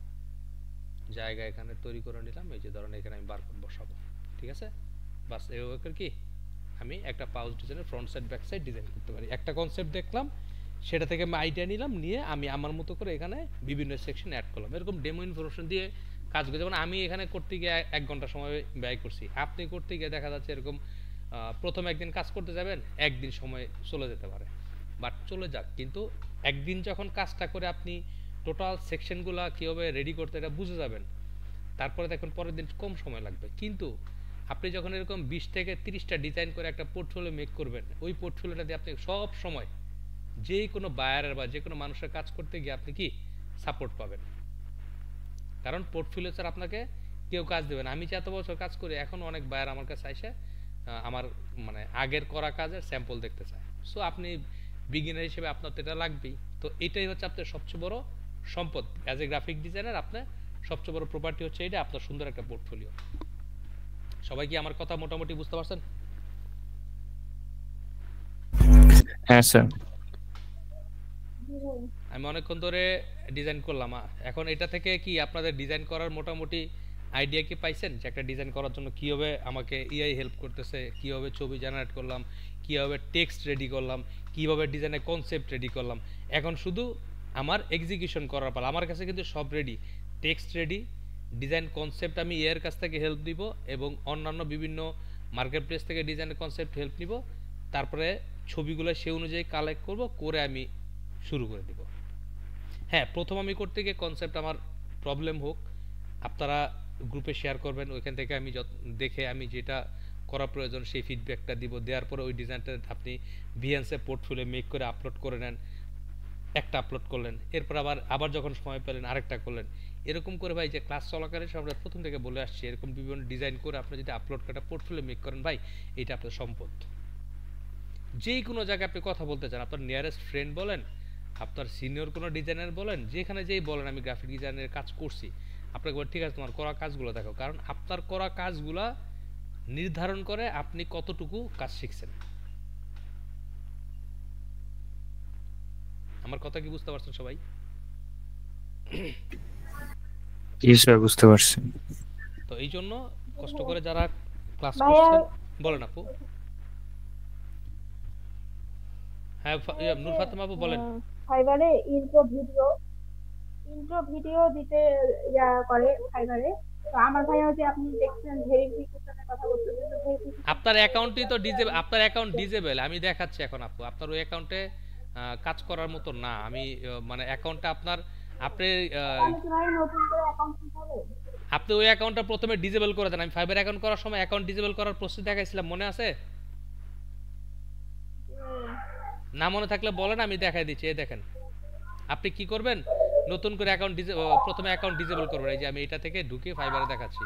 [SPEAKER 1] জায়গা এখানে তৈরি করে নিলাম। এই যে ধরেন এখানে আমি বারকোড বসাবো, ঠিক আছে। বাস এইভাবে করে কি আমি একটা পাউচ ডিজাইনের front side back side design করতে পারি। একটা কনসেপ্ট দেখলাম, সেটা থেকে আমি আইডিয়া নিলাম, নিয়ে আমি আমার মতো করে এখানে বিভিন্ন সেকশন অ্যাড করলাম। এরকম ডেমো ইনফরমেশন দিয়ে কাজ করে, যেমন আমি এখানে করতে গিয়ে 1 ঘন্টা সময় ব্যয় করছি, আপনি করতে গিয়ে দেখা যাচ্ছে এরকম প্রথম একদিন কাজ করতে যাবেন, একদিন সময় চলে যেতে পারে, বাট চলে যাক, কিন্তু একদিন যখন কাজটা করে আপনি টোটাল সেকশনগুলো কীভাবে রেডি করতে এটা বুঝে যাবেন, তারপরে দেখুন পরের দিন কম সময় লাগবে। কিন্তু আপনি যখন এরকম 20 থেকে 30টা ডিজাইন করে একটা পোর্টফোলিও মেক করবেন, ওই পোর্টফোলিওটা দিয়ে আপনি সব সময় যে কোনো বায়ারের বা যে কোনো মানুষের কাজ করতে গিয়ে আপনি কি সাপোর্ট পাবেন। কারণ পোর্টফোলিও ছাড়া আপনাকে কেউ কাজ দেবে না। আমি যে এত বছর কাজ করি, এখন অনেক বায়ার আমার কাছে এসে আমার মানে আগের করা কাজের স্যাম্পল দেখতে চায়। সো আপনি বিগিনার হিসেবে আপনার তো এটা লাগবেই। তো এটাই হচ্ছে আপনার সবচেয়ে বড় সম্পদ অ্যাজ এ গ্রাফিক ডিজাইনার। আপনার সবচেয়ে বড় প্রপার্টি হচ্ছে এটা, আপনার সুন্দর একটা পোর্টফোলিও। সবাই কি আমার কথা মোটামুটি বুঝতে পারছেন?
[SPEAKER 2] হ্যাঁ স্যার।
[SPEAKER 1] আমি অনেকক্ষণ ধরে ডিজাইন করলাম, এখন এটা থেকে কি আপনাদের ডিজাইন করার মোটামুটি আইডিয়া কি পাইছেন যে একটা ডিজাইন করার জন্য কীভাবে আমাকে এআই হেল্প করতেছে, কীভাবে ছবি জেনারেট করলাম, কীভাবে টেক্সট রেডি করলাম, কীভাবে ডিজাইনের কনসেপ্ট রেডি করলাম। এখন শুধু আমার এক্সিকিউশন করার পালা। আমার কাছে কিন্তু সব ready, text ready, design concept আমি এর কাছ থেকে হেল্প নিব, এবং অন্যান্য বিভিন্ন মার্কেট প্লেস থেকে ডিজাইনের কনসেপ্ট হেল্প নিব। তারপরে ছবিগুলো সে অনুযায়ী কালেক্ট করব, করে আমি শুরু করে দেব। হ্যাঁ, প্রথম আমি করতে গিয়ে কনসেপ্ট আমার প্রবলেম হোক, আপনারা গ্রুপে শেয়ার করবেন, ওইখান থেকে আমি দেখে আমি যেটা করা প্রয়োজন সেই ফিডব্যাকটা দিব। দেওয়ার পরে ওই ডিজাইনটা আপনি ভিএনসে পোর্টফোলিও মেক করে আপলোড করে নেন। একটা আপলোড করলেন, এরপর আবার যখন সময় পেলেন আরেকটা করলেন। এরকম করে ভাই, যে ক্লাস চলাকালীন আমরা প্রথম থেকে বলে আসছি, এরকম বিভিন্ন ডিজাইন করে আপনি যদি আপলোড করে পোর্টফোলিও মেক করেন, ভাই এটা আপনার সম্পদ। যে কোনো জায়গায় আপনি কথা বলতে চান, আপনার নিয়ারেস্ট ফ্রেন্ড বলেন, আপনার সিনিয়র কোনো ডিজাইনার বলেন, যেখানে যেই বলেন আমি গ্রাফিক ডিজাইনের কাজ করছি, আপনাকে বলেন ঠিক আছে তোমার করা কাজগুলো দেখো। কারণ আপনার করা কাজগুলা নির্ধারণ করে আপনি কতটুকু কাজ শিখছেন। আমার কথা কি বুঝতে পারছেন সবাই?
[SPEAKER 2] জি স্যার, বুঝতে পারছি।
[SPEAKER 1] তো এই জন্য কষ্ট করে যারা ক্লাস করছেন, বলেন আপু। হ্যাঁ নূর ফাতেমা আপু বলেন।
[SPEAKER 4] ফাইবারে ইন্ট্রো ভিডিও দিতে করে ফাইবারে। তো আমার ভাইয়া যে আপনি দেখছেন ভেরিফিকেশনের কথা বলতেছেন, তো verification
[SPEAKER 1] আপনার অ্যাকাউন্টই তো ডিজেবল, আপনার অ্যাকাউন্ট ডিজেবল আমি দেখাচ্ছি এখন আপু, আপনার ওই অ্যাকাউন্টে কাজ করার মতো না। আমি মানে অ্যাকাউন্টটা আপনার আপনি
[SPEAKER 4] তাহলে কি ভাই নতুন করে অ্যাকাউন্ট খুলতে হবে?
[SPEAKER 1] আপনি ওই অ্যাকাউন্টটা প্রথমে ডিজেবল করে দেন। আমি ফাইবার অ্যাকাউন্ট করার সময় অ্যাকাউন্ট ডিজেবল করার প্রসেস দেখাইছিলাম, মনে আছে? না মনে থাকলে বলেন, আমি দেখাই দিচ্ছি। এই দেখেন, আপনি কি করবেন, নতুন করে অ্যাকাউন্ট প্রথমে অ্যাকাউন্ট ডিজেবল করবেন। এই যে আমি এটা থেকে ঢুকে ফাইবারে দেখাচ্ছি।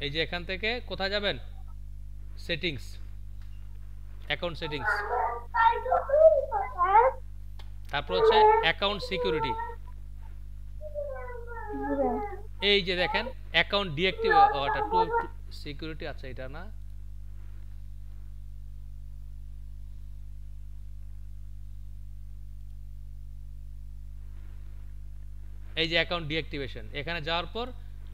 [SPEAKER 1] এই যে এখান থেকে কোথায় যাবেন, সেটিংস, অ্যাকাউন্ট সেটিংস, তারপর হচ্ছে অ্যাকাউন্ট সিকিউরিটি। এই যে দেখেন অ্যাকাউন্ট ডিঅ্যাক্টিভ, ওটা টু সিকিউরিটি, আচ্ছা এটা না, এই যে অ্যাকাউন্ট ডিঅ্যাক্টিভেশন। এখানে যাওয়ার পর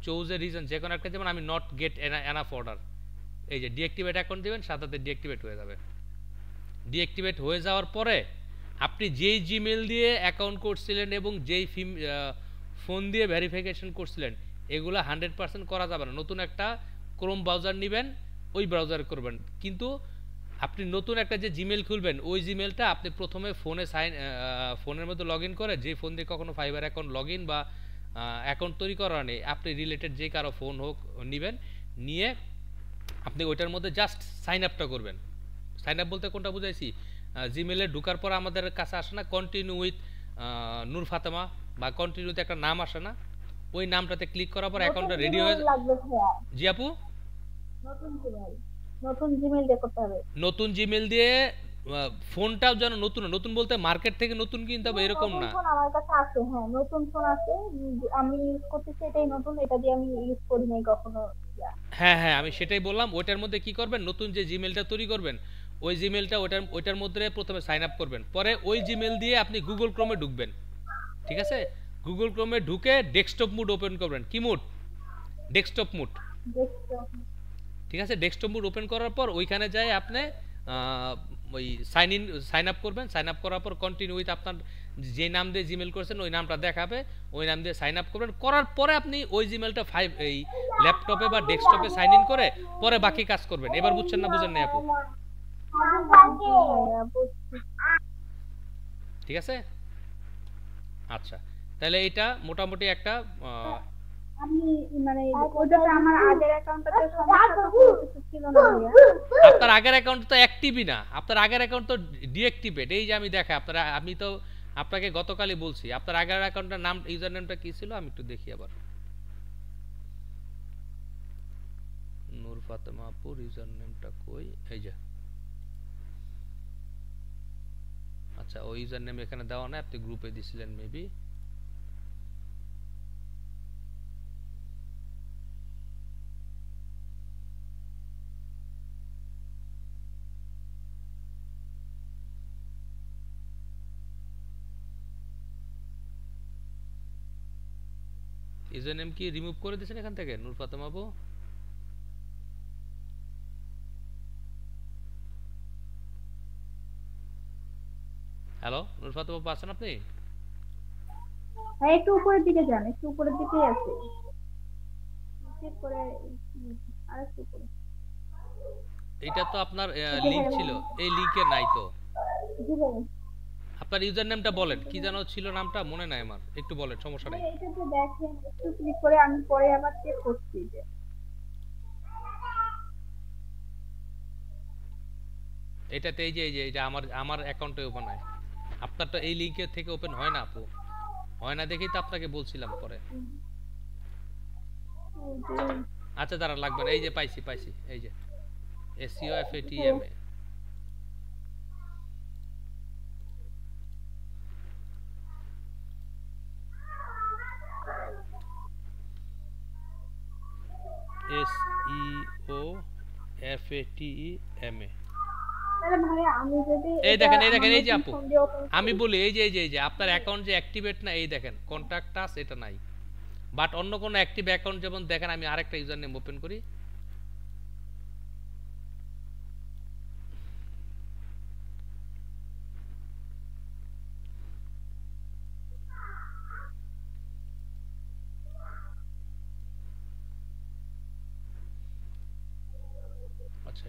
[SPEAKER 1] চুজ এ রিজন, যে কোনো একটা, যেমন আমি নট গেট এনাফ অর্ডার, এই যে ডিঅ্যাক্টিভেট অ্যাকাউন্ট দিবেন, সাথে সাথে ডিঅ্যাক্টিভেট হয়ে যাবে। ডিঅ্যাক্টিভেট হয়ে যাওয়ার পরে আপনি যেই জিমেল দিয়ে অ্যাকাউন্ট করছিলেন এবং যেই ফোন দিয়ে ভেরিফিকেশন করছিলেন, এগুলো 100% করা যাবে না। নতুন একটা ক্রোম ব্রাউজার নেবেন, ওই ব্রাউজার করবেন। কিন্তু আপনি নতুন একটা যে জিমেল খুলবেন, ওই জিমেলটা আপনি প্রথমে ফোনের মধ্যে লগ ইন করে, যে ফোন দিয়ে কখনো ফাইবার অ্যাকাউন্ট লগ ইন বা অ্যাকাউন্ট তৈরি করা নেই, আপনি রিলেটেড যে কারো ফোন হোক নেবেন, নিয়ে আপনি ওইটার মধ্যে জাস্ট সাইন আপটা করবেন। সাইন আপ বলতে কোনটা বুঝাইছি, জিমেলে ঢোকার পর আমাদের কাছে আসে না কন্টিনিউ উইথ নূর ফাতেমা, বা কন্টিনিউ উইথ একটা নাম আসে না, ওই নামটাতে ক্লিক করার পর অ্যাকাউন্টটা রেডি হয়ে
[SPEAKER 4] লাগবে ভাইয়া।
[SPEAKER 1] জি আপু,
[SPEAKER 4] নতুন জিমেল দিয়ে করতে হবে।
[SPEAKER 1] নতুন জিমেল দিয়ে ফোনটাও যেন নতুন, নতুন বলতে মার্কেট থেকে নতুন কিনতে হবে এরকম না।
[SPEAKER 4] ফোন আমার কাছে আছে, হ্যাঁ নতুন ফোন আছে, আমি ইউজ করতেছি, এটাই নতুন, এটা দিয়ে আমি ইউজ করি নাই কখনো।
[SPEAKER 1] হ্যাঁ হ্যাঁ, আমি সেটাই বললাম। ওইটার মধ্যে কি করবেন, নতুন যে জিমেলটা তৈরি করবেন, ওই জিমেলটা ওইটার মধ্যে প্রথমে সাইন আপ করবেন, পরে ওই জিমেল দিয়ে আপনি গুগল ক্রোমে ঢুকবেন। ঠিক আছে, গুগল ক্রোমে ঢুকে ডেস্কটপ মুড ওপেন করবেন। কি মুড? Desktop mood. ঠিক আছে, ডেস্কটপ মুড ওপেন করার পর ওইখানে যায় আপনি ওই সাইন আপ করবেন। সাইন আপ করার পর কন্টিনিউ উইথ আপনার যে নাম দিয়ে জিমেল করেছেন ওই নামটা দেখাবে, ওই নাম দিয়ে সাইন আপ করবেন। করার পরে আপনি ওই জিমেলটা এই ল্যাপটপে বা ডেস্কটপে সাইন ইন করে পরে বাকি কাজ করবেন। এবার বুঝছেন না বুঝেন না আপু? ঠিক আছে, আচ্ছা তাহলে এটা মোটামুটি একটা
[SPEAKER 4] আমি মানে ওটাতে আমার আগের অ্যাকাউন্টটাতে সমস্যা কিছু ছিল না ভাইয়া।
[SPEAKER 1] আপনার আগের অ্যাকাউন্ট তো অ্যাক্টিভই না, আপনার আগের অ্যাকাউন্ট তো ডিঅ্যাক্টিভেট। এই যে আমি দেখাই আপনারা, আমি তো আপনাকে গতকালই বলছি আপনার আগের অ্যাকাউন্টের নাম, ইউজার নেমটা কি ছিল আমি একটু দেখি আবার। নূর ফাতেমা আপুর ইউজার নেমটা কই, এই যে, আচ্ছা ওই ইউজার নেম এখানে দেওয়া নাই, আপনি গ্রুপে দিছিলেন মেবি। ইউজার নেম কি রিমুভ করে দিয়েছেন এখান থেকে নূর ফাতেমা আপু? হ্যালো নূর ফাতেমা আপু আছেন আপনি?
[SPEAKER 4] হ্যাঁ একটু উপরের দিকে যান, একটু উপরের দিকেই আছে, চেক করে আর একটু উপরে।
[SPEAKER 1] এটা তো আপনার লিংক ছিল, এই লিংকে নাই তো।
[SPEAKER 4] জি ভাই,
[SPEAKER 1] আপনার ইউজার নেমটা বলেন, কি যেন ছিল নামটা, মনে নাই আমার, একটু বলেন, সমস্যা নেই।
[SPEAKER 4] এটা তো দেখেন, একটু ক্লিক করে আমি পরে আবার চেক করছি যে
[SPEAKER 1] এটাতে এই যে এটা আমার অ্যাকাউন্টে ওপেন হয়, আপনারটা এই লিংকের থেকে ওপেন হয় না আপু, হয় না দেখেই তো আপনাকে বলছিলাম পরে। আচ্ছা দাঁড়ান, লাগবে না, এই যে পাইছি, এই যে এসইও FATMA। SEO FATEMA।
[SPEAKER 4] তাহলে ভাই আমি যদি
[SPEAKER 1] এই দেখেন এই যে আপু আমি বলি, এই যে আপনার অ্যাকাউন্ট যে অ্যাক্টিভেট না, এই দেখেন কন্টাক্ট আস এটা নাই, বাট অন্য কোনো অ্যাক্টিভ অ্যাকাউন্ট যেমন দেখেন, আমি আরেকটা ইউজার নেম ওপেন করি,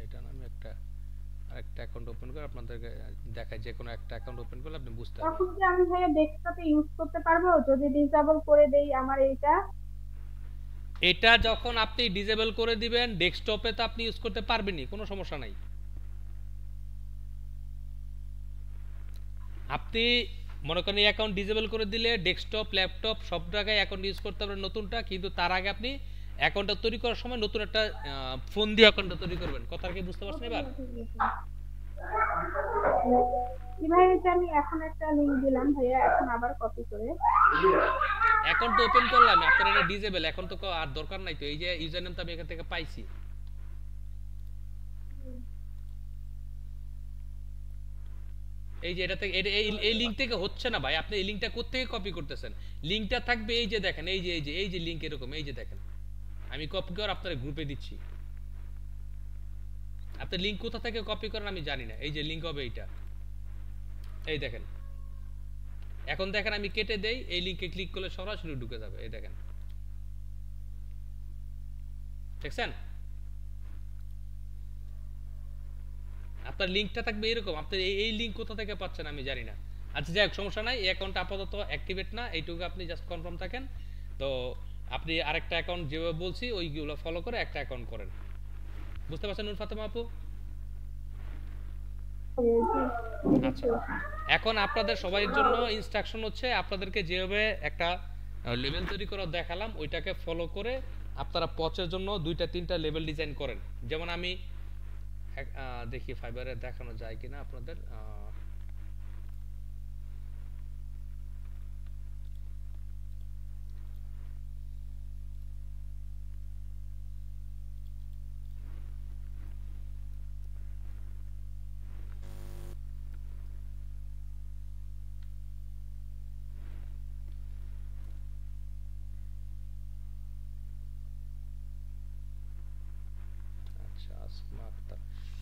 [SPEAKER 1] এটা না, আমি আরেকটা অ্যাকাউন্ট ওপেন করে আপনাদেরকে দেখাই, যে কোনো একটা অ্যাকাউন্ট ওপেন করলে আপনি বুঝতে পারবেন।
[SPEAKER 4] তখন কি আমি ভাইয়া ডেস্কটপে ইউজ করতে পারবো যদি ডিসেবল করে দেই আমার এইটা?
[SPEAKER 1] এটা যখন আপনি ডিসেবল করে দিবেন ডেস্কটপে তো আপনি ইউজ করতে পারবেনই, কোনো সমস্যা নাই। আপনি মনে করেন এই অ্যাকাউন্ট ডিসেবল করে দিলে ডেস্কটপ ল্যাপটপ সব জায়গায় অ্যাকাউন্ট ইউজ করতে পারবেন নতুনটা, কিন্তু তার আগে আপনি অ্যাকাউন্টটা তৈরি করার সময় নতুন একটা ফোন দিয়ে অ্যাকাউন্টটা তৈরি করবেন। কথা কি বুঝতে পারছেন এবার?
[SPEAKER 4] কিভাবে আমি এখন একটা লিংক দিলাম ভাইয়া, এখন আবার কপি করে
[SPEAKER 1] অ্যাকাউন্ট তো ওপেন করলাম, আপনার এটা ডিসেবল, এখন তো আর দরকার নাই তো। এই যে ইউজার নেম তো আমি এখান থেকে পাইছি, এই যে এটা থেকে এই লিংক থেকে হচ্ছে না ভাই। আপনি এই লিংকটা কোথা থেকে কপি করতেছেন? লিংকটা থাকবে এই যে দেখেন, এই যে লিংক এরকম, এই যে দেখেন আমি কপি করে আপনার গ্রুপে দিচ্ছি। আপনি লিংক কোথা থেকে কপি করেন আমি জানি না, এই যে লিংক হবে এইটা, এই দেখেন। এখন দেখেন আমি কেটে দেই, এই লিংকে ক্লিক করলে সরাসরি ঢুকে যাবে, এই দেখেন, দেখছেন? আপনার লিংকটা থাকবে এরকম, আপনি এই লিংক কোথা থেকে পাচ্ছেন আমি জানি না। আচ্ছা যাই হোক, সমস্যা নাই, এই অ্যাকাউন্ট আপাতত অ্যাক্টিভেট না, এইটুকু আপনি জাস্ট কনফার্ম থাকেন। তো আপনি আরেকটা অ্যাকাউন্ট যেভাবে বলছি ওইগুলো ফলো করে একটা অ্যাকাউন্ট করেন। বুঝতে পারছেন নূর ফাতেমা আপু? আচ্ছা, এখন আপনাদের সবার জন্য ইনস্ট্রাকশন হচ্ছে, আপনাদেরকে যেভাবে একটা লেভেল তৈরি করে দেখালাম ওইটাকে ফলো করে আপনারা পচের জন্য 2টা 3টা লেভেল ডিজাইন করেন। যেমন আমি দেখি ফাইবারে দেখানো যায় কিনা আপনাদের।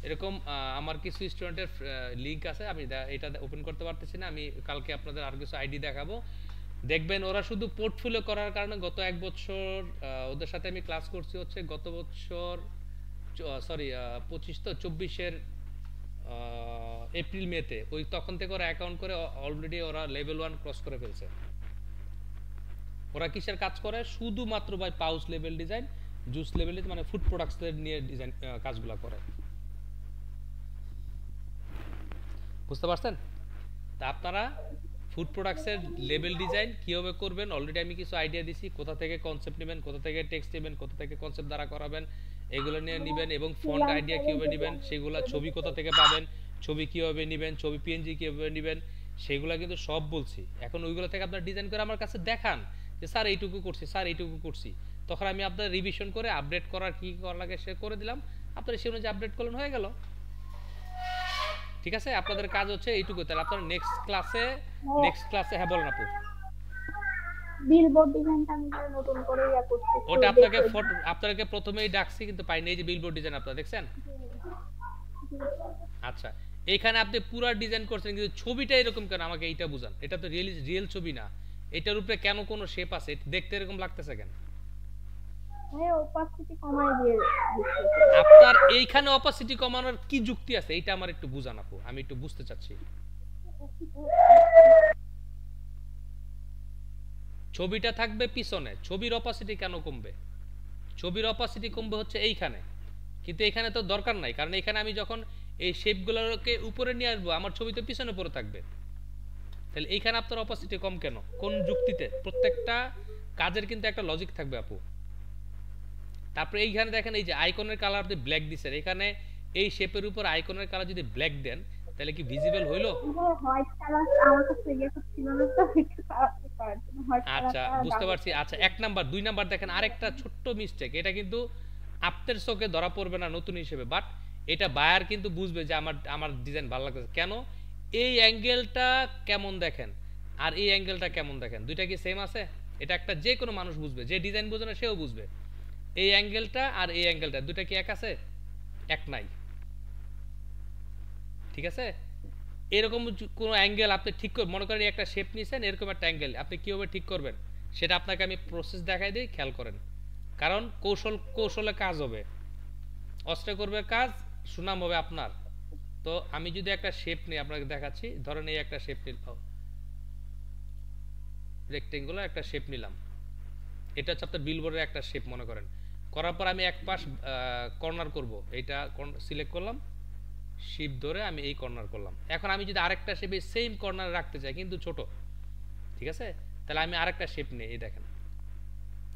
[SPEAKER 1] এরকম আমার কিছু স্টুডেন্টের লিংক আছে, আমি এটা ওপেন করতে পারতেছি না। আমি কালকে আপনাদের আর কিছু আইডি দেখাবো, দেখবেন ওরা শুধু পোর্টফোলিও করার কারণে গত 1 বছর ওদের সাথে আমি ক্লাস করছি হচ্ছে গত বছর সরি 25 তো 24-এর এপ্রিল মেতে, ওই তখন থেকে ওরা অ্যাকাউন্ট করে অলরেডি ওরা লেভেল 1 ক্রস করে ফেলছে। ওরা কিসের কাজ করে? শুধুমাত্র বাই পাউচ লেভেল ডিজাইন, জুস লেভেল মানে ফুড প্রোডাক্টস নিয়ে ডিজাইন কাজগুলো করে। বুঝতে পারছেন? তা আপনারা ফুড প্রোডাক্টসের লেভেল ডিজাইন কিভাবে করবেন অলরেডি আমি কিছু আইডিয়া দিছি, কোথা থেকে কনসেপ্ট নেবেন, কোথা থেকে টেক্সট নেবেন, কোথা থেকে কনসেপ্ট দ্বারা করাবেন এগুলো নিয়ে নেবেন, এবং ফন্ট আইডিয়া কিভাবে নেবেন, সেগুলো ছবি কোথা থেকে পাবেন, ছবি কিভাবে নেবেন, ছবি পিএনজি কিভাবে নেবেন সেগুলো কিন্তু সব বলছি। এখন ওইগুলো থেকে আপনারা ডিজাইন করে আমার কাছে দেখান যে স্যার এইটুকু করছি, স্যার এইটুকু করছি, তখন আমি আপনার রিভিশন করে আপডেট করার কি করা লাগে সে করে দিলাম, আপনারা সেই অনুযায়ী আপডেট করলেন, হয়ে গেল। ঠিক আছে, আপনাদের কাজ হচ্ছে এইটুকু। তাহলে আপনারা নেক্সট ক্লাসে হ্যাঁ বলেন আপু।
[SPEAKER 4] বিলবোর্ড ডিজাইনটা আমি নতুন করে করছি,
[SPEAKER 1] ওটা আপনাকে প্রথমেই ডাকছি কিন্তু পাইনি, এই যে বিলবোর্ড ডিজাইন আপনারা দেখছেন। আচ্ছা, এইখানে আপনি পুরো ডিজাইন করছেন কিন্তু ছবিটা এরকম কেন আমাকে এইটা বুঝান। এটা তো রিয়েল ছবি না, এটার উপরে কেন কোনো শেপ আছে, দেখতে এরকম লাগতেছে কেন?
[SPEAKER 4] অপাসিটি কমাই দিয়ে
[SPEAKER 1] আপনার এইখানে অপাসিটি কমানোর কি যুক্তি আছে এটা আমার একটু বুঝান আপু, আমি একটু বুঝতে চাচ্ছি। ছবিটা থাকবে পিছনে, ছবির অপাসিটি কেন কমবে? ছবির অপাসিটি কমবে হচ্ছে এইখানে, কিন্তু এখানে তো দরকার নাই, কারণ এখানে আমি যখন এই শেপগুলোকে উপরে নিয়ে আসবো আমার ছবি তো পিছনে পড়ে থাকবে। তাহলে এইখানে আপনার অপাসিটি কম কেন, কোন যুক্তিতে? প্রত্যেকটা কাজের কিন্তু একটা লজিক থাকবে আপু। তারপরে এইখানে দেখেন এই যে আইকনের কালার আপনি ব্ল্যাক দিছেন, এখানে এই শেপের উপর আইকনের কালার যদি ব্ল্যাক দেন তাহলে কি ভিজিবল হইলো?
[SPEAKER 4] হোয়াইট কালার আমার কাছে ছিল না তো একটু তাড়াতাড়ি করার জন্য হোয়াইট কালার।
[SPEAKER 1] আচ্ছা বুঝতে পারছি। আচ্ছা 1 নাম্বার 2 নাম্বার দেখেন আরেকটা ছোট্ট মিস্টেক, এটা কিন্তু আপনার চোখে ধরা পড়বে না নতুন হিসেবে, বাট এটা বায়ার কিন্তু বুঝবে যে আমার ডিজাইন ভালো লাগছে। কেন? এই অ্যাঙ্গেলটা কেমন দেখেন আর এই অ্যাঙ্গেলটা কেমন দেখেন, দুইটা কি সেম আছে? এটা একটা যে কোনো মানুষ বুঝবে, যে ডিজাইন বোঝে না সেও বুঝবে। এই অ্যাঙ্গেলটা আর এই অ্যাঙ্গেলটা দুইটা কি এক আছে? এক নাই। ঠিক আছে, এরকম কোন অ্যাঙ্গেল আপনি ঠিক করে মনে করেন একটা শেপ নিছেন, এরকম একটা অ্যাঙ্গেল আপনি কিভাবে ঠিক করবেন সেটা আপনাকে আমি প্রসেস দেখাই দিই, খেয়াল করেন। কারণ কৌশলে কাজ হবে, অস্ত্রে করবে কাজ, সুনাম হবে আপনার। তো আমি যদি একটা শেপ নিই আপনাকে দেখাচ্ছি, ধরেন এই একটা শেপ নিলাম, রেক্টেঙ্গুলার একটা শেপ নিলাম, এটা হচ্ছে আপনার বিলবোর্ডের একটা শেপ মনে করেন। করার পর আমি এক পাশ কর্নার করব, এইটা সিলেক্ট করলাম, শিফট ধরে আমি এই কর্নার করলাম। এখন আমি যদি আরেকটা শেপ এই সেম কর্নারে রাখতে চাই কিন্তু ছোট, ঠিক আছে, তাহলে আমি আরেকটা শেপ নিই, এই দেখেন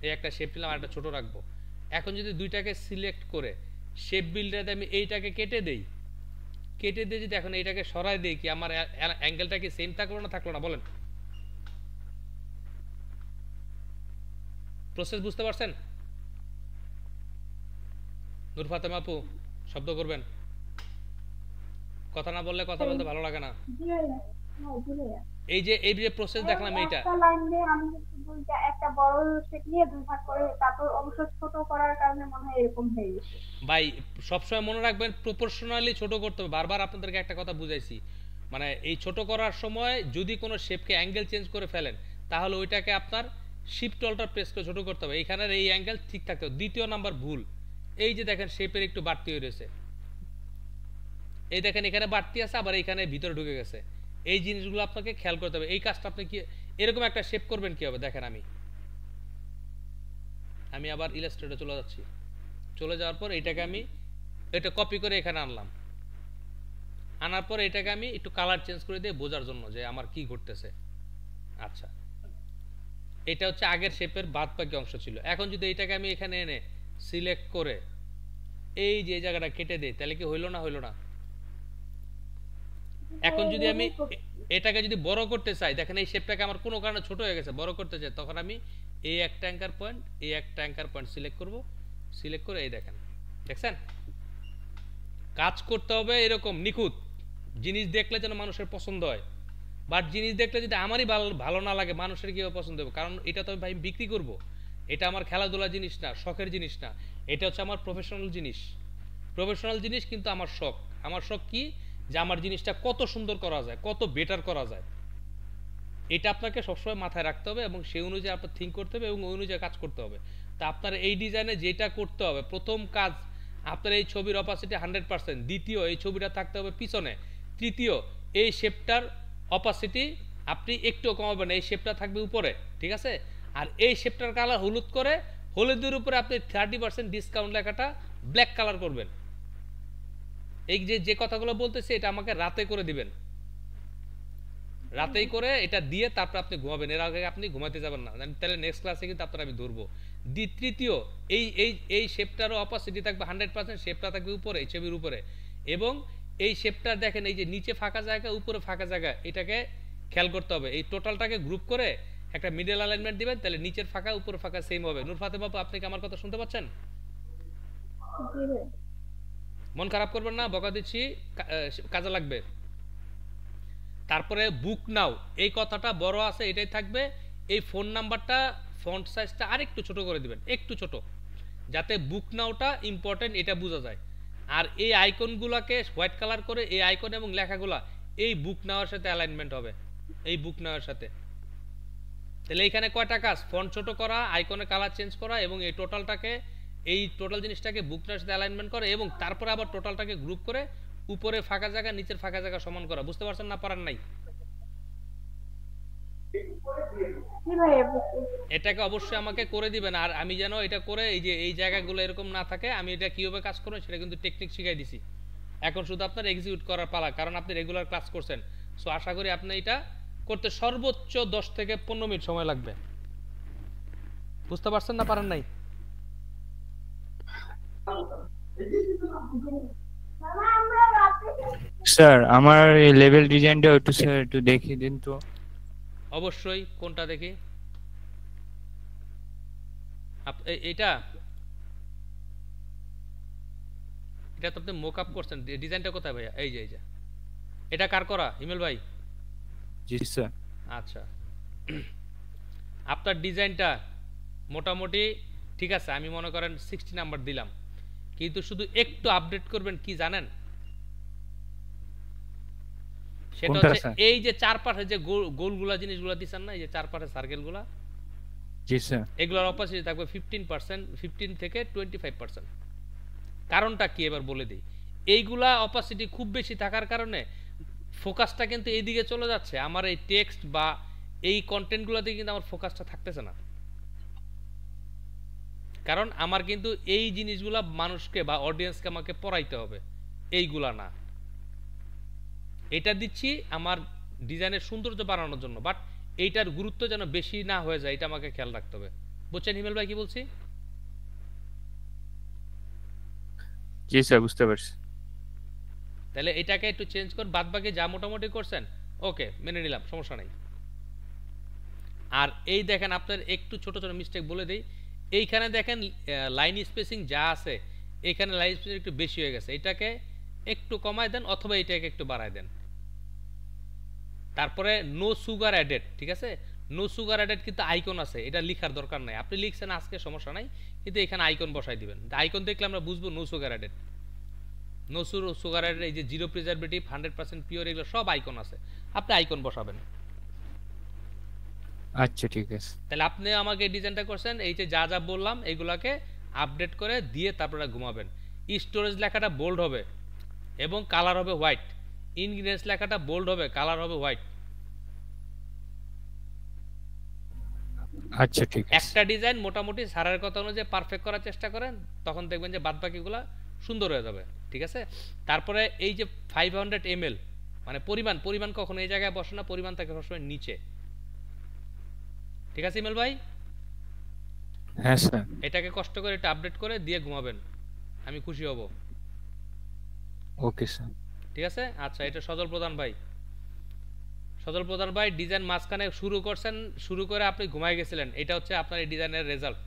[SPEAKER 1] এই একটা শেপ নিলাম, আরেকটা ছোট রাখবো। এখন যদি দুইটাকে সিলেক্ট করে শেপ বিল্ডারে আমি এইটাকে কেটে দেই, কেটে দিয়ে যদি এখন এইটাকে সরাই দেই, কি আমার অ্যাঙ্গেলটা কি সেম থাকলো না থাকলো না বলেন? প্রসেস বুঝতে পারছেন? নূর ফাতেমা আপু শব্দ করবেন, কথা না বললে কথা বলতে ভালো লাগে না।
[SPEAKER 4] জি ভাইয়া, হ্যাঁ জি ভাইয়া।
[SPEAKER 1] এই যে প্রসেস দেখলাম এইটা,
[SPEAKER 4] একটা লাইন দিয়ে আমি হচ্ছে দুইটা, একটা বড় শেপ নিয়ে দুই ভাগ করে তারপর অংশ ছোট করার কারণে মনে হয় এরকম হয়ে গেছে।
[SPEAKER 1] ভাই সবসময় মনে রাখবেন প্রপোর্শনালি ছোট করতে হবে। বারবার আপনাদেরকে একটা কথা বুঝাইছি, মানে এই ছোট করার সময় যদি কোনো শেপকে অ্যাঙ্গেল চেঞ্জ করে ফেলেন তাহলে ওইটাকে আপনার শিফট অল্টার প্রেস করে ছোট করতে হবে, এইখানের এই অ্যাঙ্গেল ঠিক থাকতে হবে। দ্বিতীয় নাম্বার ভুল, এই যে দেখেন শেপের একটু বাড়তি হয়ে রয়েছে, এই দেখেন এখানে বাড়তি আছে আবার এইখানে ভিতরে ঢুকে গেছে, এই জিনিসগুলো আপনাকে খেয়াল করতে হবে। এই কাজটা আপনি কি এরকম একটা শেপ করবেন কি হবে দেখেন, আমি আবার ইলাস্ট্রেটরে চলে যাচ্ছি, চলে যাওয়ার পর এটাকে আমি এটা কপি করে এখানে আনলাম, আনার পর এটাকে আমি একটু কালার চেঞ্জ করে দিয়ে বোঝার জন্য যে আমার কি ঘটতেছে। আচ্ছা, এটা হচ্ছে আগের শেপের বাদবাকি অংশ ছিল। এখন যদি এটাকে আমি এখানে এনে সিলেক্ট করে এই যে জায়গাটা কেটে দেই তাহলে কি হইলো না? হইলো না? এখন যদি আমি এটাকে যদি বড় করতে চাই, দেখেন এই শেপটাকে আমার কোনো কারণে ছোট হয়ে গেছে, বড় করতে চাই, তখন আমি এই একটা অ্যাঙ্কার পয়েন্ট, এই একটা অ্যাঙ্কার পয়েন্ট সিলেক্ট করব, সিলেক্ট করে এই দেখেন, দেখছেন? কাজ করতে হবে এরকম নিখুঁত, জিনিস দেখলে যেন মানুষের পছন্দ হয়। বাট জিনিস দেখলে যদি আমারই ভালো না লাগে, মানুষের কীভাবে পছন্দ হবে? কারণ এটা তো ভাই বিক্রি করব, এটা আমার খেলাধুলার জিনিস না, শখের জিনিস না, এটা হচ্ছে আমার প্রফেশনাল জিনিস। প্রফেশনাল জিনিস কিন্তু আমার শখ। আমার শখ কি? যে আমার জিনিসটা কত সুন্দর করা যায়, কত বেটার করা যায়, এটা আপনাকে সবসময় মাথায় রাখতে হবে এবং সেই অনুযায়ী আপনার থিঙ্ক করতে হবে এবং ওই অনুযায়ী কাজ করতে হবে। তা আপনার এই ডিজাইনে যেটা করতে হবে, প্রথম কাজ আপনার এই ছবির অপাসিটি 100%, দ্বিতীয় এই ছবিটা থাকতে হবে পিছনে, তৃতীয় এই শেপটার অপাসিটি আপনি একটু কমাবেন, এই শেপটা থাকবে উপরে, ঠিক আছে? আর এই শেপটার কালার হলুদ করে, হলুদের উপরে আপনি 30% ডিসকাউন্ট লেখাটা ব্ল্যাক কালার করবেন। এই যে কথাগুলো বলতেছি এটা আমাকে রাতে করে দিবেন, রাতেই করে এটা দিয়ে তারপর আপনি ঘুমাবেন, এর আগে আপনি ঘুমাতে যাবেন না, তাহলে নেক্সট ক্লাসে কিন্তু আপনার আমি ধরবো। তৃতীয় এই এই এই শেপটারও অপাসিটি থাকবে 100%, শেপটা থাকবে উপরে, এই ছবির উপরে, এবং এই শেপটা দেখেন এই যে নিচে ফাঁকা জায়গা, উপরে ফাঁকা জায়গা, এটাকে খেয়াল করতে হবে। এই টোটালটাকে গ্রুপ করে একটা মিডল অ্যালাইনমেন্ট দিবেন, তাহলে নিচের ফাঁকা উপরে ফাঁকা সেম হবে। নূর ফাতেমা আপু, আপনি কি আমার কথা শুনতে পাচ্ছেন? মন খারাপ করবেন না, বকা দিচ্ছি, কাজে লাগবে। তারপরে বুক নাও, এই কথাটা বড় আছে এটাই থাকবে, এই ফোন নাম্বারটা ফন্ট সাইজটা আরেকটু ছোট করে দিবেন, একটু ছোট, যাতে বুক নাওটা ইম্পর্টেন্ট এটা বোঝা যায়। আর এই আইকনগুলোকে হোয়াইট কালার করে, এই আইকন এবং লেখাগুলা এই বুক নাওয়ার সাথে অ্যালাইনমেন্ট হবে, এই বুক নাওয়ার সাথে। তাহলে এইখানে কয়টা কাজ? ফন্ট ছোট করা, আইকনের কালার চেঞ্জ করা, এবং এই টোটালটাকে, এই টোটাল জিনিসটাকে বুক নাওয়ার সাথে অ্যালাইনমেন্ট করা, এবং তারপরে আবার টোটালটাকে গ্রুপ করে উপরে ফাঁকা জায়গা, নিচের ফাঁকা জায়গা সমান করা। বুঝতে পারছেন না? পারেন নাই? এটাকে অবশ্যই আমাকে করে দিবেন, আর আমি যেন এটা করে এই যে এই জায়গাগুলো এরকম না থাকে, আমি এটা কিভাবে কাজ করব সেটা কিন্তু টেকনিক শিখাই দিছি। এখন শুধু আপনার এক্সিকিউট করার পালা, কারণ আপনি রেগুলার ক্লাস করছেন। সো আশা করি আপনি এটা করতে সর্বোচ্চ 10 থেকে 15 মিনিট সময় লাগবে। বুঝতে পারছেন না? পারেন নাই?
[SPEAKER 2] স্যার আমার এই লেভেল ডিজাইনটা একটু স্যার একটু দেখিয়ে দিন তো।
[SPEAKER 1] অবশ্যই, কোনটা দেখি? এটা এটা তো আপনি মক আপ করছেন, ডিজাইনটা কোথায় ভাইয়া? এই যে এটা কার করা? হিমেল ভাই?
[SPEAKER 2] জি স্যার।
[SPEAKER 1] আচ্ছা, আপনার ডিজাইনটা মোটামুটি ঠিক আছে, আমি মনে করেন 60 নাম্বার দিলাম, কিন্তু শুধু একটু আপডেট করবেন কি জানেন? সেটা হচ্ছে এই যে চারপাশে যে গোলগুলা জিনিসগুলা দিছেন না, এই যে চারপাশে সার্কেলগুলা,
[SPEAKER 2] জি স্যার,
[SPEAKER 1] এগুলোর অপাসিটি থাকবে 15%, 15 থেকে 25%। কারণটা কি এবার বলে দিই। এইগুলা অপাসিটি খুব বেশি থাকার কারণে ফোকাসটা কিন্তু এইদিকে চলে যাচ্ছে, আমার এই টেক্সট বা এই কন্টেন্টগুলোতে কিন্তু আমার ফোকাসটা থাকতেছে না। কারণ আমার কিন্তু এই জিনিসগুলা মানুষকে বা অডিয়েন্সকে আমাকে পড়াইতে হবে, এইগুলা না। এটা দিচ্ছি আমার ডিজাইনের সৌন্দর্য বাড়ানোর জন্য, বাট এইটার গুরুত্ব যেন বেশি না হয়ে যায়, এটা আমাকে খেয়াল রাখতে হবে। বুঝছেন হিমেল ভাই কি বলছি?
[SPEAKER 2] জি স্যার, বুঝতে পারছি।
[SPEAKER 1] তাহলে এটাকে একটু চেঞ্জ কর, বাদ বাকি যা মোটামুটি করছেন ওকে মেনে নিলাম, সমস্যা নাই। আর এই দেখেন আপনার একটু ছোট ছোট মিস্টেক বলে দেই, এইখানে দেখেন লাইন স্পেসিং যা আছে, এখানে লাইন স্পেসিং একটু বেশি হয়ে গেছে, এটাকে একটু কমায় দেন অথবা এটাকে একটু বাড়ায় দেন। তারপরে নো সুগার অ্যাডেড, ঠিক আছে? নো সুগার অ্যাডেড কিন্তু আইকন আছে, এটা লিখার দরকার নাই, আপনি লিখছেন আজকে সমস্যা নাই, কিন্তু এখানে আইকন বসাই দিবেন। আইকন দেখলে আমরা বুঝবো no sugar added. No sugar added, এই যে জিরো প্রিজারভেটিভ, 100% পিওর, এগুলো সব আইকন আছে, আপনি আইকন বসাবেন।
[SPEAKER 2] আচ্ছা ঠিক আছে।
[SPEAKER 1] তাহলে আপনি আমাকে ডিজাইনটা করছেন, এই যে যা যা বললাম এগুলাকে আপডেট করে দিয়ে তারপরে ঘুমাবেন। স্টোরেজ লেখাটা বোল্ড হবে এবং কালার হবে হোয়াইট, ইনগ্রিডিয়েন্টস লেখাটা বোল্ড হবে, কালার হবে হোয়াইট।
[SPEAKER 2] আচ্ছা ঠিক আছে।
[SPEAKER 1] একটা ডিজাইন মোটামুটি সারের কথা অনুযায়ী পারফেক্ট করার চেষ্টা করেন, তখন দেখবেন যে বাদবাকিগুলো সুন্দর হয়ে যাবে, ঠিক আছে? তারপরে এই যে 500 ml মানে পরিমাণ কখনো এই জায়গায় বসে না, পরিমাণ থাকে সবসময় নিচে, ঠিক আছে ইমেল ভাই?
[SPEAKER 2] হ্যাঁ স্যার।
[SPEAKER 1] এটাকে কষ্ট করে একটু আপডেট করে দিয়ে ঘুমাবেন, আমি খুশি হব।
[SPEAKER 2] Okay sir.
[SPEAKER 1] ঠিক আছে, আচ্ছা। এটা সজল প্রধান ভাই ডিজাইন মাঝখানে শুরু করছেন, শুরু করে আপনি ঘুমায় গেছিলেন, এটা হচ্ছে আপনার এই ডিজাইনের রেজাল্ট।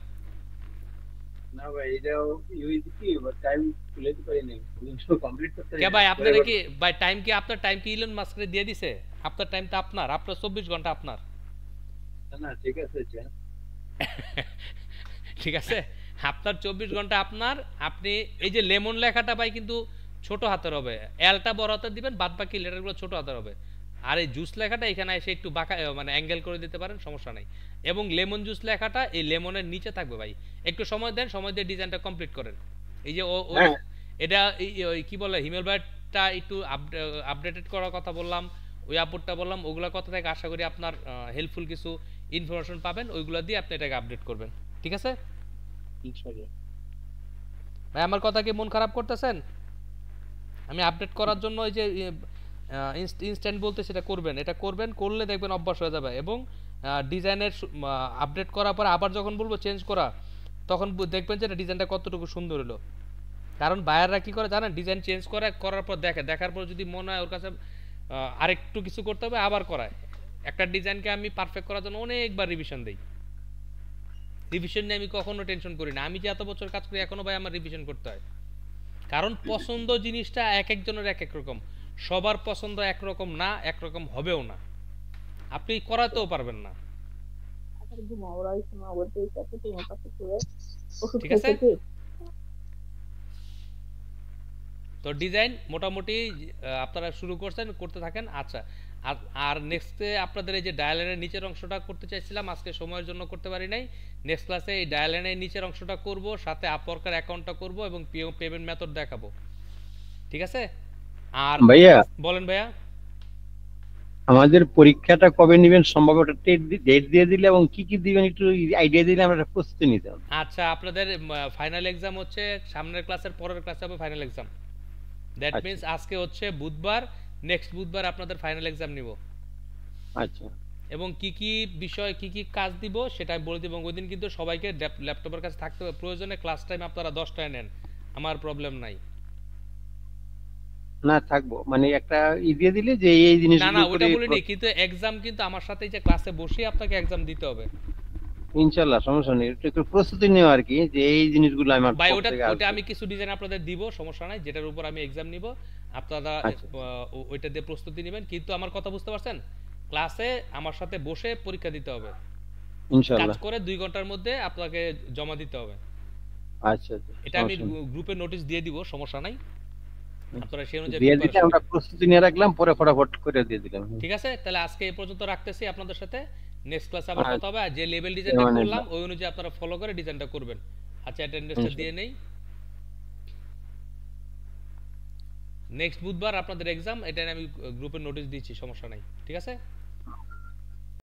[SPEAKER 5] না ভাই, এটাও ইউজ কি টাইম খুলেতে পারিনি, পুরো কমপ্লিট করতে।
[SPEAKER 1] কে ভাই আপনার কি ভাই টাইম কি আপনার টাইম কি ইলন মাস্করে দিয়ে দিছে? আপনার টাইম তো আপনার 24 ঘন্টা আপনার।
[SPEAKER 5] না ঠিক আছে
[SPEAKER 1] ঠিক আছে, আপনার 24 ঘন্টা আপনার। আপনি এই যে লেমন লেখাটা ভাই কিন্তু ছোট হাতের হবে, এলটা বড় হাতের দিবেন, বাদ বাকি লেটারগুলো ছোট হাতের হবে। আর এই জুস লেখাটা এখানে এসে একটু বাঁকা মানে অ্যাঙ্গেল করে দিতে পারেন, সমস্যা নাই। এবং লেমন জুস লেখাটা এই লেমনের নিচে থাকবে ভাই। একটু সময় দেন, সময় দিয়ে ডিজাইনটা কমপ্লিট করেন। এই যে এটা কি বলে হিমেল ভাইটা একটু আপডেটেড করার কথা বললাম, ওই আপডেটটা বললাম, ওগুলা কথা থেকে আশা করি আপনার হেল্পফুল কিছু ইনফরমেশন পাবেন, ওইগুলো দিয়ে আপনি এটাকে আপডেট করবেন, ঠিক আছে?
[SPEAKER 5] ইনশাআল্লাহ।
[SPEAKER 1] ভাই আমার কথা কি মন খারাপ করতেছেন? আমি আপডেট করার জন্য ওই যে ইনস্ট্যান্ট বলতে সেটা করবেন, এটা করবেন, করলে দেখবেন অভ্যাস হয়ে যাবে। এবং ডিজাইনের আপডেট করার পর আবার যখন বলবো চেঞ্জ করা, তখন দেখবেন যে ডিজাইনটা কতটুকু সুন্দর হলো। কারণ বায়াররা কি করে জানেন, ডিজাইন চেঞ্জ করার পর দেখার পর যদি মনে হয় ওর কাছে আরেকটু কিছু করতে হবে, আবার করায়। একটা ডিজাইনকে আমি পারফেক্ট করার জন্য অনেকবার রিভিশন দেই। রিভিশন নিয়ে আমি কখনো টেনশন করি না, আমি যে এত বছর কাজ করি এখনো ভাই আমার রিভিশন করতে হয়। কারণ পছন্দ জিনিসটা এক একজনের এক এক রকম, সবার পছন্দ একরকম না, একরকম হবেও না, আপনি করাতেও পারবেন না, ঠিক আছে? তো ডিজাইন মোটামুটি আপনারা শুরু করছেন, করতে থাকেন। আচ্ছা, আর নেক্সটে আপনাদের এই যে ডায়ালাইনের নিচের অংশটা করতে চাইছিলাম, আজকে সময়ের জন্য করতে পারি নাই। নেক্সট ক্লাসে এই ডায়ালাইনের নিচের অংশটা করব, সাথে আপওয়ার্কার অ্যাকাউন্টটা করব এবং পেমেন্ট মেথড দেখাবো, ঠিক আছে? আর
[SPEAKER 5] ভাইয়া
[SPEAKER 1] বলেন ভাইয়া।
[SPEAKER 5] আমাদের পরীক্ষাটা কবে নেবেন, সম্ভবত ডেট দিয়ে দিলে এবং কি কি দিবেন একটু আইডিয়া দিলে আমরা প্রস্তুতি নিতাম।
[SPEAKER 1] আচ্ছা, আপনাদের ফাইনাল এক্সাম হচ্ছে সামনের ক্লাসের পরের ক্লাসে হবে ফাইনাল এক্সাম। দ্যাট মিন্স আজকে হচ্ছে বুধবার, নেক্সট বুধবার আপনাদের ফাইনাল এক্সাম নিব।
[SPEAKER 5] আচ্ছা।
[SPEAKER 1] এবং কি কি বিষয় কি কি কাজ দিব সেটা আমি বলে দিব। ওই দিন কিন্তু সবাইকে ল্যাপটপের কাছে থাকতে হবে, প্রয়োজনে ক্লাস টাইম আপনারা 10টায় নেন, আমার প্রবলেম নাই।
[SPEAKER 5] না থাকবো, মানে একটা দিয়ে দিলে যে এই জিনিসগুলো
[SPEAKER 1] না না ওটা বলিনি, কিন্তু এক্সাম কিন্তু আমার সাথে যে ক্লাসে বসে আপনাকে এক্সাম দিতে হবে
[SPEAKER 5] ইনশাআল্লাহ, সমস্যা নেই, একটু প্রস্তুতি নেওয়া আর কি, যে এই জিনিসগুলো আমার
[SPEAKER 1] ভাই। ওটা আমি কিছু ডিজাইন আপনাদের দিব, সমস্যা নাই, যেটার উপর আমি এক্সাম নিব, আপনারা ওইটা দিয়ে প্রস্তুতি নেবেন। কিন্তু আমার কথা বুঝতে পারছেন, ক্লাসে আমার সাথে বসে পরীক্ষা দিতে হবে ইনশাআল্লাহ, কাজ করে 2 ঘন্টার মধ্যে আপনাকে জমা দিতে হবে।
[SPEAKER 5] আচ্ছা,
[SPEAKER 1] এটা আমি গ্রুপে নোটিশ দিয়ে দিব, সমস্যা নাই, আপনারা সেই অনুযায়ী
[SPEAKER 5] দিয়ে দিলে আমরা প্রস্তুতি নিয়ে রাখলাম, পরে ফটাফট করে দিয়ে দিলাম,
[SPEAKER 1] ঠিক আছে? তাহলে আজকে এই পর্যন্ত রাখতেছি আপনাদের সাথে, নেক্সট ক্লাসে আবার কথা হবে। যে লেভেল ডিজাইনটা করলাম ওই অনুযায়ী আপনারা ফলো করে ডিজাইনটা করবেন। আচ্ছা, অ্যাটেন্ডেন্সটা দিয়ে নেই। নেক্সট বুধবার আপনাদের এক্সাম, এটা আমি গ্রুপে নোটিশ দিচ্ছি, সমস্যা নাই, ঠিক আছে?